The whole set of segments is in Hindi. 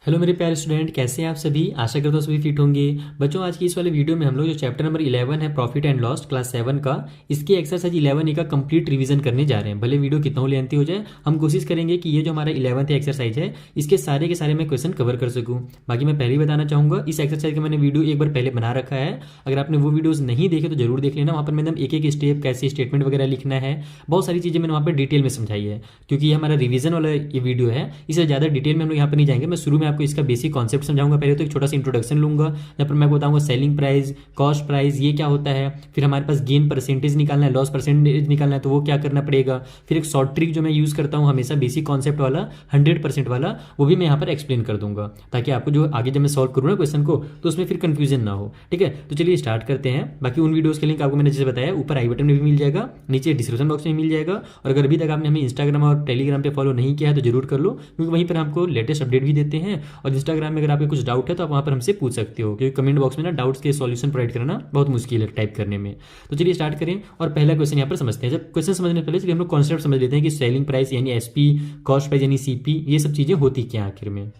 हेलो मेरे प्यारे स्टूडेंट, कैसे हैं आप सभी। आशा करता हूँ सभी फिट होंगे। बच्चों, आज की इस वाले वीडियो में हम लोग जो चैप्टर नंबर 11 है प्रॉफिट एंड लॉस क्लास 7 का, इसके एक्सरसाइज 11 ए का कंप्लीट रिवीजन करने जा रहे हैं। भले वीडियो कितना लेंथी हो जाए, हम कोशिश करेंगे कि ये जो हमारा 11th एक्सरसाइज है इसके सारे के सारे मैं क्वेश्चन कवर कर सकूँ। बाकी मैं पहले ही बताना चाहूँगा, इस एक्सरसाइज का मैंने वीडियो एक बार पहले बना रखा है। अगर आपने वो वीडियोज नहीं देखे तो जरूर देख लेना। वहाँ पर मैंने एक एक स्टेप, कैसे स्टेटमेंट वगैरह लिखना है, बहुत सारी चीज़ें मैंने वहाँ पर डिटेल में समझाई है। क्योंकि ये हमारा रिवीजन वाला ये वीडियो है, इससे ज़्यादा डिटेल में हम लोग यहाँ पर नहीं जाएंगे। मैं शुरू में आपको इसका बेसिक कॉन्सेप्ट समझाऊंगा। पहले तो एक छोटा सा इंट्रोडक्शन लूंगा, जहाँ पर मैं बताऊंगा सेलिंग प्राइस, कॉस्ट प्राइस ये क्या होता है। फिर हमारे पास गेन परसेंटेज निकालना है, लॉस परसेंटेज निकालना है, तो वो क्या करना पड़ेगा। फिर एक शॉर्ट ट्रिक जो मैं यूज करता हूँ हमेशा, बेसिक कॉन्सेप्ट वाला 100% वाला, वो भी मैं यहाँ पर एक्सप्लेन कर दूंगा, ताकि आपको जो आगे जब मैं सॉल्व करूँ ना क्वेश्चन को, तो उसमें फिर कंफ्यूजन ना हो। ठीक है, तो चलिए स्टार्ट करते हैं। बाकी उन वीडियोस के लिंक आपको मैंने जैसे बताया ऊपर आई बटन में भी मिल जाएगा, नीचे डिस्क्रिप्शन बॉक्स में मिल जाएगा। और अगर अभी तक आपने हमें इंस्टाग्राम और टेलीग्राम पे फॉलो नहीं किया है तो जरूर कर लो, क्योंकि वहीं पर हमको लेटेस्ट अपडेट भी देते हैं। और इंस्टाग्राम में अगर आपको कुछ डाउट है तो आप वहाँ पर हमसे पूछ सकते हो, क्योंकि कमेंट बॉक्स में ना डाउट्स के सॉल्यूशन प्रोवाइड करना बहुत मुश्किल है टाइप करने में। तो चलिए स्टार्ट करें और पहला क्वेश्चन यहाँ पर समझते हैं। जब क्वेश्चन समझने से पहले चलिए हम लोग कॉन्सेप्ट समझ लेते हैं कि सेलिंग प्राइस यानी एसपी, कॉस्ट प्राइस यानी सीपी, ये सब चीज़ें होती क्या आखिर में।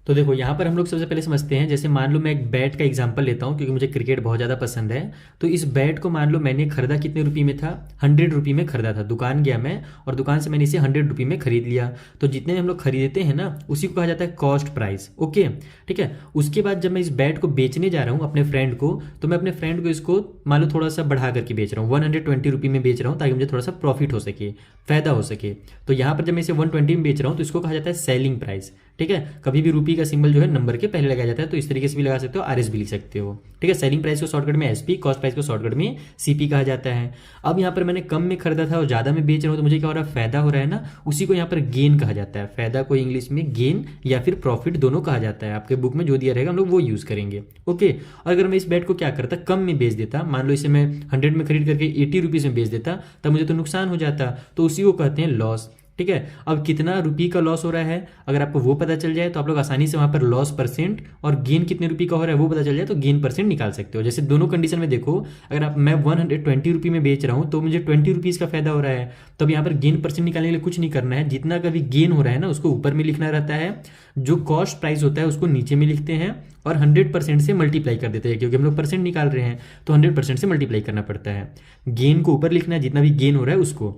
तो देखो यहाँ पर हम लोग सबसे पहले समझते हैं। जैसे मान लो मैं एक बैट का एग्जांपल लेता हूँ, क्योंकि मुझे क्रिकेट बहुत ज़्यादा पसंद है। तो इस बैट को मान लो मैंने खरीदा कितने रुपये में था, 100 रुपये में खरीदा था। दुकान गया मैं और दुकान से मैंने इसे 100 रुपये में खरीद लिया। तो जितने में हम लोग खरीदते हैं ना, उसी को कहा जाता है कॉस्ट प्राइस। ओके, ठीक है। उसके बाद जब मैं इस बैट को बेचने जा रहा हूँ अपने फ्रेंड को, तो मैं अपने फ्रेंड को इसको मान लो थोड़ा सा बढ़ा करके बेच रहा हूँ, 120 रुपये में बेच रहा हूँ, ताकि मुझे थोड़ा सा प्रॉफिट हो सके, फायदा हो सके। तो यहाँ पर जब मैं इसे 120 में बेच रहा हूँ तो इसको कहा जाता है सेलिंग प्राइस। ठीक है, कभी भी रुपये का सिंबल जो है नंबर के पहले लगाया जाता है, तो इस तरीके से भी लगा सकते हो, आरएस भी लिख सकते हो। ठीक है, सेलिंग प्राइस को शॉर्टकट में एसपी, कॉस्ट प्राइस को शॉर्टकट में सीपी कहा जाता है। अब यहाँ पर मैंने कम में खरीदा था और ज़्यादा में बेच रहा हूँ, तो मुझे क्या हो रहा है, फायदा हो रहा है ना, उसी को यहाँ पर गेन कहा जाता है। फायदा को इंग्लिश में गेन या फिर प्रॉफिट दोनों कहा जाता है। आपके बुक में जो दिया रहेगा हम लोग वो यूज़ करेंगे। ओके, और अगर मैं इस बैट को क्या करता, कम में बेच देता, मान लो इसे मैं 100 में खरीद करके 80 रुपीज़ में बेच देता, तब मुझे तो नुकसान हो जाता, तो उसी को कहते हैं लॉस। ठीक है, अब कितना रुपये का लॉस हो रहा है अगर आपको वो पता चल जाए तो आप लोग आसानी से वहाँ पर लॉस परसेंट और गेन कितने रुपये का हो रहा है वो पता चल जाए तो गेन परसेंट निकाल सकते हो। जैसे दोनों कंडीशन में देखो, अगर आप मैं 120 रुपये में बेच रहा हूँ तो मुझे 20 रुपीज़ का फायदा हो रहा है, तब यहाँ पर गेन परसेंट निकालने के लिए कुछ नहीं करना है। जितना का भी गेन हो रहा है ना उसको ऊपर में लिखना रहता है, जो कॉस्ट प्राइस होता है उसको नीचे में लिखते हैं और 100% से मल्टीप्लाई कर देते हैं, क्योंकि हम लोग परसेंट निकाल रहे हैं तो 100% से मल्टीप्लाई करना पड़ता है। गेन को ऊपर लिखना है, जितना भी गेन हो रहा है उसको।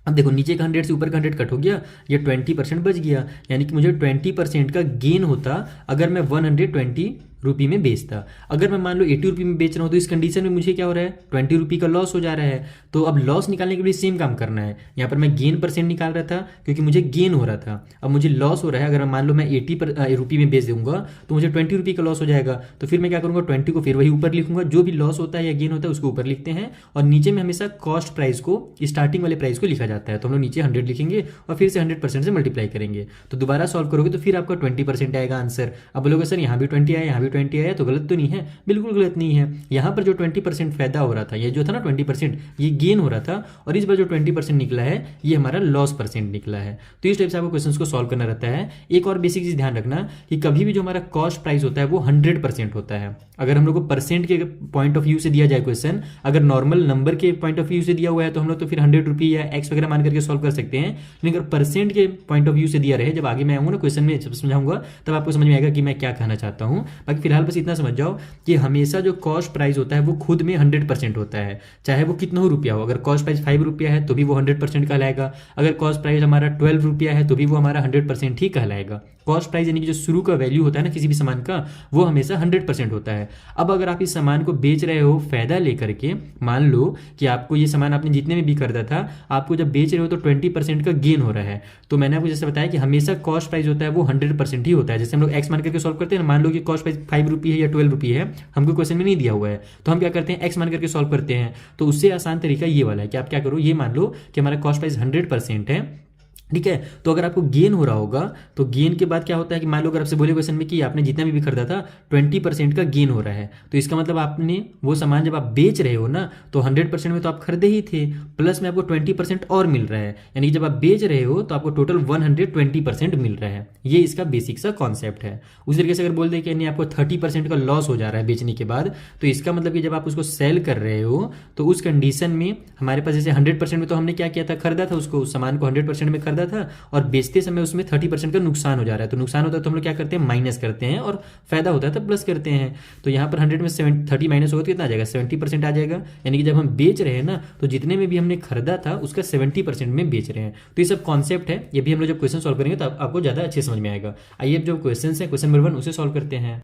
अब देखो नीचे का 100 से ऊपर का 100 कट हो गया, ये 20% बच गया, यानी कि मुझे 20% का गेन होता अगर मैं 120 रुपये में बेचता। अगर मैं मान लो 80 रुपये में बेच रहा हूँ तो इस कंडीशन में मुझे क्या हो रहा है, 20 रुपये का लॉस हो जा रहा है। तो अब लॉस निकालने के लिए सेम काम करना है। यहाँ पर मैं गेन परसेंट निकाल रहा था क्योंकि मुझे गेन हो रहा था, अब मुझे लॉस हो रहा है। अगर मान लो मैं 80 रुपये में बेच दूंगा तो मुझे 20 रुपये का लॉस हो जाएगा। तो फिर मैं क्या करूँगा, 20 को फिर वही ऊपर लिखूंगा, जो भी लॉस होता है या गेन होता है उसको ऊपर लिखते हैं, और नीचे में हमेशा कॉस्ट प्राइस को, स्टार्टिंग वाले प्राइस को लिखा जाता है। तो हम लोग नीचे 100 लिखेंगे और फिर से 100% से मल्टीप्लाई करेंगे। तो दोबारा सॉल्व करोगे तो फिर आपका 20% आएगा आंसर। अब बोलोगे सर यहाँ भी 20 आया, यहाँ भी 20 आया, तो गलत नहीं है, बिल्कुल गलत नहीं है। यहां पर जो 20% फायदा हो रहा था, ये जो था ना 20%, ये गेन हो रहा था, और इस बार जो 20% निकला है ये हमारा लॉस परसेंट निकला है। तो इस टाइप से आपको क्वेश्चंस को सॉल्व करना रहता है। एक और बेसिक चीज ध्यान रखना कि कभी भी जो हमारा कॉस्ट प्राइस होता है वो 100% होता है। अगर हम लोग को परसेंट के पॉइंट ऑफ व्यू से दिया जाए क्वेश्चन, अगर नॉर्मल नंबर के पॉइंट ऑफ व्यू से दिया हुआ है तो हम लोग तो फिर 100 रुपये या एक्स वगैरह मान करके सॉल्व कर सकते हैं। लेकिन अगर परसेंट के पॉइंट ऑफ व्यू से दिया रहे, जब आगे मैं आऊंगा ना क्वेश्चन में जब समझाऊंगा तब आपको समझ में आएगा कि मैं क्या कहना चाहता हूँ। बाकी फिलहाल बस इतना समझ जाओ कि हमेशा जो कॉस्ट प्राइस होता है वो खुद में 100% होता है, चाहे वो कितना हो रुपया हो। अगर कॉस्ट प्राइस 5 रुपया है तो भी वो 100% कहलाएगा। अगर कॉस्ट प्राइस हमारा 12 रुपया है तो भी वो हमारा 100% ही कहलाएगा। कॉस्ट प्राइस यानी कि जो शुरू का वैल्यू होता है ना किसी भी सामान का, वो हमेशा 100% होता है। अब अगर आप इस सामान को बेच रहे हो फायदा लेकर के, मान लो कि आपको ये सामान आपने जितने में भी खरीदा था, आपको जब बेच रहे हो तो 20% का गेन हो रहा है। तो मैंने आपको जैसे बताया कि हमेशा कॉस्ट प्राइस होता है वो 100% ही होता है। जैसे हम लोग एक्स मान करके सॉल्व करते हैं, मान लो कि कॉस्ट प्राइस 5 रुपये है या 12 रुपये है, हमको क्वेश्चन में नहीं दिया हुआ है, तो हम क्या करते हैं, एक्स मान करके सॉल्व करते हैं। तो उससे आसान तरीका ये वाला है कि आप क्या करो, ये मान लो कि हमारा कॉस्ट प्राइस 100% है। ठीक है, तो अगर आपको गेन हो रहा होगा तो गेन के बाद क्या होता है कि मान लो अगर आपसे बोले क्वेश्चन में कि आपने जितना भी खरीदा था 20% का गेन हो रहा है, तो इसका मतलब आपने वो सामान जब आप बेच रहे हो ना तो 100% में तो आप खरीदे ही थे, प्लस में आपको 20% और मिल रहा है, यानी कि जब आप बेच रहे हो तो आपको टोटल 120% मिल रहा है। ये इसका बेसिक सा कॉन्सेप्ट है। उस तरीके से अगर बोल दे कि नहीं आपको 30% का लॉस हो जा रहा है बेचने के बाद, तो इसका मतलब कि जब आप उसको सेल कर रहे हो तो उस कंडीशन में हमारे पास जैसे 100% में तो हमने क्या किया था, खरीदा था उसको, उस सामान को 100% में खरीदा था और बेचते समय उसमें 30% का नुकसान हो जा रहा है। तो नुकसान होता है तो हम लोग क्या करते हैं, माइनस करते हैं, और फायदा होता है तो प्लस करते हैं। तो यहाँ पर 100 में 30 माइनस होगा तो कितना आ जाएगा, 70% आ जाएगा। यानी कि जब हम बेच रहे हैं ना, तो जितने में भी हमने खरीदा था उसका 70% में बेच रहे हैं। तो ये सब कॉन्सेप्ट है, ये भी हम लोग जब क्वेश्चन सॉल्व करेंगे तो आपको ज़्यादा अच्छे समझ में आएगा। आइए जो क्वेश्चन है, क्वेश्चन नंबर 1 उसे सॉल्व करते हैं।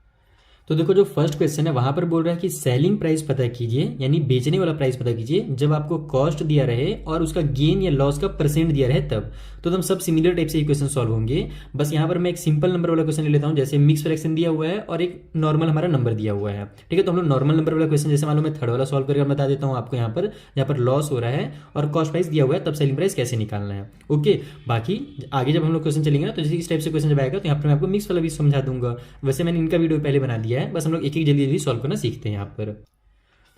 तो देखो जो फर्स्ट क्वेश्चन है वहां पर बोल रहा है कि सेलिंग प्राइस पता कीजिए, यानी बेचने वाला प्राइस पता कीजिए जब आपको कॉस्ट दिया रहे और उसका गेन या लॉस का परसेंट दिया रहे तब। तो हम सब सिमिलर टाइप से ये क्वेश्चन सॉल्व होंगे। बस यहाँ पर मैं एक सिंपल नंबर वाला क्वेश्चन ले लेता हूँ, जैसे मिक्स फ्रैक्शन दिया हुआ है और एक नॉर्मल हमारा नंबर दिया हुआ है। ठीक है, तो हम लोग नॉर्मल नंबर वाला क्वेश्चन जैसे मालूम मैं थर्ड वाला सॉल्व करके बता देता हूँ आपको। यहाँ पर लॉस हो रहा है और कॉस्ट प्राइस दिया हुआ है, तब सेलिंग प्राइस कैसे निकालना है। ओके, बाकी आगे जब हम लोग क्वेश्चन चलेंगे ना, तो जैसे इस टाइप से क्वेश्चन जब आएगा तो यहाँ पर मैं आपको मिक्स वाला भी समझा दूंगा। वैसे मैंने इनका वीडियो पहले बना दिया है, बस हम लोग एक जल्दी जल्दी सॉल्व करना सीखते हैं यहाँ पर।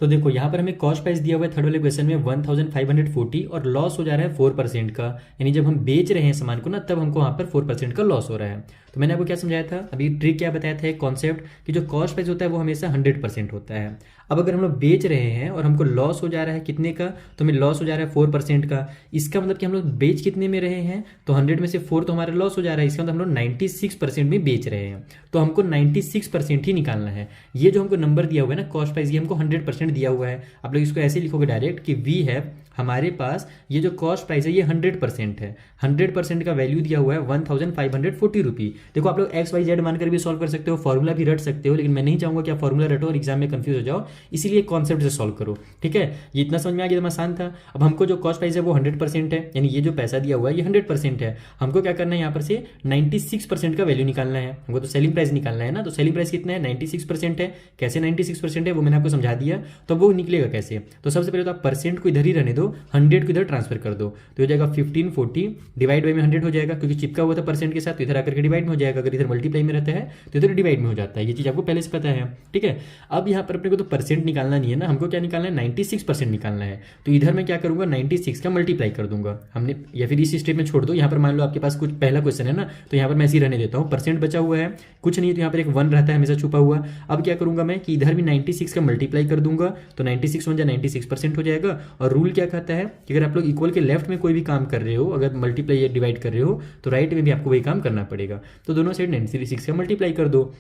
तो देखो यहाँ पर हमें कॉस्ट प्राइस दिया हुआ है थर्ड वाले क्वेश्चन में 1540 और लॉस हो जा रहा है 4% का, यानी जब हम बेच रहे हैं सामान को ना तब हमको वहाँ पर 4% का लॉस हो रहा है। तो मैंने आपको क्या समझाया था, अभी ट्रिक क्या बताया था, एक कॉन्सेप्ट कि जो कॉस्ट प्राइस होता है वो हमेशा 100% होता है। अब अगर हम लोग बेच रहे हैं और हमको लॉस हो जा रहा है कितने का, तो हमें लॉस हो जा रहा है 4% का। इसका मतलब कि हम लोग बेच कितने में रहे हैं, तो 100 में से 4 तो हमारा लॉस हो जा रहा है, इसका मतलब हम लोग 96% में बेच रहे हैं। तो हमको 96% ही निकालना है। ये जो हमको नंबर दिया हुआ है ना कॉस्ट प्राइस, ये हमको 100% दिया हुआ है। आप लोग इसको ऐसे लिखोगे डायरेक्ट कि वी हैव, हमारे पास ये जो कॉस्ट प्राइस है ये 100% है। 100% का वैल्यू दिया हुआ है 1540 रुपी। देखो आप लोग XYZ मानकर भी सॉल्व कर सकते हो, फॉर्मूला भी रट सकते हो, लेकिन मैं नहीं चाहूंगा कि आप फॉर्मूला रटो और एग्जाम में कंफ्यूज हो जाओ, इसीलिए कॉन्सेप्ट से सॉल्व करो। ठीक है, ये इतना समझ में आ गया, आसान था। अब हमको जो कॉस्ट प्राइस है वो 100% है, यानी ये जो पैसा दिया हुआ है ये 100% है। हमको क्या करना है, यहाँ पर से 96% का वैल्यू निकालना है। हमको तो सेलिंग प्राइस निकालना है ना, तो सेलिंग प्राइस कितना है, 96% है। कैसे 96% है वो मैंने आपको समझा दिया, तो वो निकलेगा कैसे। तो सबसे पहले तो आप परसेंट को इधर ही रहने दो, 100 को इधर ट्रांसफर कर दो, तो हो जाएगा 1540 डिवाइड बाई में 100 हो जाएगा, क्योंकि चिपका हुआ था परसेंट के साथ, तो इधर आकर के डिवाइड में हो जाएगा। अगर इधर मल्टीप्लाई में रहता है तो इधर डिवाइड में हो जाता है, ये चीज आपको पहले से पता है। ठीक है, अब यहाँ पर अपने को तो परसेंट निकालना नहीं है ना, हमको क्या निकालना है, 96% निकालना है। तो इधर मैं क्या करूंगा, 96 का मल्टीप्लाई कर दूंगा हमने, या फिर इसी स्टेप में छोड़ दो। यहाँ पर मान लो आपके पास कुछ पहला क्वेश्चन है ना, तो यहाँ पर मैं ऐसे ही रहने देता हूँ, परसेंट बचा हुआ है कुछ नहीं, तो यहाँ पर एक 1 रहता है हमेशा छुपा हुआ। अब क्या करूंगा मैं कि इधर भी 96 का मल्टीप्लाई कर दूंगा, तो 96 1 96% हो जाएगा। और रूल क्या कहता है कि अगर आप लोग इक्वल के लेफ्ट में कोई भी काम कर रहे हो, अगर मल्टीप्लाई या डिवाइड कर रहे हो, तो राइट में भी आपको वही काम करना पड़ेगा। तो दोनों साइड 96 का मल्टीप्लाई कर दो।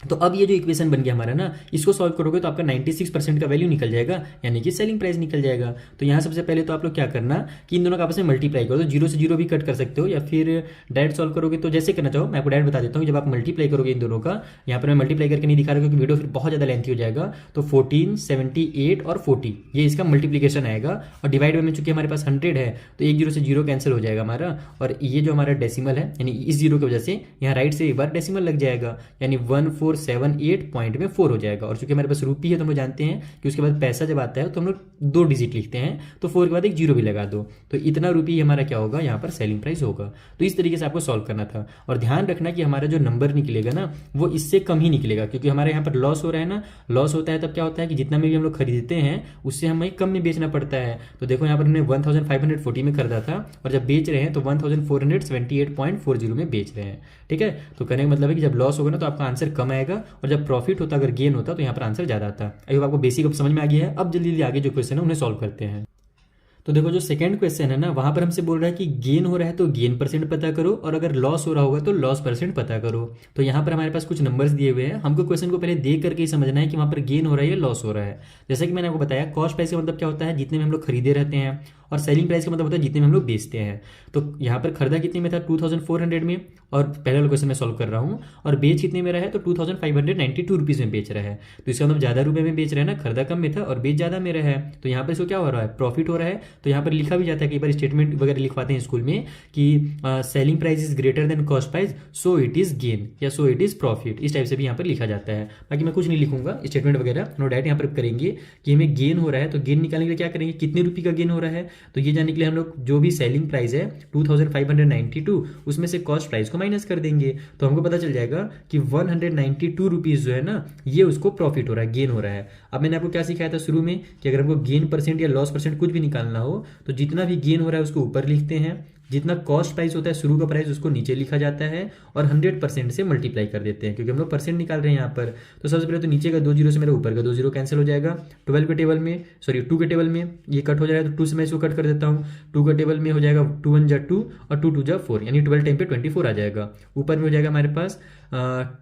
तो अब ये जो इक्वेशन बन गया हमारा ना, इसको सॉल्व करोगे तो आपका 96% का वैल्यू निकल जाएगा, यानी कि सेलिंग प्राइस निकल जाएगा। तो यहाँ सबसे पहले तो आप लोग क्या करना कि इन दोनों का आपस में मल्टीप्लाई करो, तो 0 से 0 भी कट कर सकते हो, या फिर डायरेक्ट सॉल्व करोगे तो जैसे करना चाहो। मैं आपको डायरेक्ट बता देता हूँ, जब आप मल्टीप्लाई करोगे इन दोनों का, यहाँ पर मैं मल्टीप्लाई करके नहीं दिखा रहा क्योंकि वीडियो फिर बहुत ज़्यादा लेंथी हो जाएगा। तो 14, 78 और 40 ये इसका मल्टीप्लीकेशन आएगा, और डिवाइड में चूंकि हमारे पास 100 है तो एक 0 से 0 कैंसिल हो जाएगा हमारा, और ये जो हमारा डेसिमल है यानी इस 0 की वजह से यहाँ राइट से एक बार डेसिमल लग जाएगा, यानी 1478 पॉइंट में 4 हो जाएगा। और चूंकि हमारे पास रुपी है तो हम लोग जानते हैं कि उसके बाद पैसा जब आता है तो हम लोग 2 डिजिट लिखते हैं, तो 4 के बाद एक 0 भी लगा दो, तो इतना रुपी हमारा क्या होगा, यहाँ पर सेलिंग प्राइस होगा। तो इस तरीके से आपको सॉल्व करना था, और ध्यान रखना कि हमारा जो नंबर निकलेगा ना वो इससे कम ही निकलेगा, क्योंकि हमारे यहाँ पर लॉस हो रहा है ना। लॉस होता है तब क्या होता है कि जितना में भी हम लोग खरीदते हैं उससे हमें कम में बेचना पड़ता है। तो देखो यहाँ पर हमने 1540 में खरीदा था, और जब बेच रहे हैं तो 1478.40 में बेच रहे हैं। ठीक है, तो कहने का मतलब है कि जब लॉस होगा ना तो आपका आंसर कम आएगा, और जब प्रॉफिट होता, अगर गेन होता, तो यहाँ पर आंसर ज्यादा आता है। अभी आपको बेसिक अब समझ में आ गया है। अब जल्दी जल्दी आगे जो क्वेश्चन है उन्हें सॉल्व करते हैं। तो देखो जो सेकंड क्वेश्चन है ना, वहां पर हमसे बोल रहा है कि गेन हो रहा है तो गेन परसेंट पता करो, और अगर लॉस हो रहा होगा तो लॉस परसेंट पता करो। तो यहाँ पर हमारे पास कुछ नंबर्स दिए हुए हैं, हमको क्वेश्चन को पहले देख करके ही समझना है कि वहां पर गेन हो रहा है या लॉस हो रहा है। जैसे कि मैंने आपको बताया, कॉस्ट प्राइस का मतलब क्या होता है, जितने में हम लोग खरीदे रहते हैं, और सेलिंग प्राइस का मतलब होता है जितने में हम लोग बेचते हैं। तो यहाँ पर खरीदा कितने में था, 2400 में, और पहले वाला क्वेश्चन मैं सॉल्व कर रहा हूँ, और बेच कितने में रहा है तो 2592 रुपीज़ में बेच रहा है। तो इसका मतलब ज़्यादा रुपये में बेच रहे हैं ना, खरीदा कम में था और बेच ज़्यादा में रहा है, तो यहाँ पर इसको क्या हो रहा है, प्रॉफिट हो रहा है। तो यहाँ पर लिखा भी जाता है, कई बार स्टेटमेंट वगैरह लिखवाते हैं स्कूल में कि selling price is greater than cost price, so it is gain या सो इट इज प्रॉफिट, इस टाइप से भी यहाँ पर लिखा जाता है। बाकी मैं कुछ नहीं लिखूंगा, स्टेटमेंट वगैरह नो डायरेक्ट यहाँ पर करेंगे कि हमें गेन हो रहा है, तो गेन निकालने के लिए क्या करेंगे, कितने रुपये का गेन हो रहा है, तो ये जानने के लिए हम लोग जो भी सेलिंग प्राइस है 2592 उसमें से कॉस्ट प्राइस को माइनस कर देंगे, तो हमको पता चल जाएगा कि 192 रुपीज जो है ना, ये उसको प्रॉफिट हो रहा है, गेन हो रहा है। अब मैंने आपको क्या सिखाया था शुरू में कि अगर हमको गेन परसेंट या लॉस परसेंट कुछ भी निकालना हो, तो जितना भी गेन हो रहा है उसको ऊपर लिखते हैं, जितना कॉस्ट प्राइस होता है शुरू का प्राइस उसको नीचे लिखा जाता है और 100% से मल्टीप्लाई कर देते हैं, क्योंकि हम लोग परसेंट निकाल रहे हैं यहाँ पर। तो सबसे पहले तो नीचे का 2 जीरो से मेरा ऊपर का 2 जीरो कैंसिल हो जाएगा। 12 के टेबल में, सॉरी 2 के टेबल में ये कट हो जाएगा, तो 2 से मैं इसको कट कर देता हूँ। 2 का टेबल में हो जाएगा 2 1 जा 2 और 2 2 जा 4, यानी 12 टाइम पे 24 आ जाएगा। ऊपर में हो जाएगा हमारे पास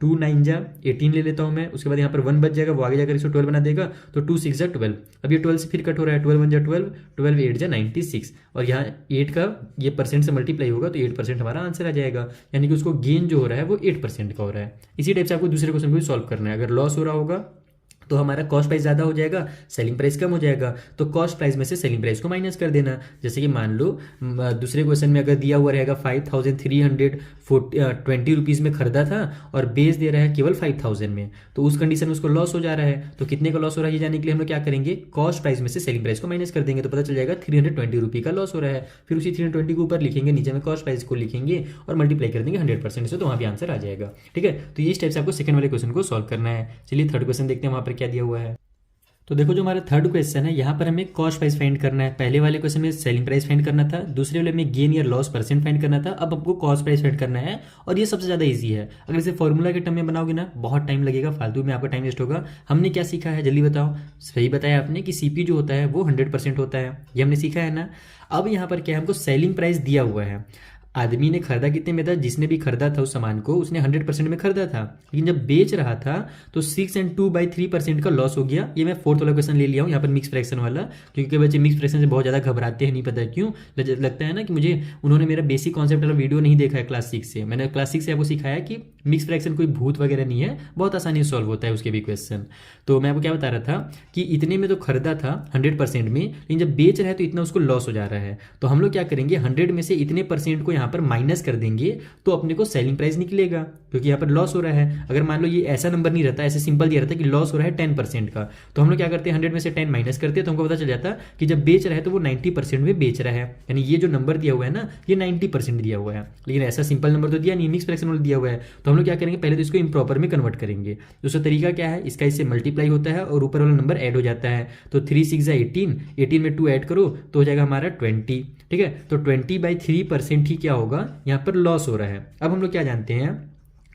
2 9 जा 18 ले लेता हूँ मैं। उसके बाद यहाँ पर 1 बच जाएगा, वो आगे जाकर इसको 12 बना देगा, तो 2 6 जा 12। अब ये 12 से फिर कट हो रहा है, 12 1 जा 12, 12 8 जा 96, और यहाँ 8 का ये परसेंट से मल्टीप्लाई होगा तो 8% हमारा आंसर आ जाएगा, यानी कि उसको गेन जो हो रहा है वो 8% का हो रहा है। इसी टाइप से आपको दूसरे क्वेश्चन को भी सॉल्व करना है। अगर लॉस हो रहा होगा तो हमारा कॉस्ट प्राइस ज़्यादा हो जाएगा, सेलिंग प्राइस कम हो जाएगा, तो कॉस्ट प्राइस में से सेलिंग प्राइस को माइनस कर देना। जैसे कि मान लो दूसरे क्वेश्चन में अगर दिया हुआ रहेगा 5320 रुपीज़ में खरीदा था और बेच दे रहा है केवल 5000 में, तो उस कंडीशन में उसको लॉस हो जा रहा है। तो कितने का लॉस हो रहा है ये जानने के लिए हम लोग क्या करेंगे, कॉस्ट प्राइस में से सेलिंग प्राइस को माइनस कर देंगे, तो पता चल जाएगा 320 रुपये का लॉस हो रहा है। फिर उसी 320 के ऊपर लिखेंगे, नीचे में कॉस्ट प्राइस को लिखेंगे और मल्टीप्लाई कर देंगे 100% से, तो वहाँ भी आंसर आ जाएगा। ठीक है, तो इस टाइप से आपको सेकंड वाले क्वेश्चन को सॉल्व करना है। चलिए थर्ड क्वेश्चन देखते हैं वहाँ पर क्या दिया हुआ है। तो देखो जो हमारा थर्ड क्वेश्चन है यहाँ पर हमें कॉस्ट प्राइस फाइंड करना है। पहले वाले क्वेश्चन में सेलिंग प्राइस फाइंड करना था, दूसरे वाले में गेन या लॉस परसेंट फाइंड करना था, अब आपको कॉस्ट प्राइस फाइंड करना है। और ये सबसे ज़्यादा इजी है। अगर इसे फॉर्मूला के टर्म में बनाओगे ना बहुत टाइम लगेगा, फालतू में आपका टाइम वेस्ट होगा। हमने क्या सीखा है जल्दी बताओ। सही बताया आपने कि सीपी जो होता है वो 100% होता है, ये हमने सीखा है ना। अब यहाँ पर क्या है, हमको सेलिंग प्राइस दिया हुआ है। आदमी ने खरीदा कितने में था, जिसने भी खरीदा था उस सामान को उसने 100% में खरीदा था, लेकिन जब बेच रहा था तो 6 and 2/3% का लॉस हो गया। ये मैं फोर्थ वाला क्वेश्चन ले लिया हूँ यहाँ पर मिक्स फ्रैक्शन वाला, क्योंकि बच्चे मिक्स फ्रैक्शन से बहुत ज़्यादा घबराते हैं, नहीं पता क्यों। लगता है ना कि मुझे उन्होंने मेरा बेसिक कॉन्सेप्ट वाला वीडियो नहीं देखा है क्लास 6 से। मैंने क्लास 6 से आपको सिखाया कि मिक्स फ्रैक्शन कोई भूत वगैरह नहीं है, बहुत आसानी से सॉल्व होता है उसके भी क्वेश्चन। तो मैं आपको क्या बता रहा था कि इतने में तो खरीदा था 100% में, लेकिन जब बेच रहा है तो इतना उसको लॉस हो जा रहा है। तो हम लोग क्या करेंगे, 100 में से इतने परसेंट को यहाँ पर माइनस कर देंगे तो अपने को सेलिंग प्राइस निकलेगा, क्योंकि यहाँ पर लॉस हो रहा है। अगर मान लो ये ऐसा नंबर नहीं रहता, ऐसे सिंपल दिया रहता कि लॉस हो रहा है 10% का, तो हम लोग क्या करते हैं 100 में से 10 माइनस करते हैं, तो हमको पता चल जाता कि जब बेच रहा है तो वो 90% में बेच रहा है। यानी ये जो नंबर दिया हुआ है ना ये 90% दिया हुआ है, लेकिन ऐसा सिंपल नंबर तो दिया नहीं, मिक्स फ्रैक्शन वाला दिया हुआ है। तो हम लोग क्या करेंगे, पहले तो इसको इम्प्रॉपर में कन्वर्ट करेंगे। दूसरा तरीका क्या है, इसका इससे मल्टीप्लाई होता है और ऊपर वाला नंबर ऐड हो जाता है। तो 3 6 18, 18 में 2 ऐड करो तो हो जाएगा हमारा 20। ठीक है, तो 20/3% ही क्या होगा, यहाँ पर लॉस हो रहा है। अब हम लोग क्या जानते हैं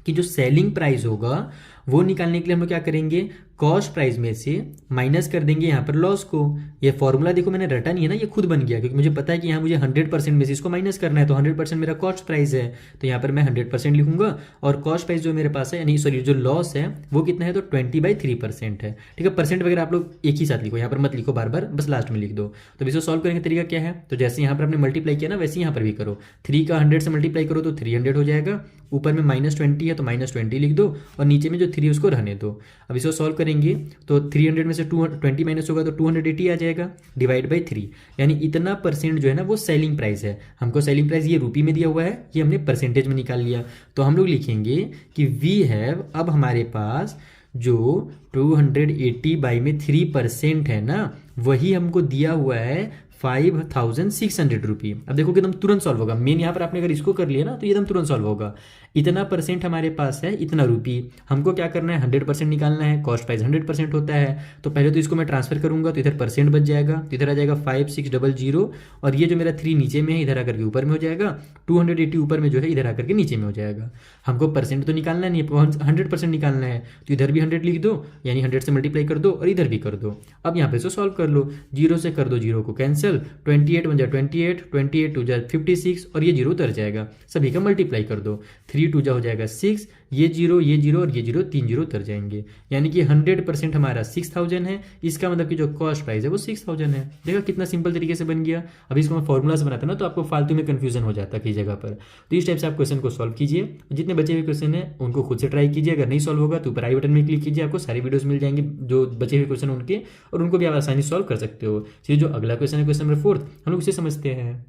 कि जो सेलिंग प्राइस होगा वो निकालने के लिए हम लोग क्या करेंगे, कॉस्ट प्राइस में से माइनस कर देंगे यहाँ पर लॉस को। ये फॉर्मूला देखो मैंने रटा नहीं है ना, ये खुद बन गया, क्योंकि मुझे पता है कि यहाँ मुझे 100% में से इसको माइनस करना है। तो 100% मेरा कॉस्ट प्राइस है, तो यहाँ पर मैं 100% लिखूंगा, और कॉस्ट प्राइस जो मेरे पास है, यानी सॉरी जो लॉस है वो कितना है, तो 20/3% है। ठीक है, परसेंट वगैरह आप लोग एक ही साथ लिखो, यहाँ पर मत लिखो बार बार, बस लास्ट में लिख दो। तो इसको सॉल्व करने का तरीका क्या है, तो जैसे यहाँ पर आपने मल्टीप्लाई किया ना वैसे यहाँ पर भी करो। 3 का 100 से मल्टीप्लाई करो तो 300 हो जाएगा, ऊपर में -20 है तो -20 लिख दो, और नीचे में जो 3 उसको रहने दो। अब इसको सॉल्व करेंगे तो 300 में से 220 माइनस होगा तो 280 आ जाएगा, डिवाइड बाई 3, यानी इतना परसेंट जो है ना वो सेलिंग प्राइस है। हमको सेलिंग प्राइस ये रुपये में दिया हुआ है, ये हमने परसेंटेज में निकाल लिया। तो हम लोग लिखेंगे कि वी हैव, अब हमारे पास जो 280/3% है ना वही हमको दिया हुआ है 5600 रुपये। अब देखो कि एकदम तुरंत सॉल्व होगा। मेन यहाँ पर आपने अगर इसको कर लिया ना तो एकदम तुरंत सॉल्व होगा। इतना परसेंट हमारे पास है, इतना रुपये, हमको क्या करना है 100% निकालना है। कॉस्ट प्राइस 100% होता है, तो पहले तो इसको मैं ट्रांसफर करूंगा तो इधर परसेंट बच जाएगा, तो इधर आ जाएगा 5600, और ये जो मेरा 3 नीचे में है इधर आकर के ऊपर में हो जाएगा, 280 ऊपर में जो है इधर आकर के नीचे में हो जाएगा। हमको परसेंट तो निकालना नहीं है, 100% निकालना है, तो इधर भी 100 लिख दो, यानी 100 से मल्टीप्लाई कर दो और इधर भी कर दो। अब यहाँ पे इसको सॉल्व कर लो, 0 से कर दो 0 को कैंसिल, 28 1 जा 28, 28 2 जा 56, और ये 0 उतर जाएगा। सभी का मल्टीप्लाई कर दो, 3 2 जा हो जाएगा 6, ये 0 और ये 0 3 0 उतर जाएंगे, यानी कि 100% हमारा 6000 है। इसका मतलब कि जो कॉस्ट प्राइस है वो 6000 है। देखा कितना सिंपल तरीके से बन गया। अभी इसको मैं फॉर्मूला से बनाता ना तो आपको फालतू में कंफ्यूजन हो जाता कई जगह पर। तो इस टाइप से आप क्वेश्चन को सॉल्व कीजिए। जितने बचे हुए क्वेश्चन है उनको खुद से ट्राई कीजिए। अगर नहीं सॉल्व होगा तो ऊपर आई बटन में क्लिक कीजिए, आपको सारे वीडियोस मिल जाएंगे जो बचे हुए क्वेश्चन उनके, और उनको भी आप आसानी से सॉल्व कर सकते हो। चलिए जो अगला क्वेश्चन है, क्वेश्चन नंबर 4, हम लोग उसे समझते हैं।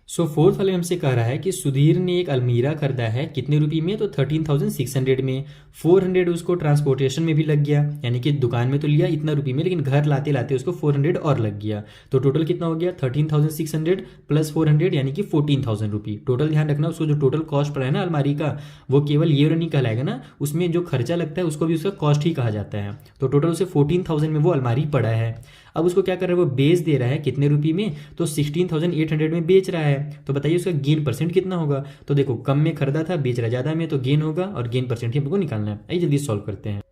सो फोर्थ वाले हमसे कह रहा है कि सुधीर ने एक अलमीरा खरीदा है कितने रुपये में, तो 13,600 में। 400 उसको ट्रांसपोर्टेशन में भी लग गया, यानी कि दुकान में तो लिया इतना रुपये में, लेकिन घर लाते लाते उसको 400 और लग गया। तो टोटल कितना हो गया, 13,600 प्लस 400 यानी कि 14,000 रुपये। टोटल ध्यान रखना, उसको जो टोटल कॉस्ट पड़ा है ना अलमारी का, वो केवल ये नहीं कहलाएगा ना, उसमें जो खर्चा लगता है उसको भी उसका कॉस्ट ही कहा जाता है। तो टोटल उसे 14,000 में वो अलमारी पड़ा है। अब उसको क्या कर रहा है, वो बेच दे रहा है कितने रुपये में, तो 16,800 में बेच रहा है। तो बताइए उसका गेन परसेंट कितना होगा। तो देखो कम में खरीदा था, बेच रहा ज़्यादा में, तो गेन होगा और गेन परसेंट ही हमको निकालना है। आइए जल्दी सॉल्व करते हैं।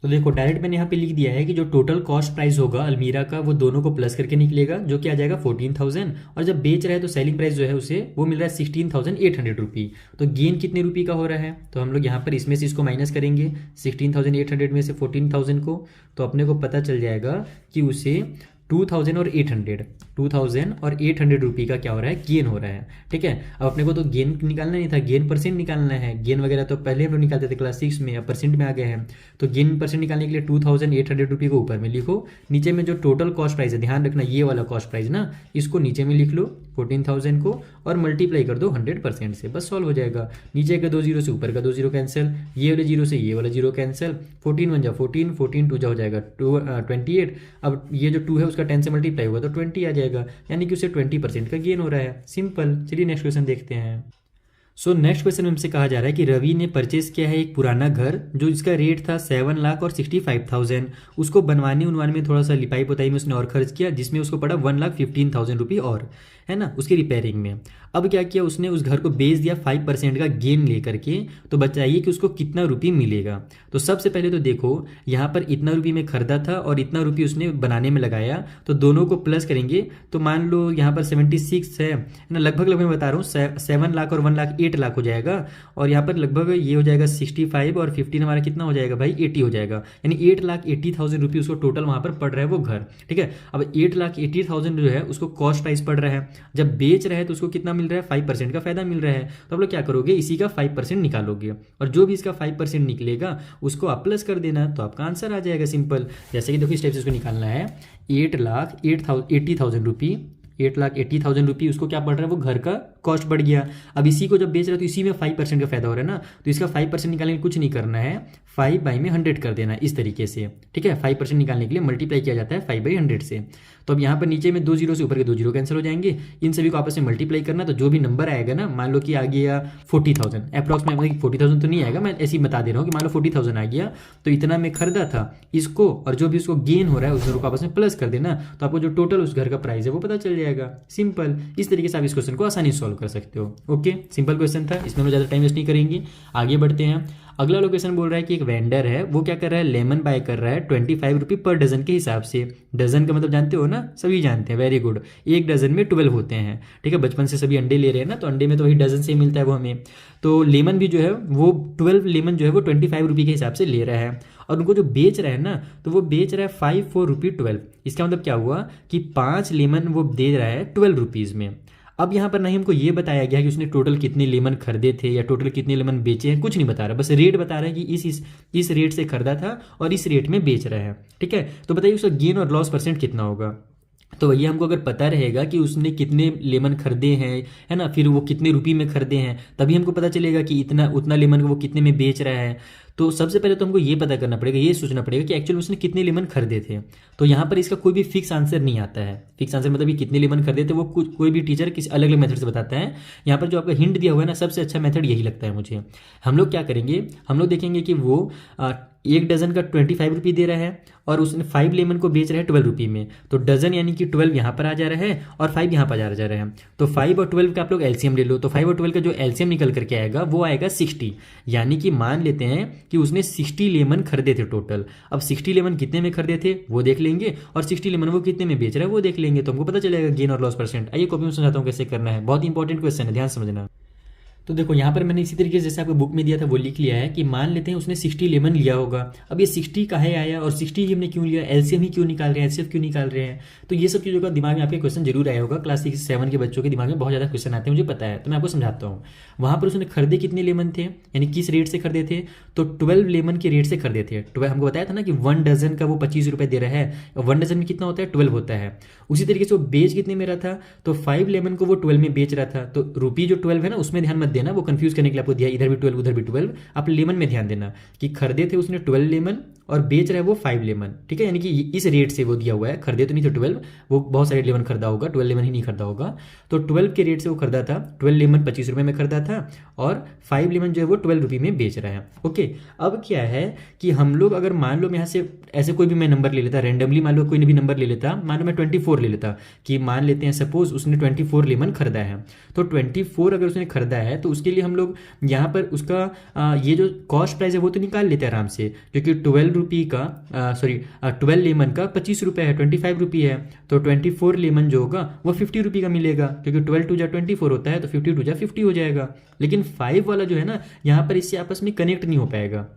तो देखो डायरेक्ट मैंने यहाँ पे लिख दिया है कि जो टोटल कॉस्ट प्राइस होगा अलमीरा का वो दोनों को प्लस करके निकलेगा, जो कि आ जाएगा 14,000, और जब बेच रहा है तो सेलिंग प्राइस जो है उसे वो मिल रहा है 16,800 रुपी। तो गेन कितने रुपये का हो रहा है, तो हम लोग यहाँ पर इसमें से इसको माइनस करेंगे 16,800 में से 14,000 को, तो अपने को पता चल जाएगा कि उसे 2,800 रुपये का क्या हो रहा है, गेन हो रहा है। ठीक है, अब अपने को तो गेन निकालना नहीं था, गेन परसेंट निकालना है। गेन वगैरह तो पहले हम लोग निकालते थे क्लास 6 में, अब परसेंट में आ गए हैं। तो गेन परसेंट निकालने के लिए 2,800 रुपये को ऊपर में लिखो, नीचे में जो टोटल कॉस्ट प्राइस है, ध्यान रखना ये वाला कॉस्ट प्राइस ना, इसको नीचे में लिख लो 14,000 को और मल्टीप्लाई कर दो 100% से, बस सॉल्व हो जाएगा। नीचे का 2 जीरो से ऊपर का 2 जीरो कैंसिल, ये वाले जीरो से ये वाला जीरो कैंसिल, 14 1 जा 14, 14 2 जा हो जाएगा 28। अब ये जो 2 है उसका 10 से मल्टीप्लाई होगा तो 20 आ जाएगा, यानी कि उसे 20% का गेन हो रहा है। सिंपल। चलिए नेक्स्ट क्वेश्चन देखते हैं। सो नेक्स्ट क्वेश्चन में हमसे कहा जा रहा है कि रवि ने परचेस किया है एक पुराना घर, जो इसका रेट था 7,65,000। उसको बनवाने उनवाने में थोड़ा सा लिपाई पोताई में उसने और खर्च किया, जिसमें उसको पड़ा 1,15,000 रुपये और, है ना, उसकी रिपेयरिंग में। अब क्या किया उसने, उस घर को बेच दिया 5% का गेन लेकर के। तो बताइए कि उसको कितना रुपये मिलेगा। तो सबसे पहले तो देखो यहाँ पर इतना रुपये में खरीदा था और इतना रुपये उसने बनाने में लगाया, तो दोनों को प्लस करेंगे। तो मान लो यहाँ पर 76 है ना, लगभग मैं बता रहा हूँ 7 लाख और 1 लाख 8 लाख हो जाएगा, और यहाँ पर लगभग ये हो जाएगा 65 और 15 हमारा कितना हो जाएगा भाई 80 हो जाएगा, यानी 8,80,000 रुपये उसको टोटल वहाँ पर पड़ रहा है वो घर। ठीक है, अब 8,80,000 जो है उसको कॉस्ट प्राइस पड़ रहा है, जब बेच रहा है तो उसको कितना मिल रहा है, 5% का फायदा मिल रहा है। तो आप लोग क्या करोगे, इसी का 5% निकालोगे और जो भी इसका 5% निकलेगा उसको आप प्लस कर देना, तो आपका आंसर आ जाएगा। सिंपल। जैसे कि देखो इस टाइप से इसको निकालना है, 8,80,000 रुपये, 8,80,000 रुपये उसको क्या पड़ रहा है, वो घर का कॉस्ट बढ़ गया। अब इसी को जब बेच रहा है तो इसी में 5% का फायदा हो रहा है ना, तो इसका 5% निकालने के लिए कुछ नहीं करना है, 5/100 कर देना इस तरीके से। ठीक है, 5% निकालने के लिए मल्टीप्लाई किया जाता है 5/100 से। तो अब यहाँ पर नीचे में 2 जीरो से ऊपर के 2 जीरो कैंसिल हो जाएंगे, इन सभी को आपस में मल्टीप्लाई करना, तो जो भी नंबर आएगा ना, मान लो कि आ गया 40,000 अप्रॉक्सीमेटली, 40,000 तो नहीं आएगा, मैं ऐसे ही बता दे रहा हूँ कि मान लो 40,000 आ गया, तो इतना में खरीदा था इसको, और जो भी उसको गेन हो रहा है उस दोनों को आपस में प्लस कर देना, तो आपको जो टोटल उस घर का प्राइस है वो पता चल जाएगा। सिंपल। इस तरीके से आप इस क्वेश्चन को आसानी से सॉल्व कर सकते हो। ओके, सिंपल क्वेश्चन था, इसमें हम ज़्यादा टाइम वेस्ट नहीं करेंगे, आगे बढ़ते हैं। अगला लोकेशन बोल रहा है कि एक वेंडर है, वो क्या कर रहा है, लेमन बाय कर रहा है 25 रुपये पर डजन के हिसाब से। डजन का मतलब जानते हो ना, सभी जानते हैं, वेरी गुड। एक डजन में 12 होते हैं। ठीक है, बचपन से सभी अंडे ले रहे हैं ना, तो अंडे में तो वही डजन से ही मिलता है वो हमें। तो लेमन भी जो है वो 12 लेमन जो है वो 25 रुपये के हिसाब से ले रहा है, और उनको जो बेच रहा है ना, तो वो बेच रहा है 5 रुपये 12। इसका मतलब क्या हुआ कि 5 लेमन वो दे रहा है 12 रुपीज़ में। अब यहाँ पर नहीं हमको ये बताया गया कि उसने टोटल कितने लेमन खरीदे थे या टोटल कितने लेमन बेचे हैं, कुछ नहीं बता रहा, बस रेट बता रहा है कि इस रेट से खरीदा था और इस रेट में बेच रहा है। ठीक है, तो बताइए उसका गेन और लॉस परसेंट कितना होगा। तो वही हमको अगर पता रहेगा कि उसने कितने लेमन खरीदे हैं, है ना, फिर वो कितने रुपये में खरीदे हैं, तभी हमको पता चलेगा कि इतना उतना लेमन वो कितने में बेच रहा है। तो सबसे पहले तो हमको ये पता करना पड़ेगा, ये सोचना पड़ेगा कि एक्चुअली उसने कितने लेमन खरीदे थे। तो यहाँ पर इसका कोई भी फिक्स आंसर नहीं आता है। फिक्स आंसर मतलब ये कितने लेमन खरीदे थे वो कोई भी टीचर किसी अलग अलग मेथड से बताता है। यहाँ पर जो आपका हिंट दिया हुआ है ना, सबसे अच्छा मेथड यही लगता है मुझे। हम लोग क्या करेंगे, हम लोग देखेंगे कि वो एक डजन का 25 रुपये दे रहा है और उसने 5 लेमन को बेच रहा है 12 रुपये में, तो डजन यानी कि 12 यहाँ पर आ जा रहा है और 5 यहाँ पर जा रहा है। तो 5 और 12 का आप लोग एलसीएम ले लो, तो 5 और 12 का जो एलसीएम निकल करके आएगा वो आएगा 60, यानी कि मान लेते हैं कि उसने 60 लेमन खरीदे थे टोटल। अब 60 लेमन कितने में खरीदे थे वो देख लेंगे, और 60 लेमन वो कितने में बेच रहा है वो देख लेंगे, तो हमको पता चलेगा गेन और लॉस परसेंट। आइए कॉपी में समझाता हूँ कैसे करना है, बहुत इंपॉर्टेंट क्वेश्चन है, ध्यान समझना। तो देखो यहाँ पर मैंने इसी तरीके से जैसे आपको बुक में दिया था वो लिख लिया है कि मान लेते हैं उसने 60 लेमन लिया होगा। अब ये 60 काहे आया और 60 हमने क्यों लिया, एलसीएम ही क्यों निकाल रहे हैं, एचसीएफ क्यों निकाल रहे हैं। तो ये सब चीज़ों का दिमाग में आपके क्वेश्चन जरूर आया होगा। क्लास 6 7 के बच्चों के दिमाग में बहुत ज़्यादा क्वेश्चन आते हैं, मुझे पता है, तो मैं आपको समझाता हूँ। वहाँ पर उसने खरीदे कितने लेमन थे, यानी किस रेट से खरीदे थे, तो 12 लेमन के रेट से खरीदे थे। 12 हमको बताया था ना कि 1 डजन का वो 25 रुपये दे रहा है, 1 डजन में कितना होता है 12 होता है। उसी तरीके से वो बेच कितने में रहा था, तो 5 लेमन को वो 12 में बेच रहा था। तो रुपी जो 12 है ना उसमें ध्यान मत देना, वो कंफ्यूज करने के लिए आपको दिया, इधर भी 12 उधर भी 12। आप लेमन में ध्यान देना कि खरीदे थे उसने 12 लेमन और बेच रहा है वो 5 लेमन। ठीक है, यानी कि इस रेट से वो दिया हुआ है, खरीदे तो नहीं थे 12, वो बहुत सारे लेमन खरीदा होगा, 12 लेमन ही नहीं खरीदा होगा। तो 12 के रेट से वो खरीदा था, 12 लेमन 25 रुपये में खरीदा था और 5 लेमन जो है वो 12 रुपये में बेच रहा है। ओके, अब क्या है कि हम लोग अगर मान लो मैं यहाँ से ऐसे कोई भी मैं नंबर ले लेता, रैंडमली मान लो कोई भी नंबर ले लेता, मान लो मैं 24 ले लेता, कि मान लेते हैं सपोज उसने 24 लेमन खरीदा है, तो 24 अगर उसने खरीदा है तो उसके लिए हम लोग यहाँ पर उसका ये जो कॉस्ट प्राइस है वो तो निकाल लेते हैं आराम से, क्योंकि 12 रुपये का 12 लेमन का 25 रुपये है, 25 रुपये है, तो 24 लेमन जो होगा वो 50 रुपये का मिलेगा, क्योंकि 12 टू जा 24 होता है, तो 50 टू जा 50 हो जाएगा। लेकिन 5 वाला जो है ना, यहाँ पर इससे आपस में कनेक्ट नहीं हो पाएगा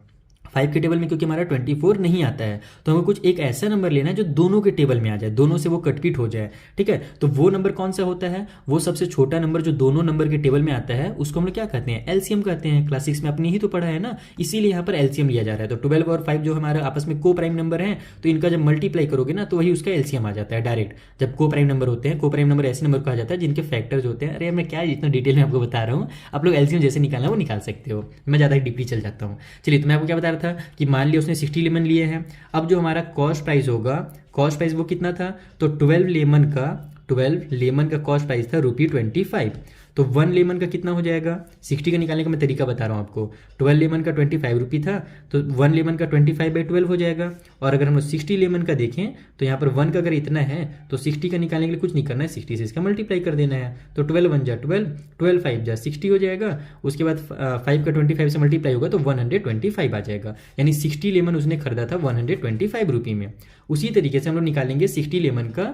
5 के टेबल में, क्योंकि हमारा 24 नहीं आता है। तो हमें कुछ एक ऐसा नंबर लेना है जो दोनों के टेबल में आ जाए, दोनों से वो कटपिट हो जाए। ठीक है, तो वो नंबर कौन सा होता है? वो सबसे छोटा नंबर जो दोनों नंबर के टेबल में आता है उसको हम लोग क्या कहते हैं? एलसीएम कहते हैं। क्लास 6 में आपने ही तो पढ़ा है ना, इसीलिए यहाँ पर एलसीएम लिया जा रहा है। तो 12 और 5 जो हमारा आपस में को प्राइम नंबर है, तो इनका जब मल्टीप्लाई करोगे ना तो वही उसका एलसीएम आ जाता है डायरेक्ट। जब को प्राइम नंबर होते हैं, को प्राइम नंबर ऐसे नंबर कहा जाता है जिनके फैक्टर्स होते हैं। अरे मैं क्या इतना डिटेल में आपको बता रहा हूँ, आप लोग एलसीएम जैसे निकालना वो निकाल सकते हो, मैं ज़्यादा डीपली चल जाता हूँ। चलिए, तो मैं आपको क्या बता रहा था कि मान लिया उसने 60 लेमन लिए हैं। अब जो हमारा कॉस्ट प्राइस होगा, कॉस्ट प्राइस वो कितना था? तो 12 लेमन का कॉस्ट प्राइस था ₹25। तो 1 लेमन का कितना हो जाएगा? 60 का निकालने का मैं तरीका बता रहा हूँ आपको। 12 लेमन का 25 रुपये था, तो 1 लेमन का 25/12 हो जाएगा। और अगर हम लोग 60 लेमन का देखें तो यहाँ पर 1 का अगर इतना है तो 60 का निकालने के लिए कुछ नहीं करना है, 60 से इसका मल्टीप्लाई कर देना है। तो 12 1 जा 12, 12 5 जा 60 हो जाएगा। उसके बाद 5 का 25 से मल्टीप्लाई होगा तो 125 आ जाएगा, यानी 60 लेमन उसने खरीदा था 125 रुपये में। उसी तरीके से हम लोग निकालेंगे 60 लेमन का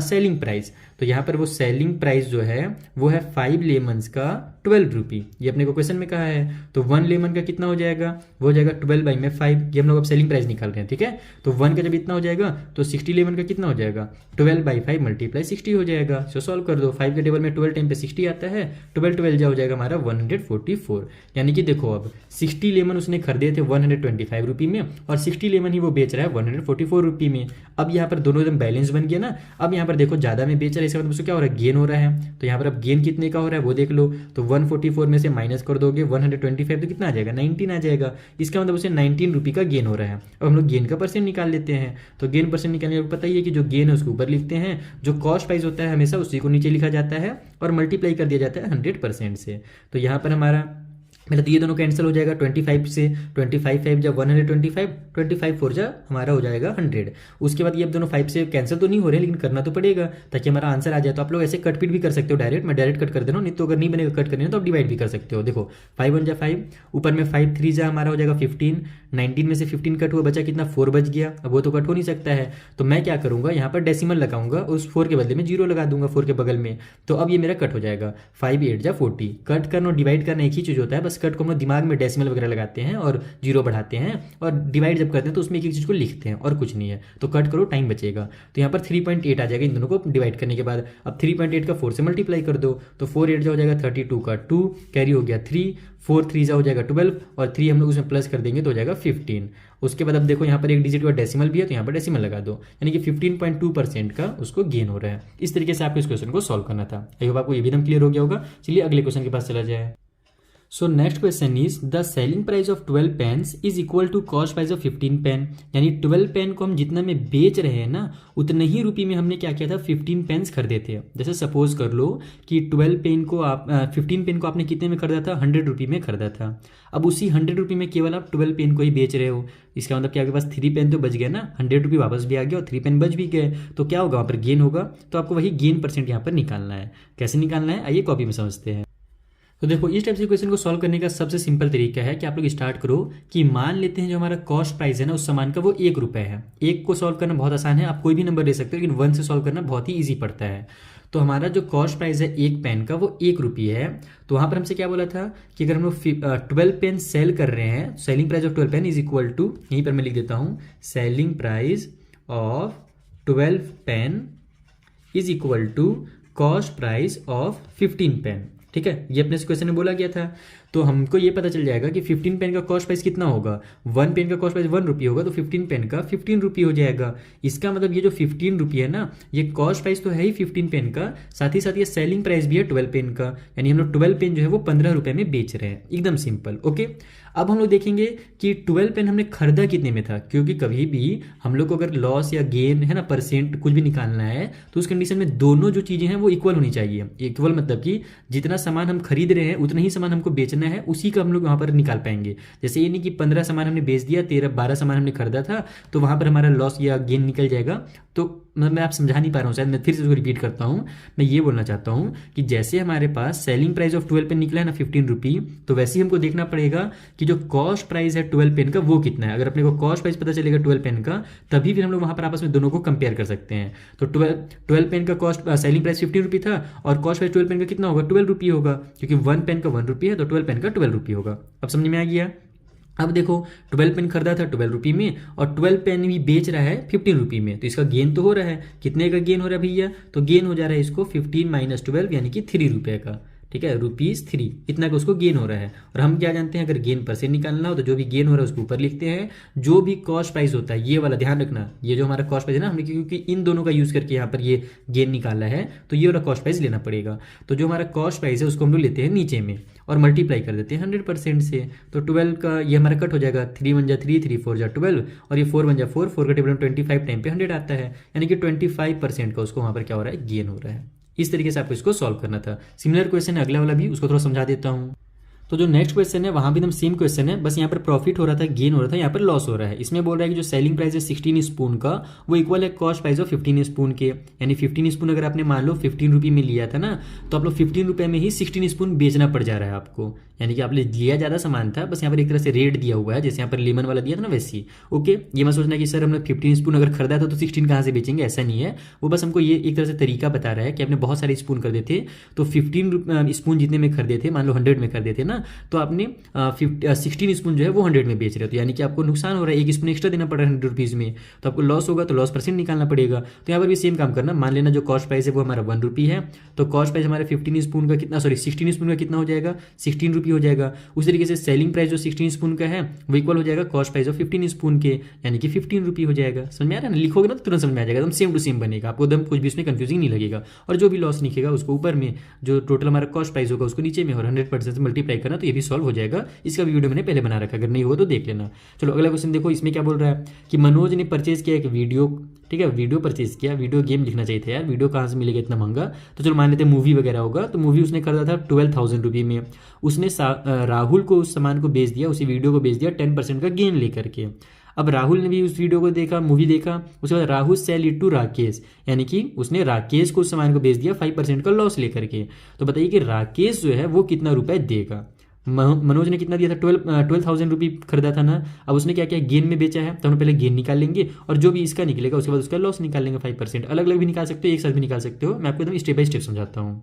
सेलिंग प्राइस। तो यहाँ पर वो सेलिंग प्राइस जो है वो है 5 लेमन्स का 12 रुपये, ये अपने को क्वेश्चन में कहा है। तो 1 लेमन का कितना हो जाएगा? वो हो जाएगा 12/5, ये हम लोग अब सेलिंग प्राइस निकाल रहे हैं। ठीक है, तो 1 का जब इतना हो जाएगा तो 60 लेमन का कितना हो जाएगा? 12/5 मल्टीप्लाई 60 हो जाएगा। सो सॉल्व कर दो, 5 के टेबल में 12 टाइम पे 60 आता है, 12 जा हो जाएगा हमारा 144। यानी कि देखो अब 60 लेमन उसने खरीदे थे 125 रुपये में और 60 लेमन ही वो बेच रहा है 144 रुपये में। अब यहाँ पर दोनों एकदम बैलेंस बन गया ना। अब यहाँ पर देखो ज़्यादा में बेच रहा है, इसका मतलब उसको क्या हो रहा है? गेन हो रहा है। तो यहाँ पर अब गेन कितने का हो रहा है वो देख लो। तो 144 में से माइनस कर दोगे 125 तो कितना आ जाएगा? 19 आ जाएगा। इसका मतलब उसे 19 रुपये का गेन हो रहा है। अब हम लोग गेन का परसेंट निकाल लेते हैं। तो गेन परसेंट निकालने का पता ही है कि जो गेन है उसको ऊपर लिखते हैं, जो कॉस्ट प्राइस होता है हमेशा उसी को नीचे लिखा जाता है और मल्टीप्लाई कर दिया जाता है 100% से। तो यहाँ पर हमारा मतलब तो ये दोनों कैंसिल हो जाएगा 25 से, 25 5 जा 125, 25 4 जा हमारा हो जाएगा 100। उसके बाद ये अब दोनों 5 से कैंसिल तो नहीं हो रहे लेकिन करना तो पड़ेगा ताकि हमारा आंसर आ जाए। तो आप लोग ऐसे कट पिट भी कर सकते हो डायरेक्ट, मैं डायरेक्ट कट कर दे रहा हूँ, नहीं तो अगर नहीं बनेगा कट करने तो आप डिवाइड भी कर सकते हो। देखो 5 1 जा 5, ऊपर में 5 3 जा हमारा हो जाएगा 15, 19 में से 15 कट हुआ, बचा कितना? 4 बच गया। अब वो तो कट हो नहीं सकता है, तो मैं क्या करूँगा यहाँ पर डेसिमल लगाऊंगा, उस 4 के बदले में 0 लगा दूंगा 4 के बगल में। तो अब ये मेरा कट हो जाएगा 5 8 जा 40। कट करना और डिवाइड करना एक ही चीज़ होता है, बस कट को हम दिमाग में डेसिमल वगैरह लगाते हैं और 0 बढ़ाते हैं, और डिवाइड जब करते हैं तो उसमें एक एक चीज़ को लिखते हैं और कुछ नहीं है। तो कट करो, टाइम बचेगा। तो यहाँ पर 3.8 आ जाएगा इन दोनों को डिवाइड करने के बाद। अब 3.8 का 4 से मल्टीप्लाई कर दो, तो 4 8 जा हो जाएगा 32 का 2, कैरी हो गया 3, 4 3 जा हो जाएगा 12 और 3 हम लोग उसमें प्लस कर देंगे तो हो जाएगा 15। उसके बाद अब देखो यहाँ पर एक डिजिट का डेसिमल भी है तो यहाँ पर डेसिमल लगा दो, यानी कि 15.2% का उसको गेन हो रहा है। इस तरीके से आपको इस क्वेश्चन को सॉल्व करना था। आई होप आपको ये भी एकदम क्लियर हो गया होगा। चलिए अगले क्वेश्चन के पास चला जाए। So next question is the selling price of 12 pens is equal to cost price of 15 pen. यानी 12 पेन को हम जितना में बेच रहे हैं ना उतने ही रुपये में हमने क्या किया था? 15 पेन्स खरीदे थे। जैसे सपोज कर लो कि 12 पेन को आप 15 पेन को आपने कितने में खरीदा था? 100 रुपये में खरीदा था। अब उसी 100 रुपये में केवल आप 12 पेन को ही बेच रहे हो, इसका मतलब कि आपके पास 3 पेन तो बच गया ना, 100 रुपये वापस भी आ गया और 3 पेन बच भी गए। तो क्या होगा? वहाँ पर गेन होगा। तो आपको वही गेन परसेंट यहाँ पर निकालना है। कैसे निकालना है आइए कॉपी में समझते हैं। तो देखो इस टाइप से क्वेश्चन को सॉल्व करने का सबसे सिंपल तरीका है कि आप लोग स्टार्ट करो कि मान लेते हैं जो हमारा कॉस्ट प्राइस है ना उस सामान का वो 1 रुपये है। 1 को सॉल्व करना बहुत आसान है, आप कोई भी नंबर ले सकते हो, लेकिन 1 से सॉल्व करना बहुत ही ईजी पड़ता है। तो हमारा जो कॉस्ट प्राइस है 1 पेन का वो 1 रुपये है। तो वहाँ पर हमसे क्या बोला था कि अगर हम लोग 12 पेन सेल कर रहे हैं, selling price of 12 pen is equal to, यहीं पर मैं लिख देता हूँ, selling price of 12 pen is equal to cost price of 15 pen. ठीक है, ये अपने क्वेश्चन में बोला गया था। तो हमको ये पता चल जाएगा कि 15 पेन का कॉस्ट प्राइस कितना होगा। 1 पेन का कॉस्ट प्राइस 1 रुपये होगा तो 15 पेन का 15 रुपये हो जाएगा। इसका मतलब ये जो 15 रुपये है ना, ये कॉस्ट प्राइस तो है ही 15 पेन का, साथ ही साथ ये सेलिंग प्राइस भी है 12 पेन का, यानी हम लोग 12 पेन जो है वो 15 रुपये में बेच रहे हैं। एकदम सिंपल। ओके, अब हम लोग देखेंगे कि 12 पेन हमने खरीदा कितने में था, क्योंकि कभी भी हम लोग को अगर लॉस या गेन है ना परसेंट कुछ भी निकालना है तो उस कंडीशन में दोनों जो चीज़ें हैं वो इक्वल होनी चाहिए। इक्वल मतलब कि जितना सामान हम खरीद रहे हैं उतना ही सामान हमको बेचना है, उसी का हम लोग वहाँ पर निकाल पाएंगे। जैसे ये नहीं कि 15 सामान हमने बेच दिया, 12 सामान हमने खरीदा था, तो वहाँ पर हमारा लॉस या गेन निकल जाएगा। तो मैं आप समझा नहीं पा रहा हूँ शायद, मैं फिर से उसको रिपीट करता हूँ। मैं ये बोलना चाहता हूँ कि जैसे हमारे पास सेलिंग प्राइस ऑफ 12 पेन निकला है ना 15 रुपी, तो वैसे ही हमको देखना पड़ेगा कि जो कॉस्ट प्राइस है 12 पेन का वो कितना है। अगर अपने को कॉस्ट प्राइस पता चलेगा 12 पेन का, तभी फिर हम लोग वहाँ पर आपस में दोनों को कंपेयर कर सकते हैं। तो 12 पेन का कॉस्ट सेलिंग प्राइस 15 रुपी था और कॉस्ट प्राइस 12 पेन का कितना होगा, 12 रुपी होगा, क्योंकि 1 पेन का 1 रुपी है, तो 12 पेन का 12 रुपी होगा। अब समझ में आ गया। अब देखो 12 पेन खरीदा था 12 रुपी में और 12 पेन भी बेच रहा है 15 रुपी में, तो इसका गेन तो हो रहा है। कितने का गेन हो रहा है भैया, तो गेन हो जा रहा है इसको 15 माइनस 12 यानी कि 3 रुपये का। ठीक है, ₹3 इतना का उसको गेन हो रहा है। और हम क्या जानते हैं, अगर गेन परसेंट निकालना हो तो जो भी गेन हो रहा है उसको ऊपर लिखते हैं, जो भी कॉस्ट प्राइस होता है ये वाला ध्यान रखना, ये जो हमारा कॉस्ट प्राइस है ना, हमने क्योंकि इन दोनों का यूज करके यहाँ पर ये गेन निकाला है, तो ये वाला कॉस्ट प्राइस लेना पड़ेगा। तो जो हमारा कॉस्ट प्राइस है उसको हम लोग लेते हैं नीचे में और मल्टीप्लाई कर देते हैं 100% से। तो 12 का ये हमारा कट हो जाएगा, 3 1 जा 3, 3 4 जा 12 और ये 4 1 जा 4, 4 का टेबल 25 टाइम पे 100 आता है, यानी कि 25% का उसको वहाँ पर क्या हो रहा है, गेन हो रहा है। इस तरीके से आपको इसको सॉल्व करना था। सिमिलर क्वेश्चन है अगला वाला भी, उसको थोड़ा समझा देता हूँ। तो जो नेक्स्ट क्वेश्चन है वहाँ भी एकदम सेम क्वेश्चन है, बस यहाँ पर प्रॉफिट हो रहा था, गेन हो रहा था, यहाँ पर लॉस हो रहा है। इसमें बोल रहा है कि जो सेलिंग प्राइस है 16 स्पून का वो इक्वल है कॉस्ट प्राइस ऑफ 15 स्पून के, यानी 15 स्पून अगर आपने मान लो 15 रुपये में लिया था ना, तो आप लोग 15 रुपये में ही 16 स्पून बेचना पड़ जा रहा है आपको, यानी कि आपने लिया ज़्यादा सामान था, बस यहाँ पर एक तरह से रेट दिया हुआ है, जैसे यहाँ पर लेमन वाला दिया था ना वैसे ही। ओके, ये मत सोचना कि सर हमने 15 स्पून अगर खरीदा था तो 16 कहाँ से बेचेंगे, ऐसा नहीं है। वो बस हमको ये एक तरह से तरीका बता रहा है कि आपने बहुत सारे स्पून खरीदे थे, तो 15 स्पून जितने में खरीदे थे, मान लो 100 में खरीदे थे ना, तो आपने 16 स्पून जो है वो 100 में बेच रहे हो, तो यानी कि आपको नुकसान हो रहा है, एक स्पून एक्स्ट्रा देना पड़ रहा है 100 रुपीज़ में, तो आपको लॉस होगा, तो लॉस परसेंट निकालना पड़ेगा। तो यहाँ पर भी सेम काम करना, मान लेना जो कॉस्ट प्राइस है वो हमारा 1 रुपी है, तो कॉस्ट प्राइस हमारा 15 स्पून का कितना, सॉरी 16 स्पून का कितना हो जाएगा, 16 रुपी हो जाएगा। उस तरीके से सेलिंग प्राइस जो 16 स्पून का है वो इक्वल हो जाएगा कॉस्ट प्राइस ऑफ 15 स्पून के, यानी कि 15 रुपी हो जाएगा। समझ में आ रहा है ना, लिखोगे ना तो तुरंत समझ में आ जाएगा, एकदम सेम टू सेम बनेगा, आपको एकदम कुछ भी इसमें कंफ्यूजिंग नहीं लगेगा। और जो भी लॉस निकलेगा उसको ऊपर में, जो टोटल हमारा कॉस्ट प्राइस होगा उसको नीचे में, और 100% से मल्टीप्लाई करना, तो ये भी सॉल्व हो जाएगा। इसका वीडियो मैंने पहले बना रखा है, अगर नहीं हुआ तो देख लेना। चलो अगला क्वेश्चन देखो, इसमें क्या बोल रहा है कि मनोज ने परचेज किया एक वीडियो, ठीक है, वीडियो परचेज किया, वीडियो गेम लिखना चाहिए था यार, वीडियो कहाँ से मिलेगा इतना महंगा। तो चलो मान लेते हैं मूवी वगैरह होगा, तो मूवी उसने खरीदा था 12,000 रुपये में, उसने राहुल को उस सामान को बेच दिया, उसी वीडियो को बेच दिया 10% का गेन लेकर के। अब राहुल ने भी उस वीडियो को देखा, मूवी देखा, उसके बाद Rahul sell it to Rakesh, यानी कि उसने राकेश को उस सामान को बेच दिया 5% का लॉस लेकर के। तो बताइए कि राकेश जो है वो कितना रुपए देगा। मनोज ने कितना दिया था, 12,000 रुपये खरीदा था ना, अब उसने क्या किया, गेन में बेचा है, तो हम पहले गेन निकाल लेंगे और जो भी इसका निकलेगा उसके बाद उसका लॉस निकाल लेंगे 5%। अलग अलग भी निकाल सकते हो, एक साथ भी निकाल सकते हो, मैं आपको एकदम स्टेप बाय स्टेप समझाता हूँ।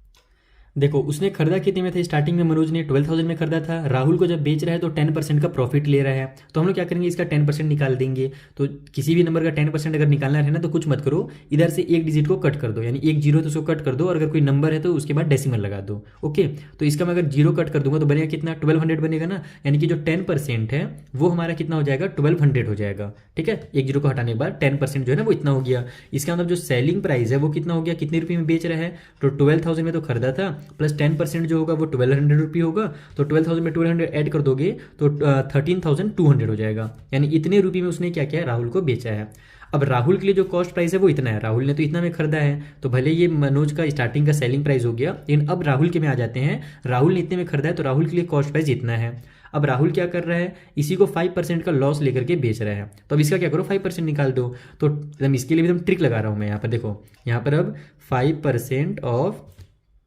देखो उसने खरीदा कितने में था, स्टार्टिंग में मनोज ने 12,000 में खरीदा था, राहुल को जब बेच रहा है तो 10% का प्रॉफिट ले रहा है, तो हम लोग क्या करेंगे, इसका 10% निकाल देंगे। तो किसी भी नंबर का 10% अगर निकालना है ना, तो कुछ मत करो, इधर से एक डिजिट को कट कर दो, यानी एक जीरो तो उसको कट कर दो, और अगर कोई नंबर है तो उसके बाद डेसिमल लगा दो। ओके, तो इसका मैं अगर जीरो कट कर दूंगा तो बनेगा कितना, 1200 बनेगा ना, यानी कि जो 10% है वो हमारा कितना हो जाएगा, 1200 हो जाएगा। ठीक है, एक जीरो को हटाने के बाद 10% जो है ना वो इतना हो गया। इसका मतलब जो सेलिंग प्राइस है वो कितना हो गया, कितने रुपये में बेच रहा है, तो 12,000 में तो खरीदा था, प्लस 10% जो होगा वो 1200 रुपये होगा, तो 12,000 में 1200 ऐड कर दोगे तो 13,200 हो जाएगा, यानी इतने रुपये में उसने क्या किया, राहुल को बेचा है। अब राहुल के लिए जो कॉस्ट प्राइस है वो इतना है, राहुल ने तो इतना में खरीदा है, तो भले ये मनोज का स्टार्टिंग का सेलिंग प्राइस हो गया, लेकिन अब राहुल के में आ जाते हैं, राहुल ने इतने में खरीदा है तो राहुल के लिए कॉस्ट प्राइस इतना है। अब राहुल क्या कर रहा है, इसी को 5% का लॉस लेकर के बेच रहा है, तो अब इसका क्या करो, 5% निकाल दो। तो इसके लिए भी ट्रिक लगा रहा हूँ मैं यहाँ पर, देखो यहाँ पर अब 5% ऑफ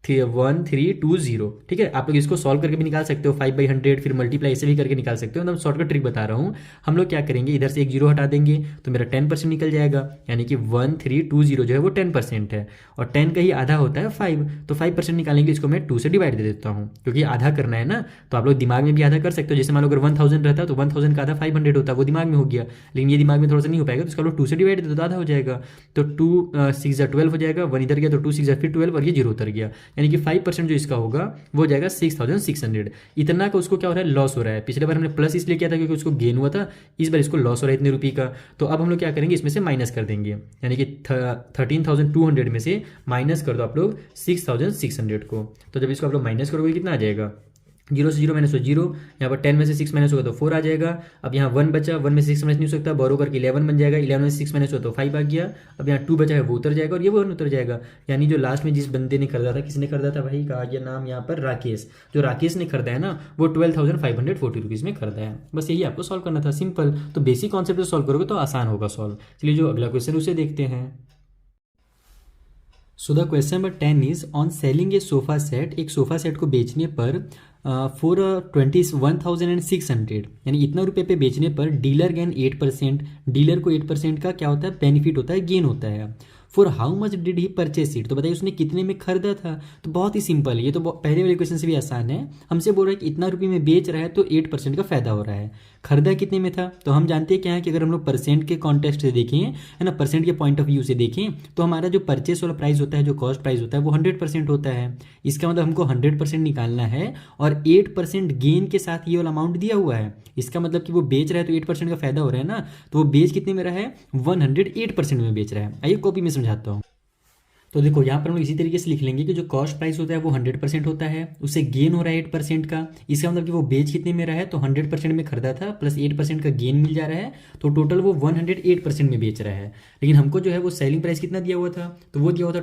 1320, ठीक है, आप लोग इसको सॉल्व करके भी निकाल सकते हो, 5/100 फिर मल्टीप्लाई ऐसे भी करके निकाल सकते हो, मतलब शॉर्टकट ट्रिक बता रहा हूँ। हम लोग क्या करेंगे, इधर से एक जीरो हटा देंगे तो मेरा 10% निकल जाएगा, यानी कि 1320 जो है वो 10% है, और 10 का ही आधा होता है 5, तो 5% निकालेंगे, इसको मैं 2 से डिवाइड दे देता हूँ, क्योंकि आधा करना है ना, तो आप लोग दिमाग में भी आधा कर सकते हो। जैसे मान लो अगर 1000 रहता तो 1000 का आधा 500 होता, वो दिमाग में हो गया, लेकिन ये दिमाग में थोड़ा सा नहीं हो पाएगा, तो इसका लोग 2 से डिवाइड दे दो तो आधा हो जाएगा, तो 2 6 12 हो जाएगा, 1 इधर गया तो 2 6 फिर 12 और ये जीरो उतर गया, यानी कि 5% इसका होगा वो हो जाएगा 6,600। इतना का उसको क्या हो रहा है, लॉस हो रहा है। पिछले बार हमने प्लस इसलिए किया था क्योंकि उसको गेन हुआ था, इस बार इसको लॉस हो रहा है इतने रुपये का, तो अब हम लोग क्या करेंगे, इसमें से माइनस कर देंगे, यानी कि 13,200 में से माइनस कर दो आप लोग 6,600 को। तो जब इसको आप लोग माइनस करोगे कितना आ जाएगा, जीरो से जीरो माइनस हो जीरो, यहाँ पर 10 में से 6 माइनस होगा तो 4 आ जाएगा। अब यहाँ 1 बचा, 1 में से 6 माइनस नहीं हो सकता, बोरो करके 11 बन जाएगा, 11 में से 6 माइनस हो तो 5 आ गया। अब यहाँ 2 बचा है वो उतर जाएगा और ये 1 उतर जाएगा। यानी जो लास्ट में जिस बंदे ने खरीदा था, किसने खरीदा था भाई, कहा गया नाम यहाँ पर राकेश, जो राकेश ने खरीदा है ना वो 12,540 रुपीज़ में खरीदा है। बस यही आपको सॉल्व करना था, सिंपल। तो बेसिक कॉन्सेप्ट से सॉल्व करोगे तो आसान होगा सॉल्व। चलिए जो अगला क्वेश्चन उसे देखते हैं। So the question number 10 is on selling A sofa set. एक सोफा सेट को बेचने पर फॉर 21,600, यानी इतना रुपये पे बेचने पर डीलर गेन 8%। डीलर को 8% का क्या होता है, बेनिफिट होता है, गेन होता है। For how much did he purchase it, तो बताइए उसने कितने में खरीदा था। तो बहुत ही सिंपल है, ये तो पहले वाले क्वेश्चन से भी आसान है। हमसे बोल रहा है कि इतना रुपये में बेच रहा है तो 8% का फायदा हो रहा है। खरीदा कितने में था, तो हम जानते हैं क्या है कि अगर हम लोग परसेंट के कॉन्टेक्स्ट से देखें, है ना, परसेंट के पॉइंट ऑफ व्यू से देखें, तो हमारा जो परचेस वाला प्राइस होता है, जो कॉस्ट प्राइस होता है, वो 100% होता है। इसका मतलब हमको 100% निकालना है और 8% गेन के साथ ये वाला अमाउंट दिया हुआ है। इसका मतलब कि वो बेच रहा है तो 8% का फायदा हो रहा है ना, तो वो बेच कितने में रहा है, 108% में बेच रहा है। आइए कॉपी में समझाता हूँ। तो देखो यहाँ पर हम लोग इसी तरीके से लिख लेंगे कि जो कॉस्ट प्राइस होता है वो 100% होता है, उससे गेन हो रहा है 8% का। इसका मतलब कि वो बेच कितने में रहा है, तो 100% में खरीदा था प्लस 8% का गेन मिल जा रहा है, तो टोटल वो 108% में बेच रहा है। लेकिन हमको जो है वो सेलिंग प्राइस कितना दिया हुआ था, तो वो दिया हुआ था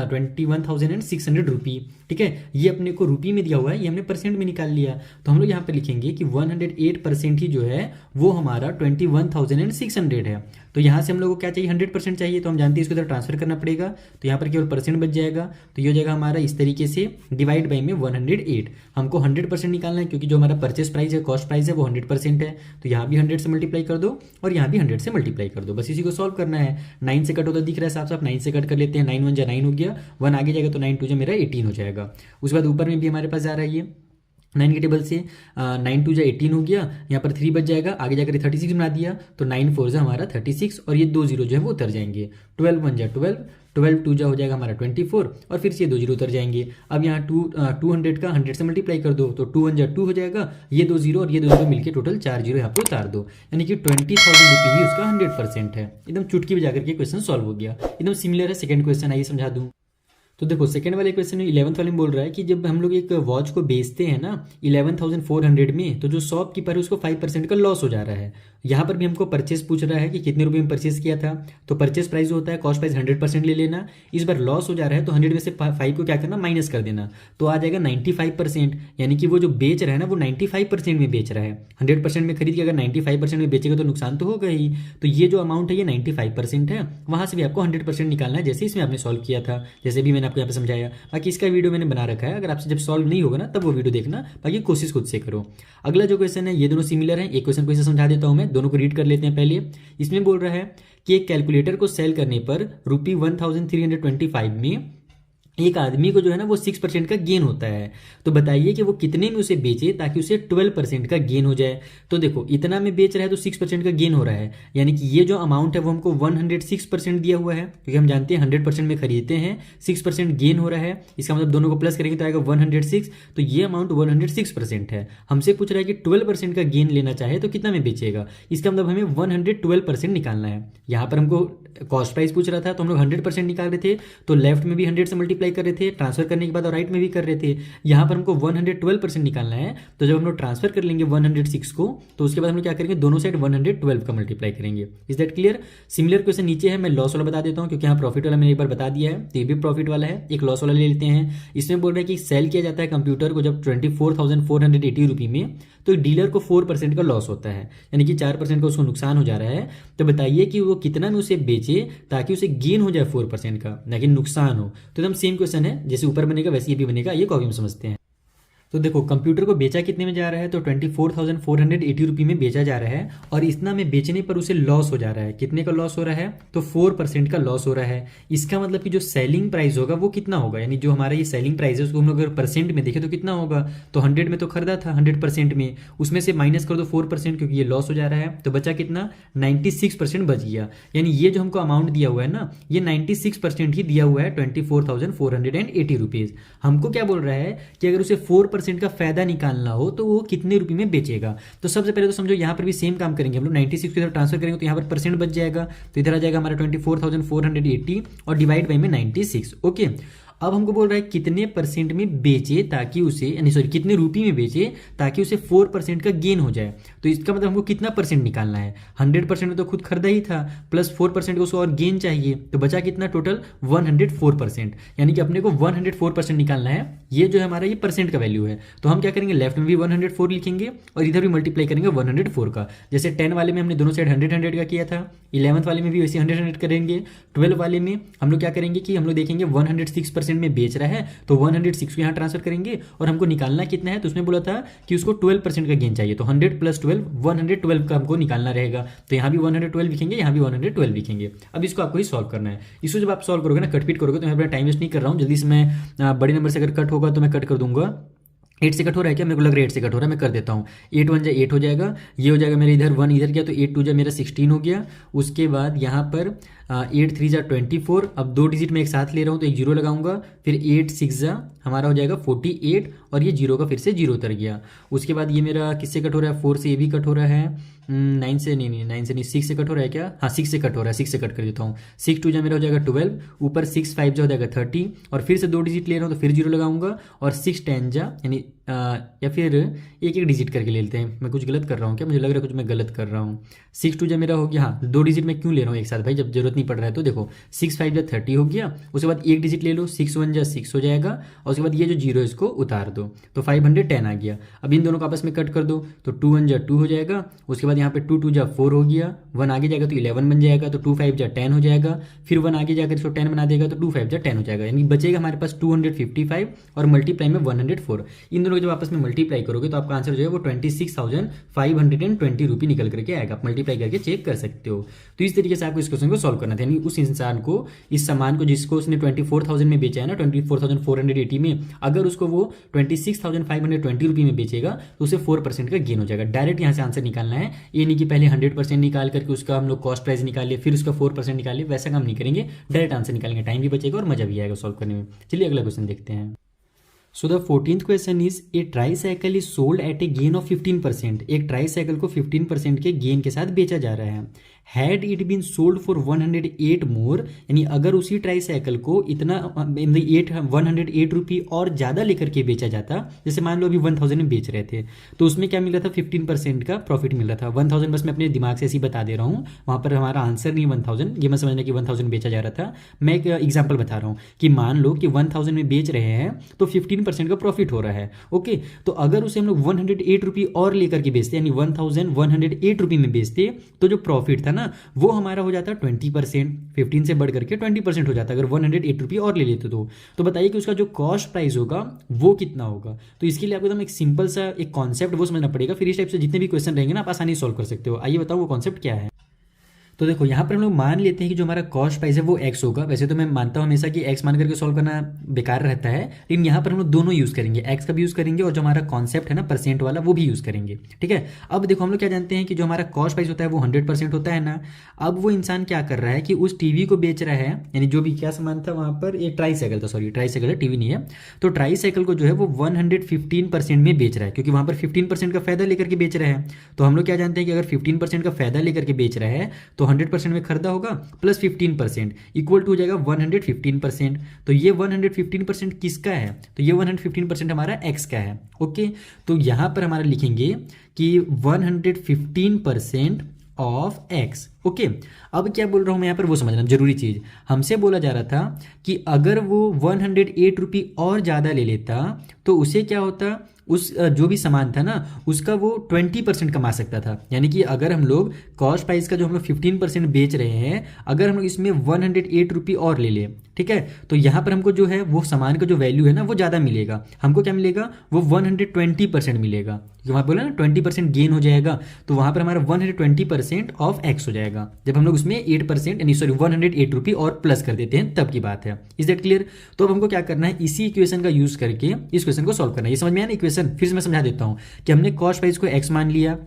21,600 रुपी। ठीक है, ये अपने को रुपी में दिया हुआ है, ये हमने परसेंट में निकाल लिया। तो हम लोग यहाँ पर लिखेंगे कि 108% ही जो है वो हमारा 21,600 है। तो यहाँ से हम लोग को क्या चाहिए, 100% चाहिए, तो हम जानते हैं इसको इधर ट्रांसफर करना पड़ेगा। तो यहाँ पर केवल परसेंट बच जाएगा, तो ये हो जाएगा हमारा इस तरीके से डिवाइड बाई में 108। हमको 100% निकालना है क्योंकि जो हमारा परचेस प्राइस है, कॉस्ट प्राइस है, वो 100% है। तो यहाँ भी 100 से मल्टीप्लाई कर दो और यहाँ भी 100 से मल्टीप्लाई कर दो, बस इसी को सॉल्व करना है। 9 से कट होता दिख रहा है साफ साफ, 9 से कट कर लेते हैं। 9 1 जा 9 हो गया, 1 आगे जाएगा तो 9 2 जा मेरा 18 हो जाएगा। उसके बाद ऊपर में भी हमारे पास जा रहा है ये 9 के टेबल से 9 2 जा 18 हो गया, यहाँ पर 3 बच जाएगा, आगे जाकर 36 बना दिया, तो 9 4 जा हमारा 36 और ये 2 जीरो जो है वो उतर जाएंगे। 12 1 जा 12, 12 2 जा हो जाएगा हमारा 24 और फिर से 2 जीरो उतर जाएंगे। अब यहाँ 200 का 100 से मल्टीप्लाई कर दो, तो 2 1 जा 2 हो जाएगा, ये 2 जीरो और ये 2 जीरो मिलकर टोटल 4 जीरो यहाँ पे उतार दो, यानी कि 20,000 रुपये ही उसका 100% है। एकदम चुटकी बजा करके क्वेश्चन सॉल्व हो गया। एकदम सिमिलर है सेकंड क्वेश्चन, आइए समझा दूँ। तो देखो सेकंड वाले क्वेश्चन में 11th वाले में बोल रहा है कि जब हम लोग एक वॉच को बेचते हैं ना 11,400 में, तो जो शॉपकीपर है उसको 5% का लॉस हो जा रहा है। यहाँ पर भी हमको परचेस पूछ रहा है कि कितने रुपए में परचेस किया था, तो परचेस प्राइस जो होता है कॉस्ट प्राइस 100% ले लेना। इस बार लॉस हो जा रहा है तो 100 में से 5 को क्या करना, माइनस कर देना, तो आ जाएगा 95%। यानी कि वो जो बेच रहा है ना वो 95% में बेच रहा है। 100% में खरीद के अगर 95% में बेचेगा तो नुकसान तो होगा ही। तो ये जो अमाउंट है ये 95% है, वहाँ से भी आपको 100% निकालना है, जैसे इसमें आपने सॉल्व किया था, जैसे भी मैंने आपको यहाँ पे समझाया। बाकी इसका वीडियो मैंने बना रखा है, अगर आपसे जब सॉल्व नहीं होगा ना तब वो वीडियो देखना, बाकी कोशिश खुद से करो। अगला जो क्वेश्चन है ये दोनों सिमिलर है, एक क्वेश्चन को इसे समझा देता हूँ मैं, दोनों को रीड कर लेते हैं पहले। इसमें बोल रहा है कि एक कैलकुलेटर को सेल करने पर ₹1325 में एक आदमी को जो है ना वो 6% का गेन होता है। तो बताइए कि वो कितने में उसे बेचे ताकि उसे 12% का गेन हो जाए। तो देखो इतना में बेच रहा है तो 6% का गेन हो रहा है, यानी कि ये जो अमाउंट है वो हमको 106% दिया हुआ है, क्योंकि हम जानते हैं 100% में खरीदते हैं, 6% गेन हो रहा है। इसका मतलब दोनों को प्लस करेंगे तो आएगा 106, तो ये अमाउंट 106% है। हमसे पूछ रहा है कि 12% का गेन लेना चाहे तो कितना में बेचेगा, इसका मतलब हमें 112% निकालना है। यहाँ पर हमको कॉस्ट प्राइस पूछ रहा था तो हम लोग 100% निकाल रहे थे, तो लेफ्ट में भी 100 से मल्टीप्लाई कर रहे थे ट्रांसफर करने के बाद, और राइट में भी कर रहे थे। यहाँ पर हमको 112% निकालना है, तो जब हम लोग ट्रांसफर कर लेंगे 106 को, तो उसके बाद हम लोग क्या करेंगे, दोनों साइड 112 का मल्टीप्लाई करेंगे। Is that clear. Similar question नीचे है, मैं लॉस वाला बता देता हूँ क्योंकि यहाँ प्रॉफिट वाला मैंने एक बार बता दिया है, तो ये भी प्रॉफिट वाला है। एक लॉस वाला ले लेते हैं। इसमें बोल रहे हैं कि सेल किया जाता है कंप्यूटर को जब 24,480 रुपये में, तो डीलर को 4% का लॉस होता है, यानी कि 4% का उसको नुकसान हो जा रहा है। तो बताइए कि वो कितना में उसे बेचे ताकि उसे गेन हो जाए 4% का, लेकिन नुकसान हो। तो एकदम सेम क्वेश्चन है, जैसे ऊपर बनेगा वैसे ये भी बनेगा, ये कॉपी में समझते हैं। तो देखो कंप्यूटर को बेचा कितने में जा रहा है, तो 24,480 रुपये में बेचा जा रहा है, और इतना में बेचने पर उसे लॉस हो जा रहा है। कितने का लॉस हो रहा है, तो 4% का लॉस हो रहा है। इसका मतलब कि जो सेलिंग प्राइस होगा वो कितना होगा, यानी जो हमारा ये सेलिंग प्राइस है उसको हम लोग अगर परसेंट में देखें तो कितना होगा, तो 100 में तो खरीदा था 100% में, उसमें से माइनस कर दो 4% क्योंकि ये लॉस हो जा रहा है, तो बचा कितना, 96% बच गया। यानी ये जो हमको अमाउंट दिया हुआ है ना, ये 96% ही दिया हुआ है 24,480 रुपीज़। हमको क्या बोल रहा है कि अगर उसे 4% का फायदा निकालना हो तो वो कितने रुपए में बेचेगा। तो सबसे पहले तो समझो यहाँ पर भी सेम काम करेंगे हम लोग, 96 की तरफ ट्रांसफर करेंगे तो यहाँ पर परसेंट बच जाएगा, तो इधर आ जाएगा हमारा 24,480 और डिवाइड बाई में 96। ओके, अब हमको बोल रहा है कितने परसेंट में बेचे ताकि उसे, यानी सॉरी कितने रुपये में बेचे ताकि उसे 4% का गेन हो जाए। तो इसका मतलब हमको कितना परसेंट निकालना है, 100% में तो खुद खरीदा ही था, प्लस 4% का उसको और गेन चाहिए, तो बचा कितना टोटल 104%, यानी कि अपने को 104% निकालना है। ये जो है हमारा ये परसेंट का वैल्यू है। तो हम क्या करेंगे, लेफ्ट में भी 104 लिखेंगे और इधर भी मल्टीप्लाई करेंगे 104 का। जैसे 10 वाले में हमने दोनों साइड 100 का किया था, 11th वाले में भी वैसे 100 करेंगे। 12 वाले में हम लोग क्या करेंगे कि हम लोग देखेंगे 106% में बेच रहा है, तो 106 को यहाँ ट्रांसफर करेंगे और हमको निकालना कितना है, तो उसने बोला था कि उसको 12% का गेन चाहिए, तो 100 + 12 112 का हमको निकालना रहेगा। तो यहाँ भी 112 लिखेंगे, यहाँ भी 112 लिखेंगे। अब इसको आपको ही सॉल्व करना है। इसको जब आप सॉल्व करोगे ना, कटपीट करोगे, तो मैं अपना टाइम वेस्ट नहीं कर रहा हूँ, जल्दी से मैं बड़े नंबर से अगर कट होगा तो मैं कट कर दूंगा। 8 से कट हो रहा है क्या, मेरे को लग रहा है 8 से कट हो रहा है, मैं कर देता हूँ। 8 1 जा 8 हो जाएगा, ये हो जाएगा मेरे इधर 1 इधर गया, तो 8 2 जा मेरा 16 हो गया। उसके बाद यहाँ पर 8 3 जा 24, अब 2 डिजिट में एक साथ ले रहा हूँ तो एक जीरो लगाऊंगा, फिर 8 6 जा हमारा हो जाएगा 48 और ये जीरो का फिर से जीरो उतर गया। उसके बाद ये मेरा किससे कट हो रहा है, 4 से ये भी कट हो रहा है, 9 से नहीं 9 से नहीं 6 से कट हो रहा है क्या, हाँ 6 से कट हो रहा है, 6 से कट कर देता हूँ। 6 2 जा मेरा हो जाएगा 12, ऊपर 6 5 जा हो जाएगा 30 और फिर से 2 डिजिट ले रहा हूँ तो फिर जीरो लगाऊंगा और 6 10 जा यानी या फिर एक एक डिजिट करके ले लेते हैं। मैं कुछ गलत कर रहा हूँ क्या, मुझे लग रहा है कुछ मैं गलत कर रहा हूँ। 6 2 जा मेरा हो गया, हाँ 2 डिजिट में क्यों ले रहा हूँ एक साथ भाई, जब जरूरत नहीं पड़ रहा है। तो देखो 6 5 जा 30 हो गया, उसके बाद एक डिजिट ले लो, 6 1 जा 6 हो जाएगा और उसके बाद ये जो जीरो इसको उतार दो तो 510 आ गया। अब इन दोनों को आपस में कट कर दो तो 2 1 जा 2 हो जाएगा, उसके बाद यहाँ पे 2 2 जा 4 हो गया, 1 आगे जाएगा तो 11 बन जाएगा, तो 2 5 जा 10 हो जाएगा, फिर 1 आगे जाकर इसको 10 बना देगा तो 2 5 जा 10 हो जाएगा, यानी बचेगा हमारे पास 255 और मल्टीप्लाई में 104। इन दोनों को जब आपस में मल्टीप्लाई करोगे तो आपका आंसर जो है वो 26,520 रुपये निकल करके आएगा। आप मल्टीप्लाई करके चेक कर सकते हो। तो इस तरीके से आपको इस क्वेश्चन को सॉल्व करना था, यानी उस इंसान को, इस सामान को जिसको उसने 24,000 में बेचा है ना, 24,480 में, अगर उसको वो 26,520 रुपये में बेचेगा तो उसे 4% का गेन हो जाएगा। डायरेक्ट यहाँ से आंसर निकालना है, ये नहीं कि पहले 100% निकाल करके उसका हम लोग कॉस्ट प्राइस निकालिए फिर उसका 4% निकालिए, वैसा काम नहीं करेंगे, डायरेक्ट आंसर निकालेंगे, टाइम भी बचेगा और मजा भी आएगा सॉल्व करने में। चलिए अगला क्वेश्चन देखते हैं। So the 14th question is a tricycle is sold at A gain of 15%। एक ट्राईसाइकिल को 15% के गेन के साथ बेचा जा रहा है। Had it been sold for 108 more, यानी अगर उसी ट्राईसाइकिल को इतना 108 रुपये और ज़्यादा लेकर के बेचा जाता, जैसे मान लो अभी 1000 में बेच रहे थे तो उसमें क्या मिल रहा था, 15% का प्रॉफिट मिल रहा था। 1000 बस मैं अपने दिमाग से ऐसे ही बता दे रहा हूँ, वहाँ पर हमारा आंसर नहीं 1000, ये मैं समझना कि 1000 बेचा जा रहा था। मैं एक एग्जाम्पल बता रहा हूँ कि मान लो कि 1000 में बेच रहे हैं तो 15% का प्रॉफिट हो रहा है। ओके, तो अगर उसे हम लोग 108 रुपये और लेकर के बेचते, यानी 1108 रुपये में बेचते, तो जो प्रॉफिट था ना वो हमारा हो जाता 20%, 15 से बढ़ करके 20% हो जाता अगर 108 रुपये और ले लेते तो बताइए कि उसका जो कॉस्ट प्राइस होगा वो कितना होगा। तो इसके लिए आपको एकदम एक सिंपल सा एक कॉन्सेप्ट वो समझना पड़ेगा, फिर इस टाइप से जितने भी क्वेश्चन रहेंगे ना आप आसानी सॉल्व कर सकते हो। आइए बताओ वो कॉन्सेप्ट क्या है। तो देखो यहाँ पर हम लोग मान लेते हैं कि जो हमारा कॉस्ट प्राइस है वो एक्स होगा। वैसे तो मैं मानता हूँ हमेशा कि एक्स मान करके सॉल्व करना बेकार रहता है, लेकिन यहाँ पर हम लोग दोनों यूज़ करेंगे, एक्स का भी यूज़ करेंगे और जो हमारा कॉन्सेप्ट है ना परसेंट वाला वो भी यूज़ करेंगे। ठीक है, अब देखो हम लोग क्या जानते हैं कि जो हमारा कॉस्ट प्राइस होता है वो 100% होता है ना। अब वो इंसान क्या कर रहा है कि उस टीवी को बेच रहा है, यानी जो भी क्या सामान था वहाँ पर, एक ट्राईसाइकिल था, सॉरी ट्राईसाइकिल है टीवी नहीं है, तो ट्राईसाइकिल को जो है वो 115% में बेच रहा है, क्योंकि वहाँ पर 15% का फायदा लेकर के बेच रहा है। तो हम लोग क्या जानते हैं कि अगर 15% का फायदा लेकर के बेच रहा है तो 100% में खरीदा होगा प्लस 15% इक्वल टू हो जाएगा 115%। तो ये 115% किसका है, तो ये 115% हमारा एक्स का है। ओके, तो यहां पर हमारा लिखेंगे कि 115% ऑफ एक्स। ओके, अब क्या बोल रहा हूं मैं यहाँ पर वो समझना जरूरी चीज। हमसे बोला जा रहा था कि अगर वो 108 रुपये और ज्यादा ले लेता तो उसे क्या होता, उस जो भी सामान था ना उसका वो 20% कमा सकता था। यानी कि अगर हम लोग कॉस्ट प्राइस का जो हम लोग 15% बेच रहे हैं, अगर हम लोग इसमें 108 रुपये और ले लें, ठीक है, तो यहाँ पर हमको जो है वो सामान का जो वैल्यू है ना वो ज़्यादा मिलेगा। हमको क्या मिलेगा, वो 120% मिलेगा, क्योंकि वहाँ बोला ना 20% गेन हो जाएगा, तो वहाँ पर हमारा 120% ऑफ एक्स हो जाएगा। जब हम लोग उसमें 8% यानी सॉरी 108 रुपये और प्लस कर देते हैं तब की बात है। Is that clear? तो अब हमको क्या करना है, इसी इक्वेशन का यूज करके इस क्वेश्चन को सॉल्व करना है। ये समझ में आया ना इक्वेशन? फिर से मैं समझा देता हूँ कि हमने कॉस्ट प्राइस को एक्स मान लिया।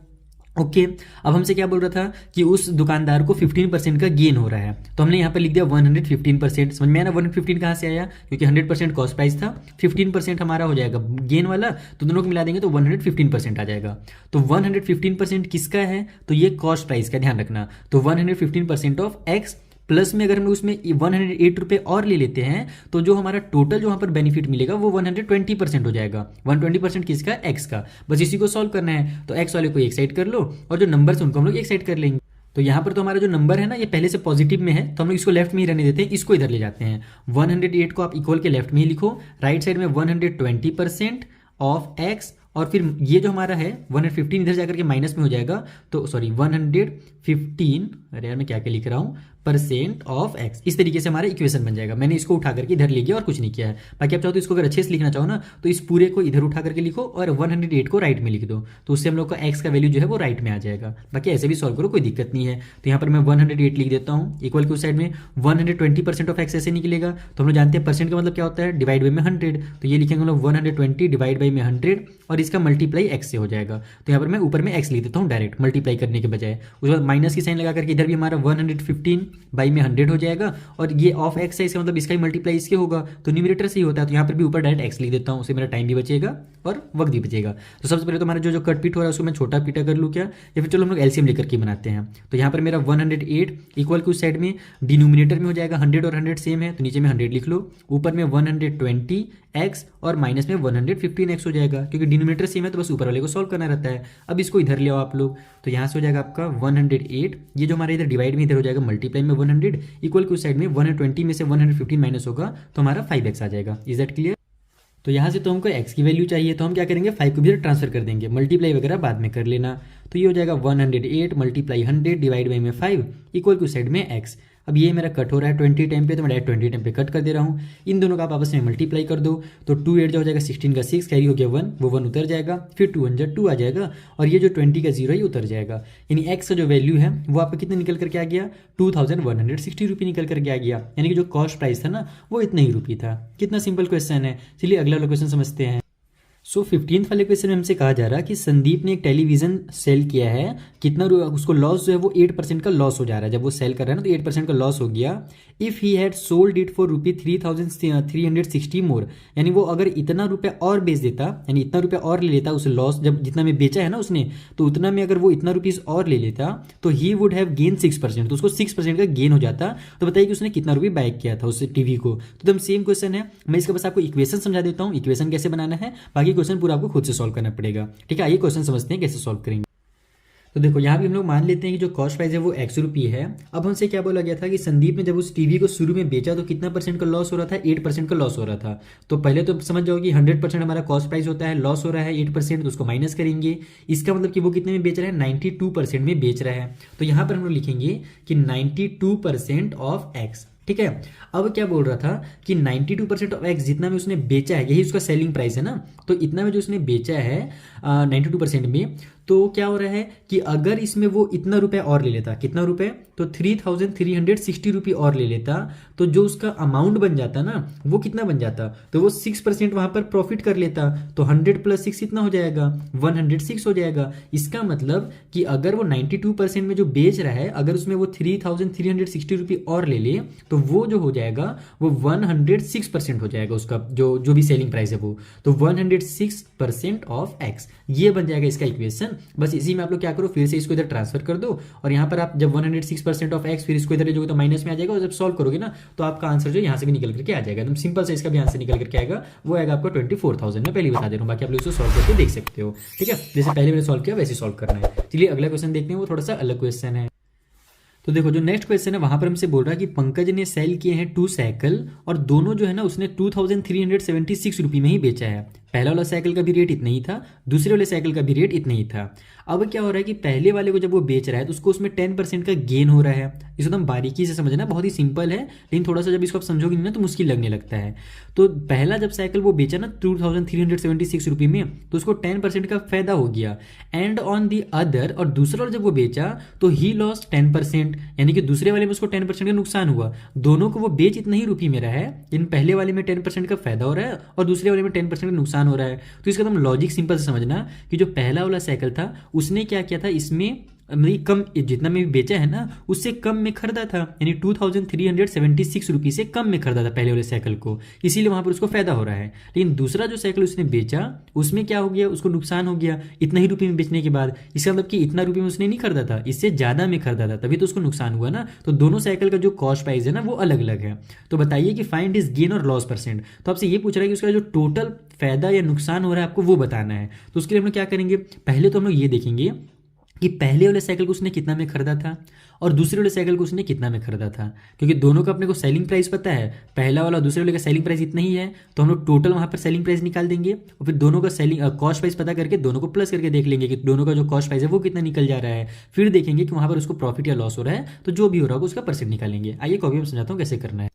ओके, अब हमसे क्या बोल रहा था कि उस दुकानदार को 15% का गेन हो रहा है, तो हमने यहाँ पर लिख दिया 115%। समझ में आया ना 115 कहाँ से आया, क्योंकि 100% कॉस्ट प्राइस था, 15% हमारा हो जाएगा गेन वाला, तो दोनों को मिला देंगे तो 115% आ जाएगा। तो 115% किसका है, तो ये कॉस्ट प्राइस का ध्यान रखना। तो 115% ऑफ एक्स प्लस में अगर हम उसमें 108 रुपये और ले लेते हैं तो जो हमारा टोटल जो वहाँ पर बेनिफिट मिलेगा वो 120% हो जाएगा। 120% किसका? एक्स का। बस इसी को सॉल्व करना है, तो एक्स वाले को एक साइड कर लो और जो नंबर उनको हम लोग एक साइड कर लेंगे। तो यहाँ पर तो हमारा जो नंबर है ना ये पहले से पॉजिटिव में है, तो हम लोग इसको लेफ्ट में ही रहने देते हैं, इसको इधर ले जाते हैं। 108 को आप इक्वल के लेफ्ट में ही लिखो, राइट साइड में 120% ऑफ एक्स, और फिर ये जो हमारा है 115 इधर जाकर के माइनस में हो जाएगा, तो सॉरी 115, अरे यार मैं क्या क्या लिख रहा हूँ, परसेंट ऑफ एक्स। इस तरीके से हमारा इक्वेशन बन जाएगा। मैंने इसको उठा करके इधर ले गया और कुछ नहीं किया है। बाकी आप चाहो तो इसको अगर अच्छे से लिखना चाहो ना तो इस पूरे को इधर उठा करके लिखो और 108 को राइट में लिख दो, तो उससे हम लोग का एक्स का वैल्यू जो है वो राइट में आ जाएगा। बाकी ऐसे भी सॉल्व करो, कोई दिक्कत नहीं है। तो यहाँ पर मैं 108 लिख देता हूँ, इक्वल के उस साइड में 120% ऑफ एक्स ऐसे निकलेगा। तो हम लोग जानते हैं परसेंट का मतलब क्या होता है, डिवाइड बाई में 100, तो ये लिखेंगे हम लोग 120 डिवाइड बाई में 100 और इसका मल्टीप्लाई एक्स से हो जाएगा। तो यहाँ पर मैं ऊपर में एक्स लिख देता हूँ डायरेक्ट मल्टीप्लाई करने के बजाय। उसके बाद माइनस की साइन लगा करके इधर भी हमारा 115 बाई में 100 हो जाएगा, और ये ऑफ एक्स है, इसका मतलब इसका ही मल्टीप्लाई इसके होगा, तो न्यूमरेटर से ही होता है। तो यहाँ पर भी ऊपर डायरेक्ट एक्स लिख देता हूँ, उससे मेरा टाइम भी बचेगा और वक्त भी बचेगा। तो सबसे पहले तो हमारा जो कट पीट हो रहा है उसको मैं छोटा पीटा कर लूँ क्या, या फिर चलो हम लोग एलसीएम लेकर के बनाते हैं। तो यहाँ पर मेरा 108 इक्वल के उस साइड में डिनोमिनेटर में हो जाएगा 100 और 100 सेम है, तो नीचे में 100 लिख लो, ऊपर में 120 एक्स और माइनस में 115 एक्स हो जाएगा, क्योंकि डिनोमिनेटर सेम है तो बस ऊपर वाले को सॉल्व करना रहता है। अब इसको इधर ले आओ आप लोग, तो यहाँ से हो जाएगा आपका 108, ये जो हमारे इधर डिवाइड में इधर हो जाएगा मल्टीप्लाई में 100, इक्वल के उस साइड में 120 में से 115 माइनस होगा तो हमारा 5x आ जाएगा। Is that clear? तो यहाँ से तो हमको x की वैल्यू चाहिए, तो हम क्या करेंगे 5 को भी ट्रांसफर कर देंगे, मल्टीप्लाई वगैरह बाद में कर लेना। तो ये हो जाएगा 108 मल्टीप्लाई 100 डिवाइड बाई में 5 इक्वल टू साइड में x। अब ये मेरा कट हो रहा है 20 टाइम पे, तो मैं डायरेक्ट 20 टाइम पे कट कर दे रहा हूँ। इन दोनों का आप आपस में मल्टीप्लाई कर दो, तो 2 8 जो हो जाएगा 16 का 6 कैरी हो गया 1, वो 1 उतर जाएगा, फिर 2 1 2 आ जाएगा, और ये जो 20 का 0 है ये उतर जाएगा। यानी x का जो वैल्यू है वो आपका कितना निकल करके आ गया, 2160 रुपये निकल करके आ गया। यानी कि जो कॉस्ट प्राइस था ना वो इतना ही रुपये था। कितना सिंपल क्वेश्चन है। चलिए अगला वाला क्वेश्चन समझते हैं। सो 15th वाले क्वेश्चन में हमसे कहा जा रहा है कि संदीप ने एक टेलीविजन सेल किया है, कितना उसको लॉस जो है वो 8% का लॉस हो जा रहा है। जब वो सेल कर रहा है ना तो 8% का लॉस हो गया। If he had sold it for ₹3360 मोर, यानी वो अगर इतना रुपया और बेच देता, यानी इतना रुपया और ले लेता उस लॉस, जब जितना में बेचा है ना उसने, तो उतना में अगर वो इतना रुपीज़ और ले लेता तो ही वुड हैव गेन 6%, तो उसको 6% का गेन हो जाता। तो बताइए कि उसने कितना रुपये बाय किया था उस टीवी को। तो एकदम सेम क्वेश्चन है। मैं इसका बस आपको इक्वेशन समझा देता हूँ, इक्वेशन कैसे बनाना है, बाकी क्वेश्चन पूरा आपको खुद से सॉल्व करना पड़ेगा। ठीक है, आइए क्वेश्चन समझते हैं कैसे सॉल्व करेंगे। तो देखो यहाँ भी हम लोग मान लेते हैं कि जो कॉस्ट प्राइस है वो x रुपये है। अब हमसे क्या बोला गया था कि संदीप ने जब उस टीवी को शुरू में बेचा तो कितना % का लॉस हो रहा था, 8% का लॉस हो रहा था। तो पहले तो समझ जाओ कि 100% हमारा कॉस्ट प्राइस होता है, लॉस हो रहा है 8%, तो उसको माइनस करेंगे। इसका मतलब कि वो कितने में बेच रहा है, 92% में बेच रहा है। तो यहाँ पर हम लोग लिखेंगे कि 92% ऑफ x। ठीक है, अब क्या बोल रहा था कि 92% ऑफ एक्स जितना में उसने बेचा है, यही उसका सेलिंग प्राइस है ना, तो इतना में जो उसने बेचा है 92% में, तो क्या हो रहा है कि अगर इसमें वो इतना रुपया और ले लेता, कितना रुपए, तो 3360 रुपये और ले लेता, तो जो उसका अमाउंट बन जाता ना वो कितना बन जाता, तो वो 6% वहां पर प्रॉफिट कर लेता। तो 100 + 6 इतना हो जाएगा, 106 हो जाएगा। इसका मतलब कि अगर वो 92% में जो बेच रहा है, अगर उसमें वो 3360 रुपये और ले ले, तो वो जो हो जाएगा वो 106% हो जाएगा उसका जो भी सेलिंग प्राइस है वो। तो 106% ऑफ एक्स, ये बन जाएगा इसका इक्वेशन। बस इसी में आप लोग क्या करो, फिर से इसको इधर ट्रांसफर कर दो, और यहाँ पर आप जब 106% ऑफ एक्स, फिर इसको इधर जो तो माइनस में आ जाएगा, और जब सॉल्व करोगे ना तो आपका आंसर जो यहाँ से भी निकल करके आ जाएगा। एकदम सिंपल से इसका भी आंसर निकल करके आएगा, वो आएगा आपको 24,000। मैं पहले बता दे रहा हूँ, बाकी आप लोग इसको सॉल्व करके देख सकते हो। ठीक है, जैसे पहले मैंने सॉल्व किया वैसे सॉल्व करना है। चलिए अगला क्वेश्चन देखते हैं, वो थोड़ा सा अलग क्वेश्चन है। तो देखो जो नेक्स्ट क्वेश्चन है वहां पर हमसे बोल रहा है कि पंकज ने सेल किए हैं 2 साइकिल, और दोनों जो है ना उसने 2376 रुपये में ही बेचा है। पहला वाला साइकिल का भी रेट इतना ही था, दूसरे वाले साइकिल का भी रेट इतना ही था। अब क्या हो रहा है कि पहले वाले को जब वो बेच रहा है तो उसको उसमें 10% का गेन हो रहा है। इसको एकदम बारीकी से समझना, बहुत ही सिंपल है, लेकिन थोड़ा सा जब इसको आप समझोगे ना तो मुश्किल लगने लगता है। तो पहला जब साइकिल वो बेचा ना 2376 रुपये में, तो उसको 10% का फायदा हो गया। एंड ऑन दी अदर, और दूसरा वाला जब वो बेचा तो ही लॉस्ट 10%, यानी कि दूसरे वाले में उसको 10% का नुकसान हुआ। दोनों को वो बेच इतना ही रुपये में रहा है, इन पहले वाले में 10% का फायदा हो रहा है और दूसरे वाले में 10% का नुकसान हो रहा है। तो इसका एकदम लॉजिक सिंपल से समझना कि जो पहला वाला साइकिल था उसने क्या किया था, इसमें मतलब कम, जितना में बेचा है ना उससे कम में खरीदा था, यानी 2376 रुपीज़ से कम में खरीदा था पहले वाले साइकिल को, इसीलिए वहाँ पर उसको फायदा हो रहा है। लेकिन दूसरा जो साइकिल उसने बेचा उसमें क्या हो गया, उसको नुकसान हो गया इतना ही रुपये में बेचने के बाद। इसका मतलब कि इतना रुपये में उसने नहीं खरीदा था, इससे ज़्यादा में खरीदा था, तभी तो उसको नुकसान हुआ ना। तो दोनों साइकिल का जो कॉस्ट प्राइस है ना वो अलग अलग है। तो बताइए कि फाइंड इज गेन और लॉस परसेंट। तो आपसे ये पूछ रहा है कि उसका जो टोटल फायदा या नुकसान हो रहा है आपको वो बताना है। तो उसके लिए हम लोग क्या करेंगे, पहले तो हम लोग ये देखेंगे कि पहले वाले साइकिल को उसने कितना में खरीदा था और दूसरे वाले साइकिल को उसने कितना में खरीदा था, क्योंकि दोनों का अपने को सेलिंग प्राइस पता है, पहला वाला और दूसरे वाले का सेलिंग प्राइस इतना ही है, तो हम लोग टोटल वहाँ पर सेलिंग प्राइस निकाल देंगे और फिर दोनों का सेलिंग कॉस्ट प्राइस पता करके दोनों को प्लस करके देख लेंगे कि दोनों का जो कॉस्ट प्राइस है वो कितना निकल जा रहा है। फिर देखेंगे कि वहाँ पर उसको प्रॉफिट या लॉस हो रहा है, तो जो भी हो रहा होगा उसका परसेंट निकालेंगे। आइए कॉपी में समझाता हूँ कैसे करना है।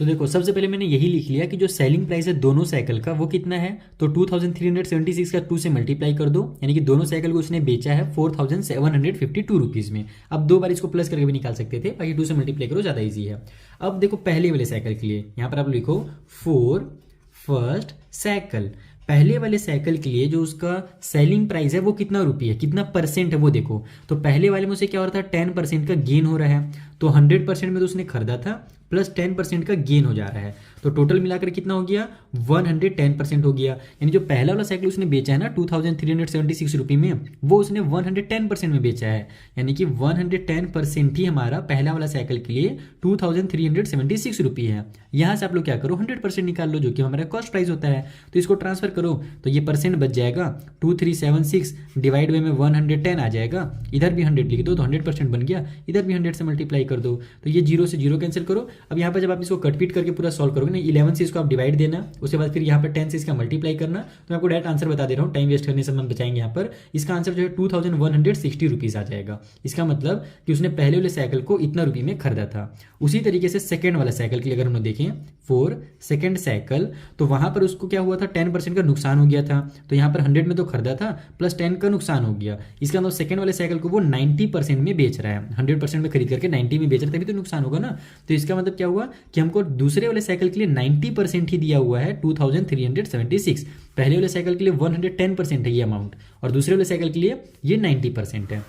तो देखो सबसे पहले मैंने यही लिख लिया कि जो सेलिंग प्राइस है दोनों साइकिल का वो कितना है, तो 2376 का 2 से मल्टीप्लाई कर दो, यानी कि दोनों साइकिल को उसने बेचा है 4752 रुपीज़ में। अब दो बार इसको प्लस करके भी निकाल सकते थे, बाकी 2 से मल्टीप्लाई करो, ज़्यादा ईजी है। अब देखो पहले वाले साइकिल के लिए यहाँ पर आप लिखो फॉर फर्स्ट साइकिल, पहले वाले साइकिल के लिए जो उसका सेलिंग प्राइस है वो कितना रुपये है, कितना परसेंट है वो देखो। तो पहले वाले में उसे क्या हो रहा था, 10% का गेन हो रहा है, तो 100% में तो उसने खरीदा था प्लस 10% का गेन हो जा रहा है, तो टोटल मिलाकर कितना हो गया 110% हो गया। यानी जो पहला वाला साइकिल उसने बेचा है ना 2376 रुपये में, वो उसने 110% में बेचा है, यानी कि 110% ही हमारा पहला वाला साइकिल के लिए 2376 रुपये है। यहाँ से आप लोग क्या करो 100% निकाल लो, जो कि हमारा कॉस्ट प्राइस होता है, तो इसको ट्रांसफर करो तो ये परसेंट बच जाएगा 2376 डिवाइड बाई में 110 आ जाएगा, इधर भी 100 लिख दो तो 100% बन गया, इधर भी 100 से मल्टीप्लाई कर दो, तो ये 0 से 0 कैंसिल करो। अब यहाँ पर जब आप इसको कटपीट करके पूरा सॉल्व करोगे ना, 11 से इसको आप डिवाइड देना, उसके बाद फिर यहाँ पर 10 से इसका मल्टीप्लाई करना, तो मैं आपको डायरेक्ट आंसर बता दे रहा हूँ, टाइम वेस्ट करने से हम बचाएंगे। यहाँ पर इसका आंसर जो है 2160 रुपीज़ आ जाएगा। इसका मतलब कि उसने पहले वाले साइकिल को इतना रुपये में खरीदा था। उसी तरीके से सेकेंड वाला साइकिल के लिए अगर हम लोग देखें फॉर सेकेंड साइकिल, तो वहाँ पर उसको क्या हुआ था 10% का नुकसान हो गया था, तो यहाँ पर 100 में तो खरीदा था प्लस 10 का नुकसान हो गया। इसका मतलब सेकेंड वाले साइकिल को वो 90% में बेच रहा है, 100% में खरीद करके 90 में बेच रहा है, तभी तो नुकसान होगा ना। तो इसका मतलब क्या हुआ कि हमको दूसरे वाले साइकिल के लिए 90% ही दिया हुआ है 2376, पहले वाले साइकिल के लिए 110% है ये अमाउंट और दूसरे वाले साइकिल के लिए ये 90% है।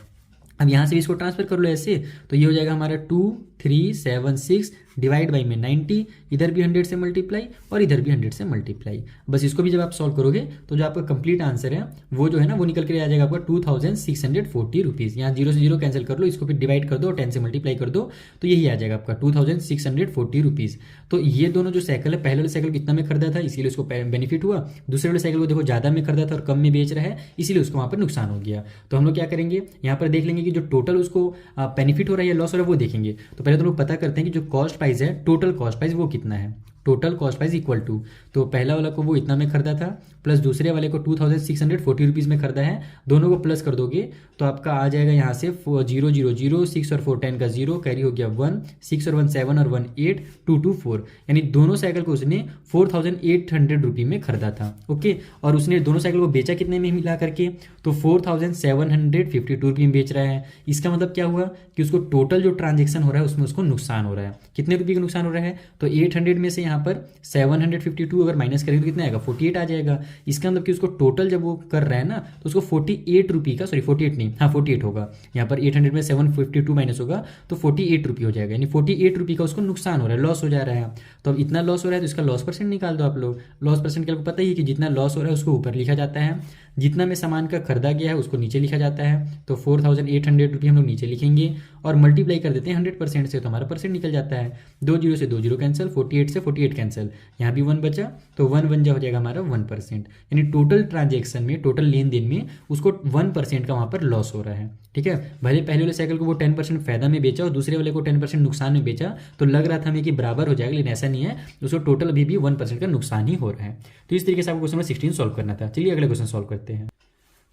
अब यहाँ से इसको ट्रांसफर कर लो ऐसे, तो ये हो जाएगा हमारा 2376 डिवाइड बाई में 90, इधर भी 100 से मल्टीप्लाई और इधर भी 100 से मल्टीप्लाई। बस इसको भी जब आप सॉल्व करोगे तो जो आपका कंप्लीट आंसर है वो जो है ना वो निकल कर आ जाएगा आपका 2640 रुपीज़। यहाँ 0 से 0 कैंसिल कर लो, इसको फिर डिवाइड कर दो और 10 से मल्टीप्लाई कर दो, तो यही आ जाएगा आपका 2640 रुपीज़। तो ये दोनों जो साइकिल है, पहले वाले साइकिल कितना में खरीदा था इसीलिए उसको बेनिफिट हुआ, दूसरे वाले साइकिल को देखो ज़्यादा में खरीदा था और कम में बेच रहा है इसीलिए उसको वहाँ पर नुकसान हो गया। तो हम लोग क्या करेंगे यहाँ पर देख लेंगे कि जो टोटल उसको बेनिफिट हो रहा है या लॉस हो रहा है वो देखेंगे। तो पहले तो लोग पता करते हैं कि जो कॉस्ट प्राइस है, टोटल कॉस्ट प्राइस वो कितना है, total cost price equal to, तो पहला वाला को वो इतना में खरीदा था प्लस दूसरे वाले को 2640 रुपीज़ में खरीदा है, दोनों को प्लस कर दोगे तो आपका आ जाएगा यहाँ से 0 0 0 6 और 4 10 का 0 कैरी हो गया 1 6 और 1 7 और 1 8 2 2 4, यानी दोनों साइकिल को उसने 4800 रुपये में खरीदा था। ओके, और उसने दोनों साइकिल को बेचा कितने में मिला करके, तो 4752 रुपये में बेच रहा है। इसका मतलब क्या हुआ कि उसको टोटल जो ट्रांजेक्शन हो रहा है उसमें उसको नुकसान हो रहा है। कितने रुपये का नुकसान हो रहा है, तो 800 में से यहाँ पर 752 अगर माइनस करेंगे तो कितना आएगा 48 आ जाएगा। इसका मतलब कि उसको टोटल जब वो कर रहा है ना तो उसको 48 रुपये का, सॉरी 48 नहीं, हाँ 48 होगा, यहाँ पर 800 में 752 माइनस होगा तो 48 रुपये हो जाएगा, यानी 48 रुपये का उसको नुकसान हो रहा है, लॉस हो जा रहा है। तो अब इतना लॉस हो रहा है तो इसका लॉस परसेंट निकाल दो आप लोग। लॉस परसेंट के आपको पता ही है कि जितना लॉस हो रहा है उसको ऊपर लिखा जाता है, जितना में सामान का खरीदा गया है उसको नीचे लिखा जाता है। तो 4800 रुपये हम लोग नीचे लिखेंगे और मल्टीप्लाई कर देते हैं 100% से, तो हमारा परसेंट निकल जाता है। 2 0 से 2 0 कैंसिल, 48 से 48 कैंसिल, यहाँ भी 1 बचा तो 1 1 हो जाएगा हमारा 1%, यानी टोटल ट्रांजेक्शन में, टोटल लेन देन में उसको 1% का वहाँ पर लॉस हो रहा है। ठीक है, भले पहले वाले साइकिल को वो 10% फायदा में बेचा और दूसरे वाले को 10% नुकसान में बेचा, तो लग रहा था हमें कि बराबर हो जाएगा, लेकिन ऐसा नहीं है, उसको टोटल अभी भी 1% का नुकसान ही हो रहा है। तो इस तरीके से आपको क्वेश्चन नंबर 16 सॉल्व करना था। चलिए अगले क्वेश्चन सॉल्व करते हैं।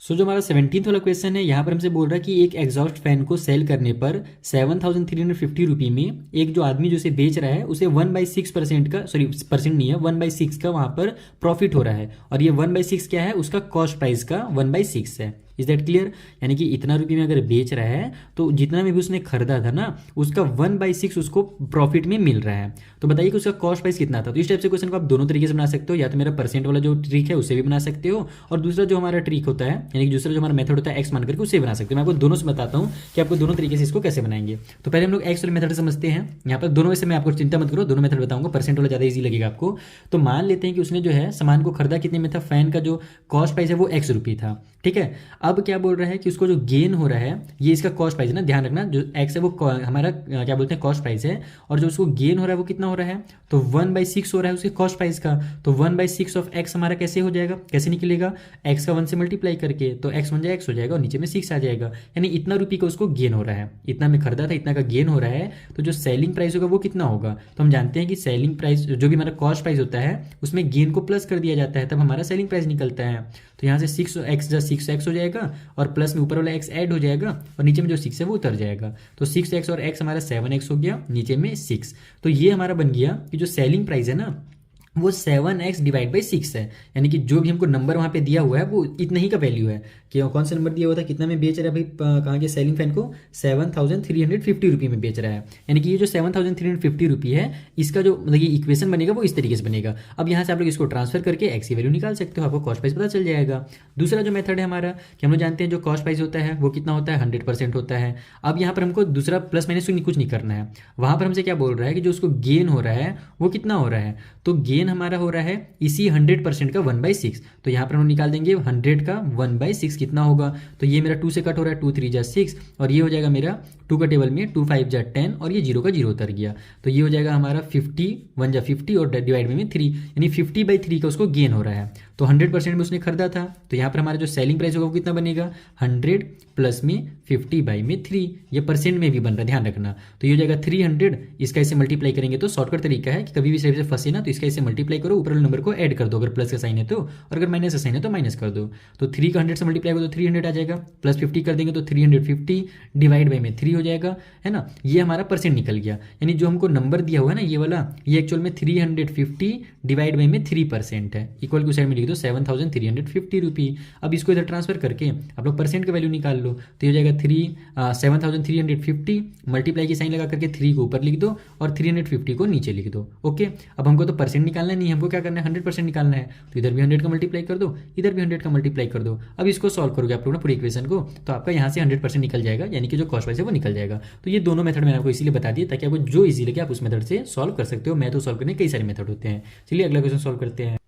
सो जो हमारा 17th वाला क्वेश्चन है, यहाँ पर हमसे बोल रहा है कि एक एग्जॉस्ट फैन को सेल करने पर 7350 रुपये में एक जो आदमी जो इसे बेच रहा है उसे 1/6% का, सॉरी परसेंट नहीं है, 1/6 का वहाँ पर प्रॉफिट हो रहा है, और ये 1/6 क्या है, उसका कॉस्ट प्राइस का 1/6 है। Is that clear? यानी कि इतना रुपये में अगर बेच रहा है तो जितना में भी उसने खरीदा था ना उसका 1/6 उसको प्रॉफिट में मिल रहा है। तो बताइए कि उसका कॉस्ट प्राइस कितना था। तो इस टाइप से क्वेश्चन को आप दोनों तरीके से बना सकते हो, या तो मेरा परसेंट वाला जो ट्रिक है उससे भी बना सकते हो, और दूसरा जो हमारा ट्रिक होता है यानी कि दूसरा जो हमारा मेथड होता है एक्स मान करके उससे बना सकते हो। मैं आपको दोनों से बताता हूँ कि आपको दोनों तरीके से इसको कैसे बनाएंगे। तो पहले हम लोग एक्स वाले मेथड समझते हैं। यहाँ पर दोनों में से मैं आपको चिंता मत करो, दोनों मेथड बताऊंगा, परसेंट वाला ज़्यादा ईजी लगेगा आपको। तो मान लेते हैं कि उसने जो है सामान को खरीदा कितने में था, फैन का जो कॉस्ट प्राइस है वो एक्स रुपये था, ठीक है। अब क्या बोल रहा है कि उसको जो गेन हो रहा है ये इसका कॉस्ट प्राइस है ना, ध्यान रखना जो एक्स है वो हमारा क्या बोलते हैं कॉस्ट प्राइस है, और जो उसको गेन हो रहा है वो कितना हो रहा है, तो 1/6 हो रहा है उसके कॉस्ट प्राइस का। तो 1/6 ऑफ एक्स हमारा कैसे हो जाएगा, कैसे निकलेगा, एक्स का 1 से मल्टीप्लाई करके, तो एक्स बन जाएगा एक्स हो जाएगा और नीचे में 6 आ जाएगा, यानी इतना रुपये का उसको गेन हो रहा है, इतना में खरीदा था इतना का गेन हो रहा है। तो जो सेलिंग प्राइस होगा वो कितना होगा, तो हम जानते हैं कि सेलिंग प्राइस जो भी हमारा कॉस्ट प्राइस होता है उसमें गेन को प्लस कर दिया जाता है तब हमारा सेलिंग प्राइस निकलता है। तो यहाँ से 6x हो जाएगा और प्लस में ऊपर वाला x ऐड हो जाएगा और नीचे में जो 6 है वो उतर जाएगा। तो 6x और x हमारा 7x हो गया, नीचे में 6। तो ये हमारा बन गया कि जो सेलिंग प्राइस है ना वो 7x डिवाइड बाई 6 है, यानी कि जो भी हमको नंबर वहाँ पे दिया हुआ है वो इतना ही का वैल्यू है। कि कौन सा नंबर दिया हुआ था, कितना में बेच रहा है भाई, कहाँ के सेलिंग फैन को 7,350 रुपये में बेच रहा है। यानी कि ये जो 7,350 रुपये है इसका जो मतलब ये इक्वेशन बनेगा वो इस तरीके से बनेगा। अब यहाँ से आप लोग इसको ट्रांसफर करके एक्स की वैल्यू निकाल सकते हो, आपको कॉस्ट प्राइस पता चल जाएगा। दूसरा जो मेथड है हमारा कि हम लोग जानते हैं जो कॉस्ट प्राइस होता है वो कितना होता है, 100% होता है। अब यहाँ पर हमको दूसरा प्लस माइनस कुछ नहीं करना है, वहाँ पर हमसे क्या बोल रहा है कि जो उसको गेन हो रहा है वो कितना हो रहा है, तो गेन हमारा हो रहा है इसी 100% का 1/6। तो यहाँ पर हम निकाल देंगे 100 का 1/6 कितना होगा, तो ये मेरा 2 से कट हो रहा है, 2 3 जा 6 और ये हो जाएगा मेरा 2 का टेबल में 2 5 जा 10 और ये 0 का 0 उतर गया। तो ये हो जाएगा हमारा 50 1 जा 50 और डिवाइड में 3, यानी 50/3 का उसको गेन हो रहा है। तो 100% में उसने खरीदा था, तो यहाँ पर हमारा जो सेलिंग प्राइस होगा वो कितना बनेगा, 100 प्लस में 50/3, ये परसेंट में भी बन रहा है ध्यान रखना। तो ये हो जाएगा 300, इसका इसे मल्टीप्लाई करेंगे तो शॉर्टकट तरीका है कि कभी भी से फंसे ना तो इसका इसे मल्टीप्लाई करो, ऊपर वाले नंबर को ऐड कर दो अगर प्लस का साइन है तो, और अगर माइनस का साइन है तो माइनस कर दो। तो 3 का 100 से मल्टीप्लाई करो तो 300 आ जाएगा, प्लस 50 कर देंगे तो 350 डिवाइड बाई में 3 हो जाएगा, है ना। ये हमारा परसेंट निकल गया, यानी जो हमको नंबर दिया हुआ है ना ये वाला, ये एक्चुअल में 350 डिवाइड बाई में 3% है, इक्वल टू साइड में लिख दो 7,350 रुपये। अब इसको इधर ट्रांसफर करके आप लोग परसेंट का वैल्यू निकाल लो, तो ये हो जाएगा 7,350 मल्टीप्लाई की साइन लगा करके 3 को ऊपर लिख दो और 350 को नीचे लिख दो। ओके, अब हमको तो परसेंट निकालना नहीं है, हमको क्या करना है 100% निकालना है। तो इधर भी 100 का मल्टीप्लाई कर दो, इधर भी 100 का मल्टीप्लाई कर दो। अब इसको सॉल्व करोगे आप लोग ना पूरी इक्वेशन को, तो आपका यहाँ से 100% निकल जाएगा, यानी कि जो कॉस्ट प्राइस है वो निकल जाएगा। तो ये दोनों मेथड मैंने आपको इसीलिए बता दिया ताकि आपको जो इजी लगे आप उस मेथड से सॉल्व कर सकते हो। मैं तो सॉल्व करने कई सारे मेथड होते हैं। चलिए अगला क्वेश्चन सॉल्व करते हैं।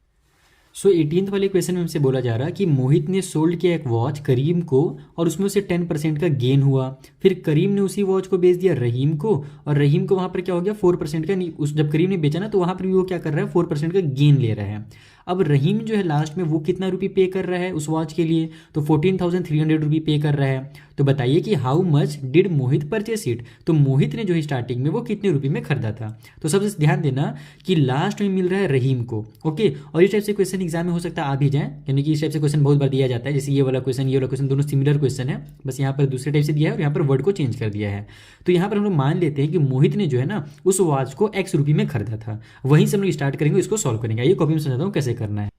सो 18th वाले क्वेश्चन में हमसे बोला जा रहा कि मोहित ने सोल्ड किया एक वॉच करीम को और उसमें उसे 10% का गेन हुआ, फिर करीम ने उसी वॉच को बेच दिया रहीम को, और रहीम को वहाँ पर क्या हो गया 4% का, उस जब करीम ने बेचा ना तो वहाँ पर भी वो क्या कर रहा है 4% का गेन ले रहा है। अब रहीम जो है लास्ट में वो कितना रुपये पे कर रहा है उस वॉच के लिए, तो 14,300 रुपये पे कर रहा है। तो बताइए कि how much did Mohit purchase it, तो मोहित ने जो है स्टार्टिंग में वो कितने रुपये में खरीदा था। तो सबसे ध्यान देना कि लास्ट में मिल रहा है रहीम को, ओके। और इस टाइप से क्वेश्चन एग्जाम में हो सकता है आ भी जाए, यानी कि इस टाइप से क्वेश्चन बहुत बार दिया जाता है, जैसे ये वाला क्वेश्चन दोनों सिमिलर क्वेश्चन है, बस यहाँ पर दूसरे टाइप से दिया है और यहाँ पर वर्ड को चेंज कर दिया है। तो यहाँ पर हम लोग मान लेते हैं कि मोहित ने जो है ना उस वॉच को x रुपये में खरीदा था, वहीं से हम लोग स्टार्ट करेंगे, इसको सॉल्व करेंगे। आइए कॉपी में समझाता हूँ कैसे करना है।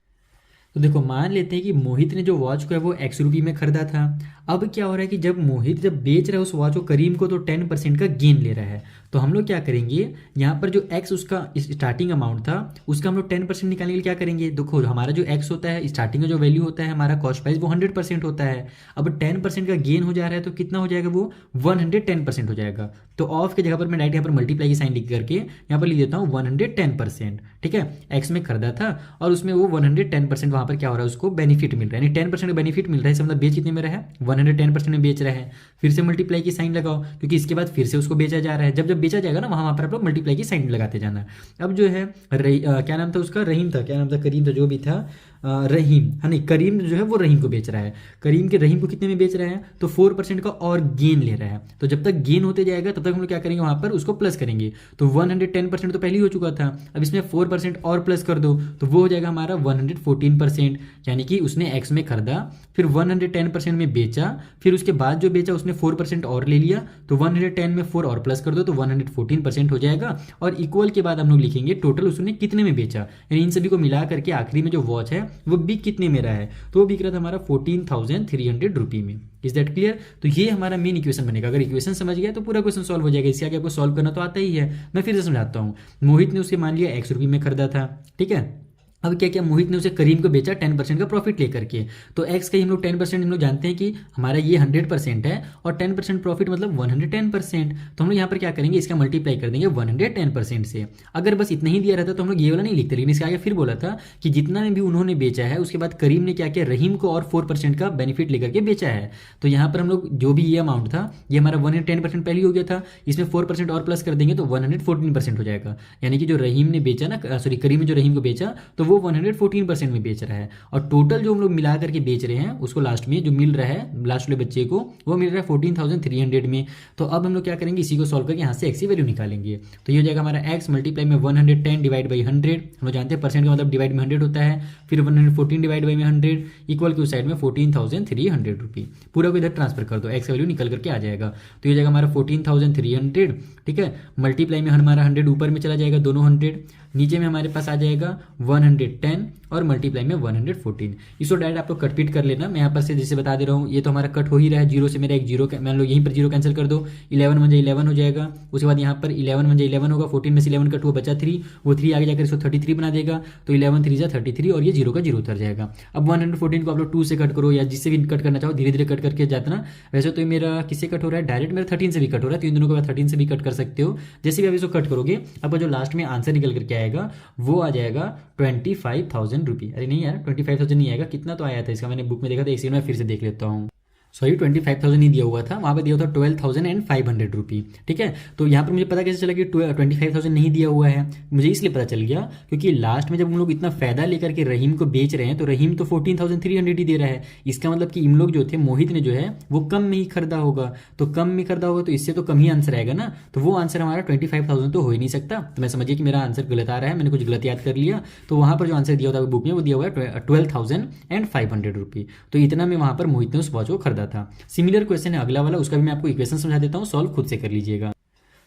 तो देखो मान लेते हैं कि मोहित ने जो वॉच को है वो x रुपये में खरीदा था। अब क्या हो रहा है कि जब मोहित जब बेच रहा है उस वॉच को करीम को तो 10% का गेन ले रहा है। तो हम लोग क्या करेंगे, यहाँ पर जो x उसका स्टार्टिंग अमाउंट था उसका हम लोग 10% निकालने के लिए क्या करेंगे, देखो हमारा जो x होता है स्टार्टिंग का जो वैल्यू होता है हमारा कॉस्ट प्राइस वो 100% होता है। अब 10% का गेन हो जा रहा है तो कितना हो जाएगा वो 110% हो जाएगा। तो ऑफ की जगह पर मैं डायरेक्ट यहाँ पर मल्टीप्लाई की साइन लिख करके यहाँ पर लिख देता हूँ 110%, ठीक है। x में खरीदा था और उसमें वो 110% वहाँ पर क्या हो रहा है उसको बेनिफिट मिल रहा है, यानी 10% बेनिफिट मिल रहा है, इसका मतलब बेच कितने में रहा है 110% में बेच रहा है। फिर से मल्टीप्लाई की साइन लगाओ क्योंकि इसके बाद फिर से उसको बेचा जा रहा है, जब बेचा जाएगा ना वहाँ पर आप लोग मल्टीप्लाई की साइन लगाते जाना। अब जो है क्या नाम था उसका, रहीम था, क्या नाम था, करीम था, जो भी था रहीम, हाँ नहीं करीम जो है वो रहीम को बेच रहा है। रहीम को कितने में बेच रहा है, तो 4% का और गेन ले रहा है। तो जब तक गेन होते जाएगा तब तक हम लोग क्या करेंगे वहाँ पर उसको प्लस करेंगे। तो 110% तो पहले ही हो चुका था, अब इसमें 4% और प्लस कर दो तो वो हो जाएगा हमारा 114%, यानी कि उसने एक्स में खरीदा फिर 110% में बेचा, फिर उसके बाद जो बेचा उसने 4% और ले लिया, तो 110 में 4 और प्लस कर दो तो 114% हो जाएगा। और इक्वल के बाद हम लोग लिखेंगे टोटल उसने कितने में बेचा, यानी इन सभी को मिला करके आखिरी में जो वॉच है वो बिक कितने में रहा है, तो वो बिक रहा था हमारा 14,300 रुपये में। Is that clear? तो ये हमारा मेन इक्वेशन बनेगा। अगर इक्वेशन समझ गया तो पूरा क्वेश्चन सॉल्व हो जाएगा। इसके आगे आपको सॉल्व करना तो आता ही है। मैं फिर से समझाता हूँ। मोहित ने उसे मान लिया X रुपये में खरीदा था, ठीक है। अब क्या किया, मोहित ने उसे करीम को बेचा 10% का प्रॉफिट लेकर के। तो एक्स का ही हम लोग 10% हम लोग जानते हैं कि हमारा ये 100% है और 10% प्रॉफिट मतलब 110%। तो हम लोग यहाँ पर क्या करेंगे, इसका मल्टीप्लाई कर देंगे 110% से। अगर बस इतना ही दिया रहता तो हम लोग ये वाला नहीं लिखते, लेकिन इसके आगे फिर बोला था कि जितना में भी उन्होंने बेचा है उसके बाद करीम ने क्या किया, रहीम को और 4% का बेनिफिट लेकर के बेचा है। तो यहाँ पर हम लोग जो भी ये अमाउंट था ये हमारा 110% पहले हो गया था, इसमें 4% और प्लस कर देंगे तो 114% हो जाएगा। यानी कि जो रहीम ने बेचा ना, सॉरी करीम ने जो रहीम को बेचा तो वो 114% में बेच रहा है। और टोटल जो हम लोग मिला करके बेच रहे हैं उसको लास्ट में जो मिल रहा है लास्ट वाले बच्चे को वो मिल रहा है 14,300 में। तो अब हम लोग क्या करेंगे, इसी को सॉल्व करके यहाँ से एक्स की वैल्यू निकालेंगे। तो ये हो जाएगा हमारा एक्स मल्टीप्लाई में 110 डिवाइड बाई 100। हम लोग जानते हैं परसेंट का मतलब डिवाइड में 100 होता है, फिर 114 डिवाइड बाई में 100 इक्वल के उस साइड में 14,300 रुपये। पूरा को इधर ट्रांसफर कर दो, एक्स वैल्यू निकल करके आ जाएगा। तो ये जाएगा हमारा 14,300, ठीक है। मल्टीप्लाई में हमारा 100 ऊपर में चला जाएगा, दोनों 100 नीचे में हमारे पास आ जाएगा 110 और मल्टीप्लाई में 114। इसको डायरेक्ट आप लोग कट पीट कर लेना। मैं यहाँ पर से जैसे बता दे रहा हूँ, ये तो हमारा कट हो ही रहा है, जीरो से मेरा एक जीरो, मान लो यहीं पर जीरो कैंसिल कर दो, 11 1 11 हो जाएगा। उसके बाद यहाँ पर 11 1 11 होगा, 14 में से 11 कट हुआ बचा 3, वो 3 आगे जाकर इसको 33 बना देगा। तो 11 3 33 और ये जीरो का जीरो उतर जाएगा। अब 114 को आप लोग 2 से कट करो या जिससे भी कट करना चाहो, धीरे धीरे कट करके जाता ना। वैसे तो मेरा किससे कट हो रहा है, डायरेक्ट मेरा 13 से भी कट हो रहा है, तो इन दोनों को 13 से भी कट कर सकते हो। जैसे भी आप इसको कट करोगे आपका जो लास्ट में आंसर निकल करके आएगा वो आ जाएगा 25,000 रुपये। अरे नहीं यार 25,000 नहीं आएगा, कितना तो आया था इसका, मैंने बुक में देखा था, एक सेकंड में फिर से देख लेता हूँ। सॉरी 25,000 नहीं दिया हुआ था, वहाँ पे दिया हुआ था 12,500 रुपये, ठीक है। तो यहाँ पर मुझे पता कैसे चला कि 25,000 नहीं दिया हुआ है, मुझे इसलिए पता चल गया क्योंकि लास्ट में जब हम लोग इतना फायदा लेकर के रहीम को बेच रहे हैं तो रहीम तो 14,300 ही दे रहा है। इसका मतलब कि इन लोग जो थे, मोहित ने जो है वो कम में ही खरीदा होगा, तो कम में खरीदा होगा तो इससे तो कम ही आंसर आएगा ना। तो वो आंसर हमारा 25,000 तो हो ही नहीं सकता। तो मैं समझिए कि मेरा आंसर गलत आ रहा है, मैंने कुछ गलत याद कर लिया। तो वहाँ पर जो आंसर दिया होता है बुक में वो दिया हुआ है 12,500 रुपये। तो इतना में वहाँ पर मोहित ने उस वॉच को खरीदा था। सिमिलर क्वेश्चन है अगला वाला, उसका भी मैं आपको इक्वेशन समझा देता हूँ, सॉल्व खुद से कर लीजिएगा।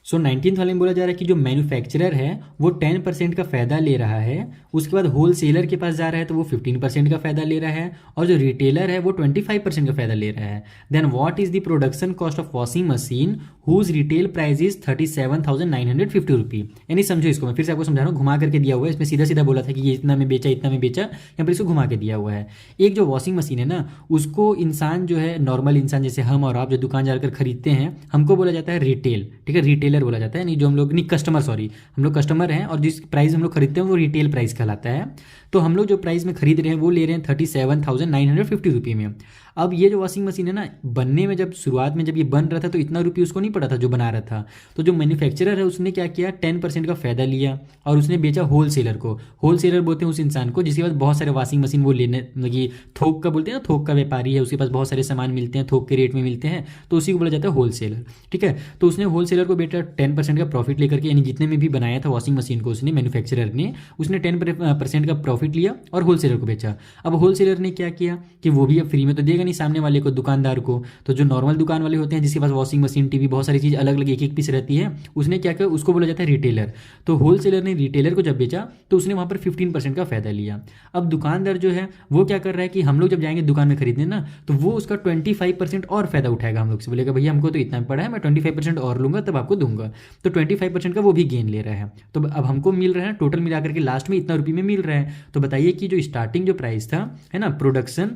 सो 19th वाले में बोला जा रहा है कि जो मैन्युफैक्चरर है वो 10% का फ़ायदा ले रहा है, उसके बाद होलसेलर के पास जा रहा है तो वो 15% का फ़ायदा ले रहा है, और जो रिटेलर है वो 25% का फ़ायदा ले रहा है। Then what is the production cost of washing machine whose retail price is 37,950 रुपये। यानी समझो इसको, मैं फिर से आपको समझा रहा हूँ, घुमा करके दिया हुआ है। इसमें सीधा सीधा बोला था कि ये इतना में बेचा, इतना में बेचा, यहाँ पर इसको घुमा के दिया हुआ है। एक जो वॉशिंग मशीन है ना, उसको इंसान जो है, नॉर्मल इंसान जैसे हम और आप जो दुकान जाकर खरीदते हैं, हमको बोला जाता है रिटेल, ठीक है, रिटेलर बोला जाता है। नहीं जो हम लोग नहीं, कस्टमर, सॉरी, हम लोग कस्टमर हैं और जिस प्राइस हम लोग खरीदते हैं वो रिटेल प्राइस कहलाता है। तो हम लोग जो प्राइस में खरीद रहे हैं वो ले रहे हैं 37,950 रुपये में। अब ये जो वॉशिंग मशीन है ना, बनने में जब शुरुआत में जब ये बन रहा था तो इतना रुपये उसको नहीं पड़ा था जो बना रहा था। तो जो मैन्युफैक्चरर है उसने क्या किया, 10% का फ़ायदा लिया और उसने बेचा होलसेलर को। होलसेलर बोलते हैं उस इंसान को जिसके पास बहुत सारे वॉशिंग मशीन वो लेने, मतलब थोक का बोलते हैं ना, थोक का व्यापारी है, उसके पास बहुत सारे सामान मिलते हैं, थोक के रेट में मिलते हैं, तो उसी को बोला जाता है होलसेलर, ठीक है। तो उसने होलसेलर को बेचा 10% का प्रॉफिट लेकर के, यानी जितने में भी बनाया था वॉशिंग मशीन को उसने, मैन्युफैक्चरर ने, उसने 10% का प्रॉफिट लिया और होलसेलर को बेचा। अब होलसेलर ने क्या किया कि वो भी अब फ्री में तो देगा नहीं सामने वाले को, दुकानदार को। तो जो नॉर्मल दुकान वाले होते हैं जिसके पास वॉशिंग मशीन, टीवी, बहुत सारी चीज़ अलग अलग एक एक पीस रहती है, उसने क्या किया, उसको बोला जाता है रिटेलर। तो होलसेलर ने रिटेलर को जब बेचा तो उसने वहाँ पर 15% का फ़ायदा लिया। अब दुकानदार जो है वो क्या कर रहा है कि हम लोग जब जाएंगे दुकान में खरीदने ना, तो वो उसका 25% और फ़ायदा उठाएगा हम लोग से, बोलेगा भैया हमको तो इतना पड़ा है, मैं 25% और लूँगा तब आपको दूंगा। तो 25% का वो भी गेन ले रहा है। तो अब हमको मिल रहा है टोटल मिलाकर के लास्ट में इतना रुपये में मिल रहा है। तो बताइए कि जो स्टार्टिंग जो प्राइस था, है ना, production,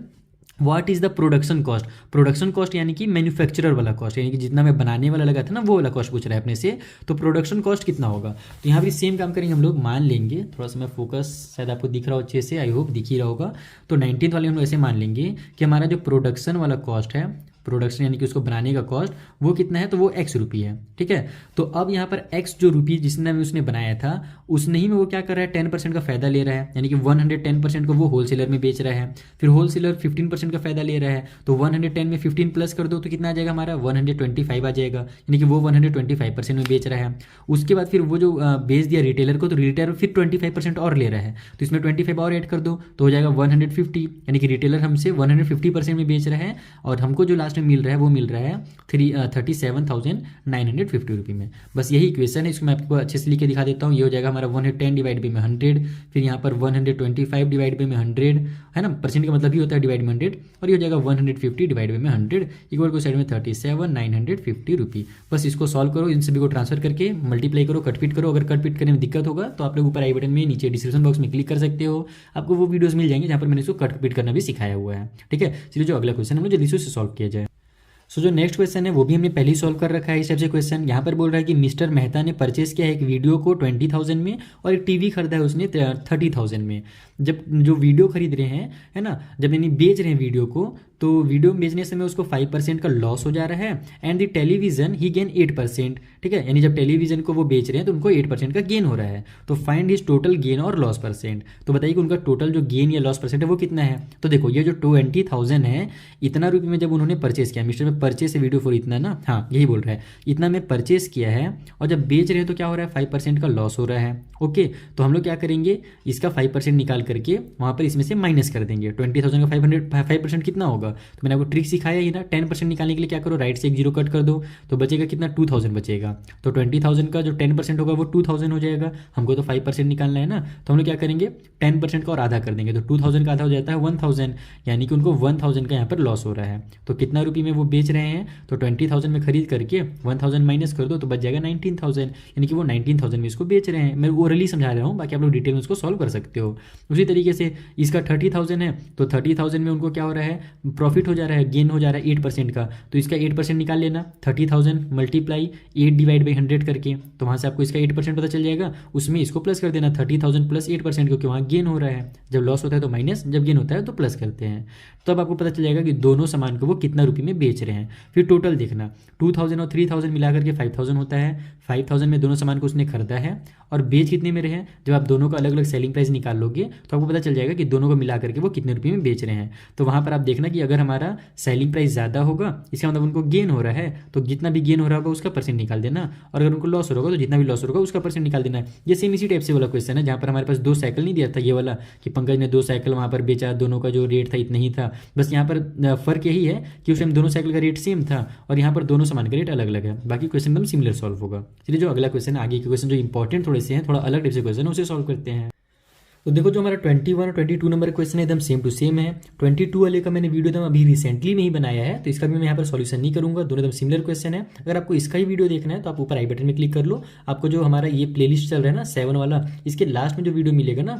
what is the production cost. Production cost यानी कि मैन्युफैक्चरर वाला कॉस्ट, यानी कि जितना मैं बनाने वाला लगा था ना वो वाला कॉस्ट पूछ रहा है अपने से। तो प्रोडक्शन कॉस्ट कितना होगा, तो यहाँ भी सेम काम करेंगे हम लोग। मान लेंगे, थोड़ा सा मैं फोकस, शायद आपको दिख रहा हो अच्छे से, आई होप दिख ही रहा होगा। तो 19th वाले हम लोग ऐसे मान लेंगे कि हमारा जो प्रोडक्शन वाला कॉस्ट है, प्रोडक्शन यानी कि उसको बनाने का कॉस्ट, वो कितना है, तो वो x रुपये है, ठीक है। तो अब यहाँ पर x जो रुपये जिसने में उसने बनाया था उसने ही में वो क्या कर रहा है, 10% का फ़ायदा ले रहा है, यानी कि 110% को वो होलसेलर में बेच रहा है। फिर होलसेलर 15% का फ़ायदा ले रहा है, तो 110 में 15 प्लस कर दो तो कितना आ जाएगा हमारा, 125 आ जाएगा, यानी कि वो 125% में बेच रहा है। उसके बाद फिर वो जो बेच दिया रिटेलर को, तो रिटेलर फिर 25% और ले रहा है, तो इसमें 25 और ऐड कर दो तो हो जाएगा 150, यानी कि रिटेलर हमसे 150% में बेच रहा है और हमको जो लास्ट लास्ट में मिल रहा है वो मिल रहा है 37,950 रुपये में। बस यही इक्वेशन है, इसको मैं आपको अच्छे से लिख के दिखा देता हूँ। ये हो जाएगा हमारा 110 डिवाइड बाई में 100, फिर यहाँ पर 125 डिवाइड बाई में 100 है ना, परसेंट का मतलब ही होता है डिवाइड में 100, और ये हो जाएगा 150 डिवाइड बाई में 100 इक्वल को साइड में 37,950 रुपये। बस इसको सॉल्व करो, इन सभी को ट्रांसफर करके मल्टीप्लाई करो, कटपिट करो। अगर कटपिट करने में दिक्कत होगा तो आप लोग ऊपर आई बटन में नीचे डिस्क्रिप्शन बॉक्स में क्लिक कर सकते हो, आपको वो वीडियोस मिल जाएंगे जहाँ पर मैंने इसको कटपिट करना भी सिखाया हुआ है। ठीक है, चलिए जो अगला क्वेश्चन है हम लोग जल्दी से उसे सॉल्व किया जाए। सो जो नेक्स्ट क्वेश्चन है वो भी हमने पहले ही सॉल्व कर रखा है इस टाइप से क्वेश्चन। यहाँ पर बोल रहा है कि मिस्टर मेहता ने परचेस किया है एक वीडियो को 20,000 में और एक टीवी खरीदा है उसने 30,000 में। जब जो वीडियो खरीद रहे हैं है ना, जब यानी बेच रहे हैं वीडियो को, तो वीडियो बेचने समय उसको 5% का लॉस हो जा रहा है and the television he gain 8%। ठीक है, यानी जब टेलीविजन को वो बेच रहे हैं तो उनको 8% का गेन हो रहा है। तो फाइंड हिज टोटल गेन और लॉस परसेंट। तो बताइए कि उनका टोटल जो गेन या लॉस परसेंट है वो कितना है। तो देखो ये जो 20,000 है, इतना रुपये में जब उन्होंने परचेस किया, मिस्टर में परचेस है वीडियो फॉर इतना ना, हाँ यही बोल रहा है, इतना में परचेस किया है और जब बेच रहे हैं तो क्या हो रहा है 5% का लॉस हो रहा है। ओके, तो हम लोग क्या करेंगे, इसका 5% निकाल करके वहाँ पर इसमें से माइनस कर देंगे। 20,000 का 5% कितना होगा, तो मैंने आपको ट्रिक सिखाया ही ना। 10% निकालने के लिए क्या करो, राइट से एक जीरो कट कर दो, तो बचेगा कितना 2,000 बचेगा। तो 20,000 का जो 10% होगा वो 2,000 हो जाएगा। हमको तो 5% निकालना है ना, तो हम लोग क्या करेंगे 10% का और आधा कर देंगे, तो 2,000 का आधा हो जाता है 1,000, यानी कि उनको 1,000 का यहाँ पर लॉस हो रहा है। तो कितना रुपये में वो बेच रहे हैं, तो 20,000 में खरीद करके 1,000 माइनस कर दो तो बच जाएगा 19,000, यानी कि वो 19,000 में इसको बेच रहे हैं। मैं ओरली समझा रहा हूँ, बाकी आप लोग डिटेल में उसको सॉल्व कर सकते हो। उसी तरीके से इसका 30,000 है, तो 30,000 में उनको क्या हो रहा है, प्रॉफिट हो जा रहा है, गेन हो जा रहा है 8% का। तो इसका 8% निकाल लेना, 30,000 मल्टीप्लाई 8 डिवाइड बाई 100 करके, तो वहाँ से आपको इसका 8% पता चल जाएगा। उसमें इसको प्लस कर देना 30,000 प्लस 8%, क्योंकि वहाँ गेन हो रहा है। जब लॉस होता है तो माइनस, जब गेन होता है तो प्लस करते हैं। तो अब आपको पता चल जाएगा कि दोनों सामान को वो कितना रुपये में बेच रहे हैं। फिर टोटल देखना, 2,000 और 3,000 मिलाकर के 5,000 होता है। 5,000 में दोनों सामान को उसने खरीदा है और बेच कितने में रहे हैं। जब आप दोनों का अलग अलग सेलिंग प्राइस निकाल लोगे तो आपको पता चल जाएगा कि दोनों को मिला करके वो कितने रुपये में बेच रहे हैं। तो वहाँ पर आप देखना कि अगर हमारा सेलिंग प्राइस ज़्यादा होगा इसका मतलब उनको गेन हो रहा है, तो जितना भी गेन हो रहा होगा उसका परसेंट निकाल देना, और अगर उनको लॉस हो रहा होगा तो जितना भी लॉस होगा उसका परसेंट निकाल देना। ये सेम इसी टाइप से वाला क्वेश्चन है जहाँ पर हमारे पास 2 साइकिल नहीं दिया था, ये वाला कि पंकज ने 2 साइकिल वहाँ पर बेचा, दोनों का जो रेट था इतना ही था। बस यहाँ पर फर्क यही है कि उस टाइम दोनों साइकिल का रेट सेम था और यहाँ पर दोनों सामान का रेट अलग अलग है। बाकी क्वेश्चन एकदम सिमिलर सॉल्व होगा। चलिए जो अगला क्वेश्चन, आगे के क्वेश्चन जो इंपॉर्टेंट थोड़े से हैं, थोड़ा अलग टाइप से क्वेश्चन है, उसे सॉल्व करते हैं। तो देखो जो हमारा 21 और 22 नंबर क्वेश्चन है एकदम सेम टू सेम है। 22 वाले का मैंने वीडियो एकदम अभी रिसेंटली में ही बनाया है, तो इसका भी मैं यहाँ पर सॉल्यूशन नहीं करूंगा, दोनों एकदम सिमिलर क्वेश्चन है। अगर आपको इसका ही वीडियो देखना है तो आप ऊपर आई बटन में क्लिक कर लो। आपको जो हमारा ये प्लेलिस्ट चल रहा है ना 7 वाला, इसके लास्ट में जो वीडियो मिलेगा ना,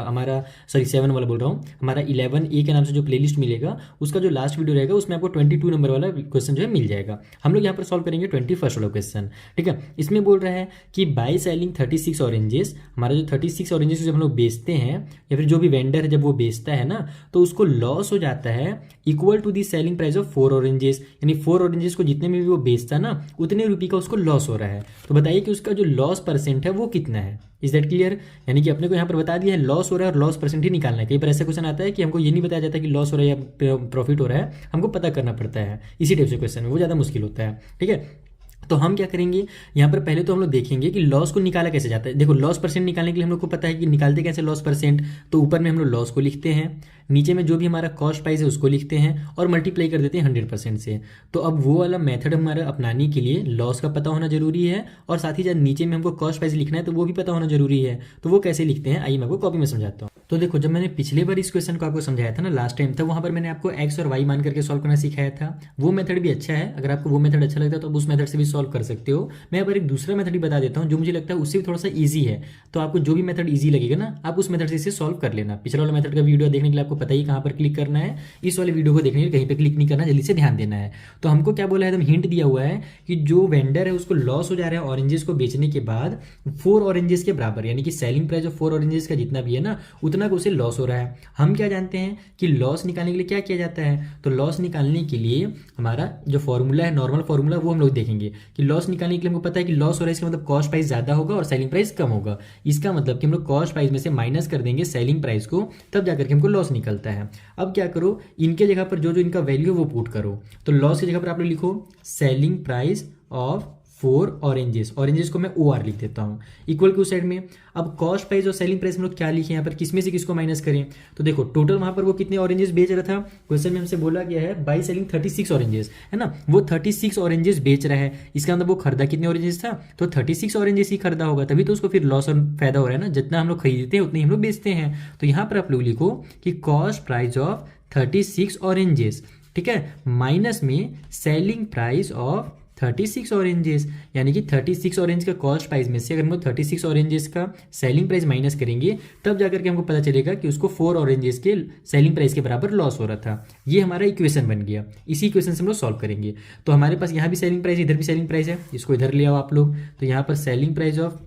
हमारा 7 वाला बोल रहा हूँ, हमारा 11A के नाम से जो प्लेलिस्ट मिलेगा उसका जो लास्ट वीडियो रहेगा उसमें आपको 22 नंबर वाला क्वेश्चन जो है मिल जाएगा। हम लोग यहाँ पर सॉल्व करेंगे 21 वाला क्वेश्चन। ठीक है, इसमें बोल रहा है कि बाय सेलिंग 36 ऑरेंजेस, हमारा जो 36 ऑरेंजेस जब हम लोग बेचते हैं या फिर जो भी वेंडर है जब वो बेचता है ना, तो उसको लॉस हो जाता है equal to the selling price of 4 oranges, यानी 4 ऑरेंजेस को जितने में भी वो बेचता है ना उतने रुपये का उसको लॉस हो रहा है। तो बताइए कि उसका जो लॉस परसेंट है वो कितना है। इज दैट क्लियर, यानी कि अपने को यहाँ पर बता दिया है लॉस हो रहा है और लॉस परसेंट ही निकालना है। कई बार ऐसा क्वेश्चन आता है कि हमको ये नहीं बताया जाता कि लॉस हो रहा है या प्रॉफिट हो रहा है, हमको पता करना पड़ता है। इसी टाइप से क्वेश्चन में वो ज़्यादा मुश्किल होता है। ठीक है, तो हम क्या करेंगे यहाँ पर, पहले तो हम लोग देखेंगे कि लॉस को निकाला कैसे जाता है। देखो लॉस परसेंट निकालने के लिए हम लोग को पता है कि निकालते कैसे लॉस परसेंट, तो ऊपर में हम लोग लॉस को लिखते हैं, नीचे में जो भी हमारा कॉस्ट प्राइस है उसको लिखते हैं और मल्टीप्लाई कर देते हैं 100% से। तो अब वो वाला मेथड हमारा अपनाने के लिए लॉस का पता होना जरूरी है और साथ ही साथ नीचे में हमको कॉस्ट प्राइस लिखना है तो वो भी पता होना जरूरी है। तो वो कैसे लिखते हैं आइए मैं आपको कॉपी में समझाता हूँ। तो देखो जब मैंने पिछले बार इस क्वेश्चन को आपको समझाया था ना लास्ट टाइम, तब वहाँ पर मैंने आपको एक्स और वाई मान करके सॉल्व करना सिखाया था। वो मेथड भी अच्छा है, अगर आपको वो मेथड अच्छा लगता है तो आप उस मेथड से भी सॉल्व कर सकते हो। मैं यहाँ पर एक दूसरा मेथड भी बता देता हूँ जो मुझे लगता है उससे भी थोड़ा सा ईजी है। तो आपको जो भी मेथड ईजी लगेगा ना आप उस मेथड से इसे सॉल्व कर लेना। पिछला वाला मेथड का वीडियो देखने के लिए आपको पता ही कहाँ पर क्लिक करना है, इस वाले वीडियो को देखने के लिए कहीं पे क्लिक नहीं करना, जल्दी से ध्यान देना है। तो हमको क्या बोला है, एकदम हिंट दिया हुआ है कि जो वेंडर है उसको लॉस हो जा रहा है ऑरेंजेस को बेचने के बाद 4 ऑरेंजेस के बराबर, यानी कि सेलिंग प्राइस ऑफ 4 ऑरेंजेस का जितना भी है ना उतना को उसे लॉस हो रहा है। हम क्या जानते हैं कि लॉस निकालने के लिए क्या किया जाता है, तो लॉस निकालने के लिए हमारा जो फॉर्मूला है नॉर्मल फॉर्मूला वो हम लोग देखेंगे कि लॉस निकालने के लिए हमको पता है कि लॉस हो रहा है इसका मतलब कॉस्ट प्राइस ज्यादा होगा और सेलिंग प्राइस कम होगा। इसका मतलब कि हम लोग कॉस्ट प्राइस में से माइनस कर देंगे सेलिंग प्राइस को, तब जाकर के हमको लॉस निकलता है। अब क्या करो, इनके जगह पर जो जो इनका वैल्यू है वो पुट करो। तो लॉस की जगह पर आप लोग लिखो selling price of 4 oranges, oranges को मैं OR लिख देता हूँ, इक्वल के उस साइड में। अब कॉस्ट प्राइस और सेलिंग प्राइस हम लोग क्या लिखे यहाँ पर, किसमें से किसको माइनस करें? तो देखो टोटल वहाँ पर वो कितने ऑरेंजेस बेच रहा था, क्वेश्चन में हमसे बोला गया है बाई सेलिंग 36 ऑरेंजेस, है ना, वो 36 ऑरेंजेस बेच रहा है, इसका मतलब वो खरीदा कितने ऑरेंजेस था, तो 36 ऑरेंजेस ही खरीदा होगा, तभी तो उसको फिर लॉस और फायदा हो रहा है ना, जितना हम लोग खरीदते हैं उतने ही हम लोग बेचते हैं। तो यहाँ पर आप लोग लिखो कि कॉस्ट प्राइस ऑफ 36 ऑरेंजेस, ठीक है, माइनस में सेलिंग प्राइस ऑफ 36 ऑरेंजेस, यानी कि 36 ऑरेंज का कॉस्ट प्राइस में से अगर हम लोग 36 ऑरेंजेस का सेलिंग प्राइस माइनस करेंगे तब जाकर के हमको पता चलेगा कि उसको 4 ऑरेंजेस के सेलिंग प्राइस के बराबर लॉस हो रहा था। ये हमारा इक्वेशन बन गया, इसी इक्वेशन से हम लोग सॉल्व करेंगे। तो हमारे पास यहाँ भी सेलिंग प्राइस, इधर भी सेलिंग प्राइस है, इसको इधर ले आओ आप लोग। तो यहाँ पर सेलिंग प्राइस ऑफ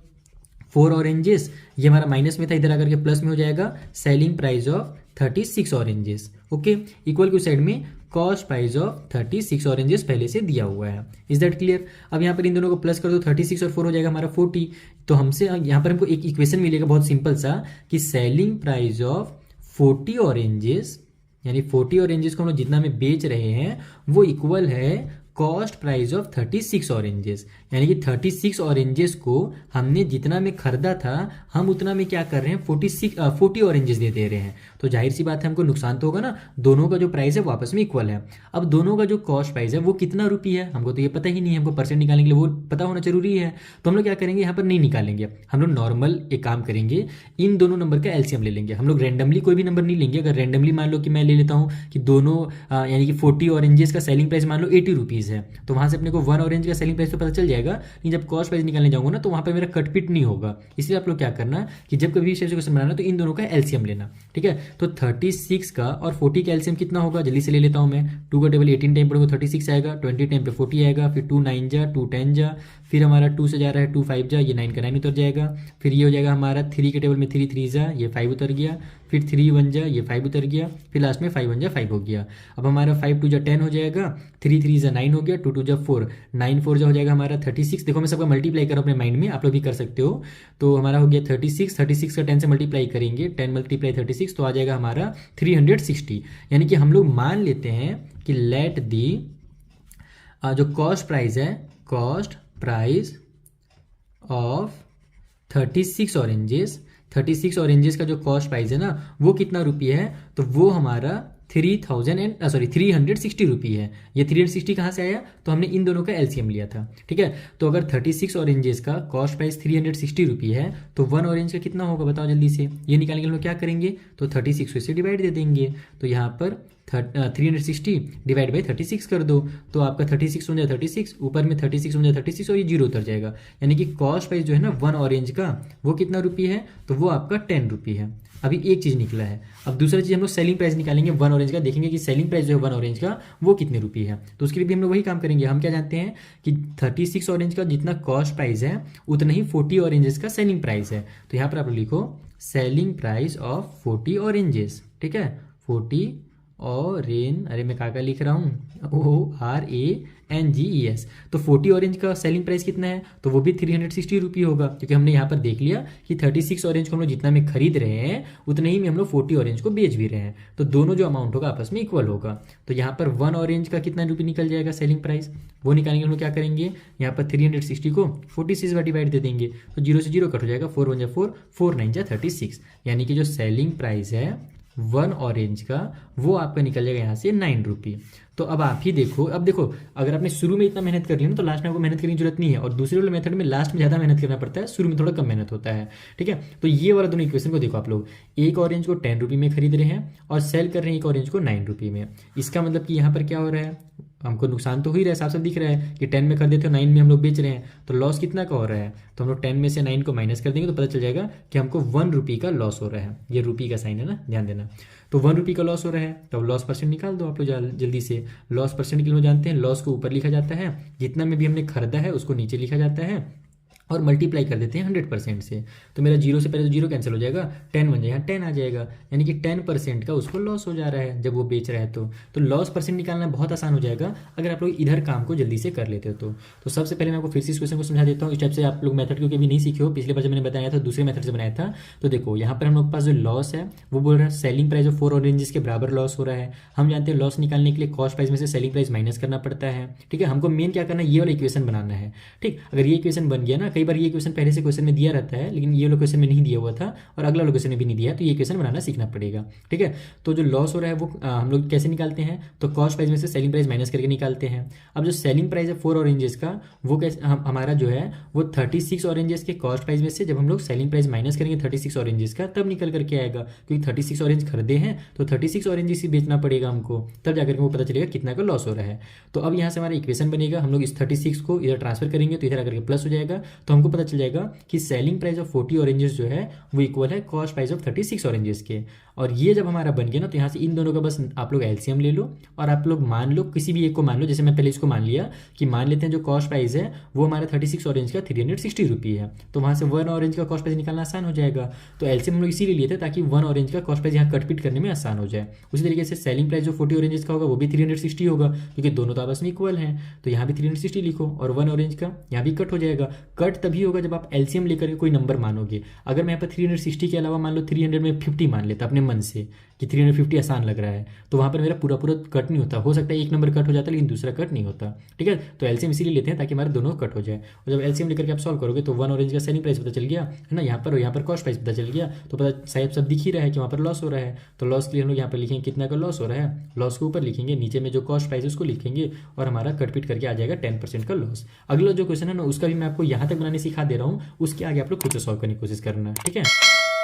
4 ऑरेंजेस, ये हमारा माइनस में था, इधर आकर के प्लस में हो जाएगा selling price of 36 oranges, okay, equal के साइड में कॉस्ट प्राइस ऑफ 36 ऑरेंजेस पहले से दिया हुआ है। Is that clear? अब यहाँ पर इन दोनों को प्लस कर दो, 36 और 4 हो जाएगा हमारा 40। तो हमसे यहाँ पर हमको एक इक्वेशन मिलेगा बहुत सिंपल सा कि सेलिंग प्राइस ऑफ 40 ऑरेंजेस, यानी 40 ऑरेंजेस को हम लोग जितना में बेच रहे हैं वो इक्वल है कॉस्ट प्राइस ऑफ 36 ऑरेंजेस, यानी कि 36 ऑरेंजेस को हमने जितना में खरीदा था हम उतना में क्या कर रहे हैं, 40 ऑरेंजेस दे रहे हैं। तो जाहिर सी बात है हमको नुकसान तो होगा ना, दोनों का जो प्राइस है वो आपस में इक्वल है। अब दोनों का जो कॉस्ट प्राइस है वो कितना रुपये है हमको तो ये पता ही नहीं है, हमको परसेंट निकालने के लिए वो पता होना जरूरी है। तो हम लोग क्या करेंगे, यहाँ पर नहीं निकालेंगे, हम लोग नॉर्मल एक काम करेंगे, इन दोनों नंबर का एलसीएम ले लेंगे। हम लोग रैंडमली कोई भी नंबर नहीं लेंगे। अगर रैंडमली मान लो कि मैं ले लेता हूँ कि दोनों यानी कि 40 ऑरेंजेस का सेलिंग प्राइस मान लो 80 रुपीज़ है, तो वहाँ से अपने को 1 ऑरेंज का सेलिंग प्राइस तो पता चल जाएगा, लेकिन जब कॉस्ट प्राइस निकालने जाऊंगा ना तो वहाँ पर मेरा कटपिट नहीं होगा। इसलिए आप लोग क्या करना कि जब कभी शेयर क्वेश्चन बनाना तो इन दोनों का एलसीएम लेना, ठीक है। तो 36 का और 40 का एलसीएम कितना होगा, जल्दी से ले लेता हूँ मैं। 2 का टेबल 18 टाइम पढ़ोगे 36 आएगा, 20 टाइम पे 40 आएगा, फिर 2 9 जा 2 10 जा, फिर हमारा 2 से जा रहा है 2 5 जा, ये 9 का 9 उतर जाएगा, फिर ये हो जाएगा हमारा 3 के टेबल में 3 3 जा, ये 5 उतर गया, फिर 3 1 जा, ये 5 उतर गया, फिर लास्ट में 5 1 जा 5 हो गया। अब हमारा 5 2 जा 10 हो जाएगा, 3 3 जा 9 हो गया, 2 2 जा 4, 9 4 जा हो जाएगा हमारा 36। देखो मैं सबका मल्टीप्लाई कर रहा हूँ अपने माइंड में, आप लोग भी कर सकते हो। तो हमारा हो गया 36, 36 का 10 से मल्टीप्लाई करेंगे, 10 मल्टीप्लाई 36 तो आ जाएगा हमारा 360। यानी कि हम लोग मान लेते हैं कि लेट दी जो कॉस्ट प्राइस है, cost price of 36 oranges, 36 oranges का जो कॉस्ट प्राइस है ना वो कितना रुपये है, तो वो हमारा 360 रुपये है। ये 360 कहाँ से आया, तो हमने इन दोनों का एलसीएम लिया था, ठीक है। तो अगर 36 ऑरेंजेस का कॉस्ट प्राइस 360 रुपये है तो 1 ऑरेंज का कितना होगा बताओ जल्दी से। ये निकालने के लिए हम लोग क्या करेंगे, तो 36 को इससे डिवाइड दे देंगे, तो यहाँ पर 360 डिवाइड बाई 36 कर दो, तो आपका 36 हो जाए 36, ऊपर में 36 हो जाए 36 और ये 0 उतर जाएगा। यानी कि कॉस्ट प्राइस जो है ना 1 ऑरेंज का वो कितना रुपये है, तो वो आपका 10 रुपये है। अभी एक चीज़ निकला है। अब दूसरा चीज़ हम लोग सेलिंग प्राइस निकालेंगे 1 ऑरेंज का, देखेंगे कि सेलिंग प्राइस जो है 1 ऑरेंज का वो कितने रुपये है। तो उसके लिए भी हम लोग वही काम करेंगे। हम क्या जानते हैं कि 36 ऑरेंज का जितना कॉस्ट प्राइस है उतना ही 40 ऑरेंजेस का सेलिंग प्राइस है। तो यहाँ पर आप लिखो सेलिंग प्राइस ऑफ 40 ऑरेंजेस, ठीक है, 40 ऑरेंज, अरे मैं क्या लिख रहा हूँ, ORANGES। तो 40 ऑरेंज का सेलिंग प्राइस कितना है, तो वो भी 360 रुपये होगा, क्योंकि हमने यहाँ पर देख लिया कि 36 ऑरेंज को हम लोग जितना में खरीद रहे हैं उतने ही में हम लोग 40 ऑरेंज को बेच भी रहे हैं, तो दोनों जो अमाउंट होगा आपस में इक्वल होगा। तो यहाँ पर 1 ऑरेंज का कितना रुपये निकल जाएगा सेलिंग प्राइस, वो निकालेंगे हम लोग क्या करेंगे, यहाँ पर 360 को 40 से डिवाइड दे देंगे, तो 0 से 0 कट हो जाएगा, 4 1 जा 4, 4 9 जा 36, यानी कि जो सेलिंग प्राइस है 1 ऑरेंज का वो आपका निकल जाएगा यहाँ से 9 रुपये। तो अब आप ही देखो, अब देखो अगर आपने शुरू में इतना मेहनत कर ली ना तो लास्ट में आपको मेहनत करने की जरूरत नहीं है, और दूसरे वाले मेथड में लास्ट में ज़्यादा मेहनत करना पड़ता है, शुरू में थोड़ा कम मेहनत होता है, ठीक है। तो ये वाला दोनों इक्वेशन को देखो आप लोग, एक ऑरेंज को 10 रुपये में खरीद रहे हैं और सेल कर रहे हैं एक ऑरेंज को 9 रुपये में। इसका मतलब कि यहाँ पर क्या हो रहा है, हमको नुकसान तो हो ही रहा है, साफ साफ दिख रहा है कि 10 में खरीदे थे 9 में हम लोग बेच रहे हैं, तो लॉस कितना का हो रहा है, तो हम लोग 10 में से 9 को माइनस कर देंगे तो पता चल जाएगा कि हमको 1 रुपये का लॉस हो रहा है। ये रुपये का साइन है ना, ध्यान देना। तो 1 रुपये का लॉस हो रहा है, तो अब लॉस परसेंट निकाल दो आप लोग जल्दी से। लॉस परसेंट के लिए जानते हैं, लॉस को ऊपर लिखा जाता है, जितना में भी हमने खरीदा है उसको नीचे लिखा जाता है, और मल्टीप्लाई कर देते हैं 100% से, तो मेरा जीरो से पहले तो जीरो कैंसिल हो जाएगा, 10 बन जाएगा, 10 आ जाएगा, यानी कि 10% का उसको लॉस हो जा रहा है जब वो बेच रहा है। तो लॉस परसेंट निकालना बहुत आसान हो जाएगा अगर आप लोग इधर काम को जल्दी से कर लेते हो तो सबसे पहले मैं आपको फिर से इस क्वेश्चन को समझा देता हूँ। इस टाइप से आप लोग मेथड क्योंकि अभी नहीं सीखे हो, पिछले बार जब मैंने बताया था दूसरे मेथड से बनाया था। तो देखो यहाँ पर हम लोग के पास जो लॉस है वो बोल रहा है सेलिंग प्राइस ऑफ 4 ऑरेंजेस के बराबर लॉस हो रहा है। हम जानते हैं लॉस निकालने के लिए कॉस्ट प्राइस में से सेलिंग प्राइस माइनस करना पड़ता है, ठीक है। हमको मेन क्या करना है, ये वाला इक्वेशन बनाना है, ठीक। अगर ये इक्वेशन बन गया ना, कई बार ये इक्वेशन पहले से क्वेश्चन में दिया रहता है लेकिन ये लोकेशन में नहीं दिया हुआ था और अगला लोकेशन में भी नहीं दिया, तो ये इक्वेशन बनाना सीखना पड़ेगा, ठीक है। तो जो लॉस हो रहा है वो हम लोग कैसे निकालते हैं, तो कॉस्ट प्राइस में से सेलिंग प्राइस माइनस करके निकालते हैं। अब जो सेलिंग प्राइस है 4 ऑरेंजेस का वो कैसे हमारा जो है वो 36 ऑरेंजेस के कॉस्ट प्राइस में से जब हम लोग सेलिंग प्राइस माइनस करेंगे 36 ऑरेंजेस का तब निकल करके आएगा, क्योंकि 36 ऑरेंज खरीदे हैं तो 36 ऑरेंजेस ही बेचना पड़ेगा हमको, तब जाकर के वो पता चलेगा कितना का लॉस हो रहा है। तो अब यहाँ से हमारा इक्वेशन बनेगा, हम लोग इस 36 को इधर ट्रांसफर करेंगे तो इधर आकर के प्लस हो जाएगा, तो हमको पता चल जाएगा कि सेलिंग प्राइस ऑफ 40 ऑरेंजेस जो है वो इक्वल है कॉस्ट प्राइस ऑफ 36 ऑरेंजेस के। और ये जब हमारा बन गया ना तो यहाँ से इन दोनों का बस आप लोग एलसीएम ले लो और आप लोग मान लो किसी भी एक को मान लो। जैसे मैं पहले इसको मान लिया कि मान लेते हैं जो कॉस्ट प्राइस है वो हमारा 36 ऑरेंज का 360 रुपये है, तो वहाँ से 1 ऑरेंज का कॉस्ट प्राइस निकालना आसान हो जाएगा। तो एलसीएम हम लोग इसीलिए लिए थे ताकि 1 ऑरेंज का कॉस्ट प्राइस यहाँ कटपीट करने में आसान हो जाए। उसी तरीके से सेलिंग प्राइस जो 40 ऑरेंजेस का होगा वो भी 360 होगा, क्योंकि दोनों तो आपस में इक्वल हैं, तो यहाँ भी 360 लिखो और 1 ऑरेंज का यहाँ भी कट हो जाएगा। कट तभी होगा जब आप एलसीएम लेकर के कोई नंबर मानोगे। अगर मैं यहाँ पर 360 के अलावा मान लो 300 में 50 मान लेता अपने मन से कि 350 आसान लग रहा है, तो वहाँ पर मेरा पूरा कट नहीं होता। हो सकता है एक नंबर कट हो जाता है लेकिन दूसरा कट नहीं होता, ठीक है। तो एलसीएम इसीलिए लेते हैं ताकि हमारे दोनों कट हो जाए। और जब एलसीएम लेकर के आप सॉल्व करोगे तो 1 ऑरेंज का सेलिंग प्राइस पता चल गया है ना यहाँ पर, और यहाँ पर कॉस्ट प्राइस पता चल गया, तो पता साहब सब दिख ही रहा है कि वहाँ पर लॉस हो रहा है। तो लॉस के लिए हम लोग यहाँ पर लिखेंगे कितना का लॉस हो रहा है, लॉस के ऊपर लिखेंगे, नीचे में जो कॉस्ट प्राइस है उसको लिखेंगे और हमारा कटपीट करके आ जाएगा 10% का लॉस। अगला जो क्वेश्चन है ना उसका भी मैं आपको यहाँ तक बनाने सिखा दे रहा हूँ, उसके आगे आप लोग खुद से सॉल्व करने की कोशिश करना, ठीक है।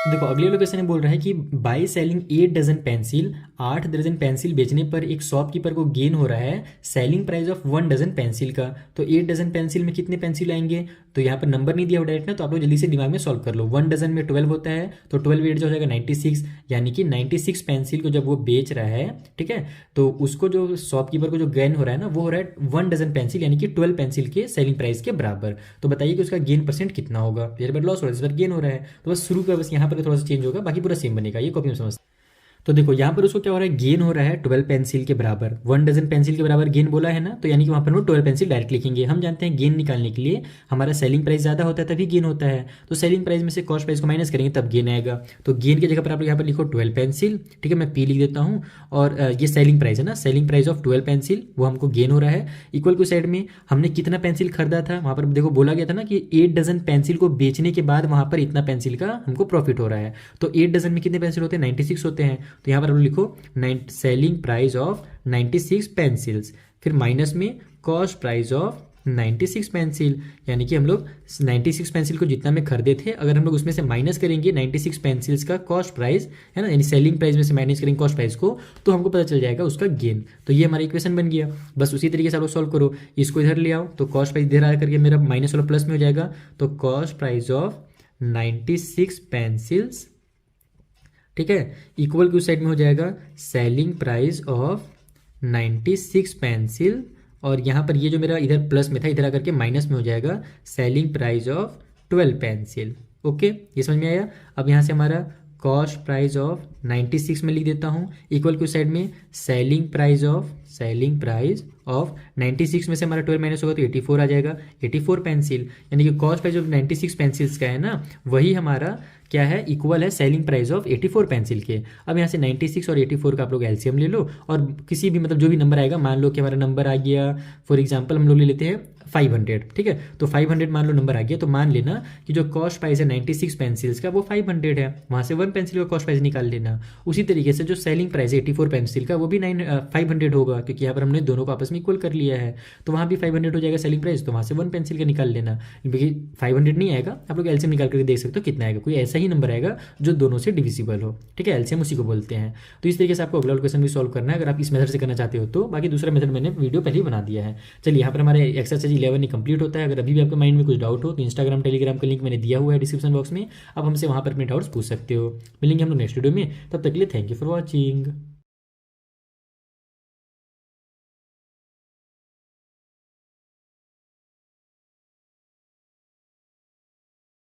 देखो अगले लोकेशन बोल रहा है कि बाय सेलिंग 8 डजन पेंसिल, 8 दर्जन पेंसिल बेचने पर एक शॉपकीपर को गेन हो रहा है selling price of 1 dozen pencil का। तो 8 डजन पेंसिल में कितने पेंसिल आएंगे, तो यहाँ पर नंबर नहीं दिया हुआ डायरेक्ट ना, तो आप लोग जल्दी से दिमाग में सॉल्व कर लो। 1 डजन में 12 होता है, तो 12 8 जो हो जाएगा 96, यानी कि 96 पेंसिल को जब वो बेच रहा है, ठीक है, तो उसको जो शॉपकीपर को जो गेन हो रहा है ना वो हो रहा है 1 डजन पेंसिल यानी कि 12 पेंसिल के सेलिंग प्राइस के बराबर। तो बताइए कि उसका गेन परसेंट कितना होगा। इस बार लॉस हो रहा है, इस बार गेन हो रहा है, तो बस शुरू का बस यहाँ पर थोड़ा सा चेंज होगा, बाकी पूरा सेम बनेगा, ये कॉपी में समझ। तो देखो यहाँ पर उसको क्या हो रहा है, गेन हो रहा है 12 पेंसिल के बराबर, 1 डजन पेंसिल के बराबर गेन बोला है ना, तो यानी कि वहाँ पर वो 12 पेंसिल डायरेक्ट लिखेंगे। हम जानते हैं गेन निकालने के लिए हमारा सेलिंग प्राइस ज़्यादा होता है तभी गेन होता है, तो सेलिंग प्राइस में से कॉस्ट प्राइस को माइनस करेंगे तब गेन आएगा। तो गेन की जगह पर आप लोग यहाँ पर लिखो 12 पेंसिल, ठीक है, मैं पी लिख देता हूँ, और ये सेलिंग प्राइस है ना, सेलिंग प्राइस ऑफ 12 पेंसिल वो हमको गेन हो रहा है। इक्वल को साइड में हमने कितना पेंसिल खरीदा था, वहाँ पर देखो बोला गया था ना कि 8 डजन पेंसिल को बेचने के बाद वहाँ पर इतना पेंसिल का हमको प्रॉफिट हो रहा है। तो 8 डजन में कितने पेंसिल होते हैं, 96 होते हैं, तो यहाँ पर आप लिखो सेलिंग प्राइस ऑफ 96 पेंसिल्स, फिर माइनस में कॉस्ट प्राइस ऑफ 96 पेंसिल, यानी कि हम लोग 96 पेंसिल को जितना में खरीदे थे अगर हम लोग उसमें से माइनस करेंगे 96 पेंसिल्स का कॉस्ट प्राइस है ना, यानी सेलिंग प्राइस में से माइनस करेंगे कॉस्ट प्राइस को, तो हमको पता चल जाएगा उसका गेन। तो ये हमारा इक्वेशन बन गया। बस उसी तरीके से आप लोग सॉल्व करो, इसको इधर ले आओ तो कॉस्ट प्राइस इधर आ करके मेरा माइनस वाला प्लस में हो जाएगा, तो कॉस्ट प्राइस ऑफ 96 पेंसिल्स, ठीक है, इक्वल की साइड में हो जाएगा सेलिंग प्राइस ऑफ 96 पेंसिल, और यहाँ पर ये जो मेरा इधर प्लस में था इधर आकर के माइनस में हो जाएगा selling price of 12 pencil. Okay, ये समझ में आया। अब यहाँ से हमारा कॉस्ट प्राइस ऑफ 96 में लिख देता हूँ, इक्वल की साइड में सेलिंग प्राइस ऑफ 96 में से हमारा 12 माइनस होगा तो 84 आ जाएगा, 84 पेंसिल, यानी कि कॉस्ट प्राइस ऑफ 96 पेंसिल्स का है ना वही हमारा क्या है, इक्वल है सेलिंग प्राइस ऑफ 84 पेंसिल के। अब यहाँ से 96 और 84 का आप लोग एलसीएम ले लो और किसी भी मतलब जो भी नंबर आएगा, मान लो कि हमारा नंबर आ गया फॉर एग्जांपल हम लोग ले लेते हैं 500, ठीक है, तो 500 मान लो नंबर आ गया, तो मान लेना कि जो कॉस्ट प्राइस है 96 पेंसिल्स का वो 500 है, वहाँ से 1 पेंसिल का कॉस्ट प्राइस निकाल लेना। उसी तरीके से जो सेलिंग प्राइस है 84 पेंसिल का वो भी 500 होगा, क्योंकि यहाँ पर हमने दोनों को आपस में इक्वल कर लिया है, तो वहाँ भी 500 हो जाएगा सेलिंग प्राइस, तो वहाँ से 1 पेंसिल का निकाल लेना। क्योंकि 500 नहीं आएगा, आप लोग एलसीएम निकाल करके देख सकते हो कितना आएगा, कोई ऐसा ही नंबर आएगा जो दोनों से डिविजिबल हो, ठीक है, एलसीएम उसी को बोलते हैं। तो इस तरीके से आपको अगला क्वेश्चन भी सॉल्व करना है अगर आप इस मेथड से करना चाहते हो तो। बाकी दूसरा मेथड मैंने वीडियो पहले ही बना दिया है। चलिए, यहाँ पर हमारे एक्सरसाइज 11 कंप्लीट होता है। अगर अभी भी आपके माइंड में कुछ डाउट हो तो इंस्टाग्राम टेलीग्राम का लिंक मैंने दिया हुआ है डिस्क्रिप्शन बॉक्स में, आप हमसे वहाँ पर अपने डाउट्स पूछ सकते हो। मिलेंगे हम लोग नेक्स्ट वीडियो में, तब तक के लिए थैंक यू फॉर वॉचिंग।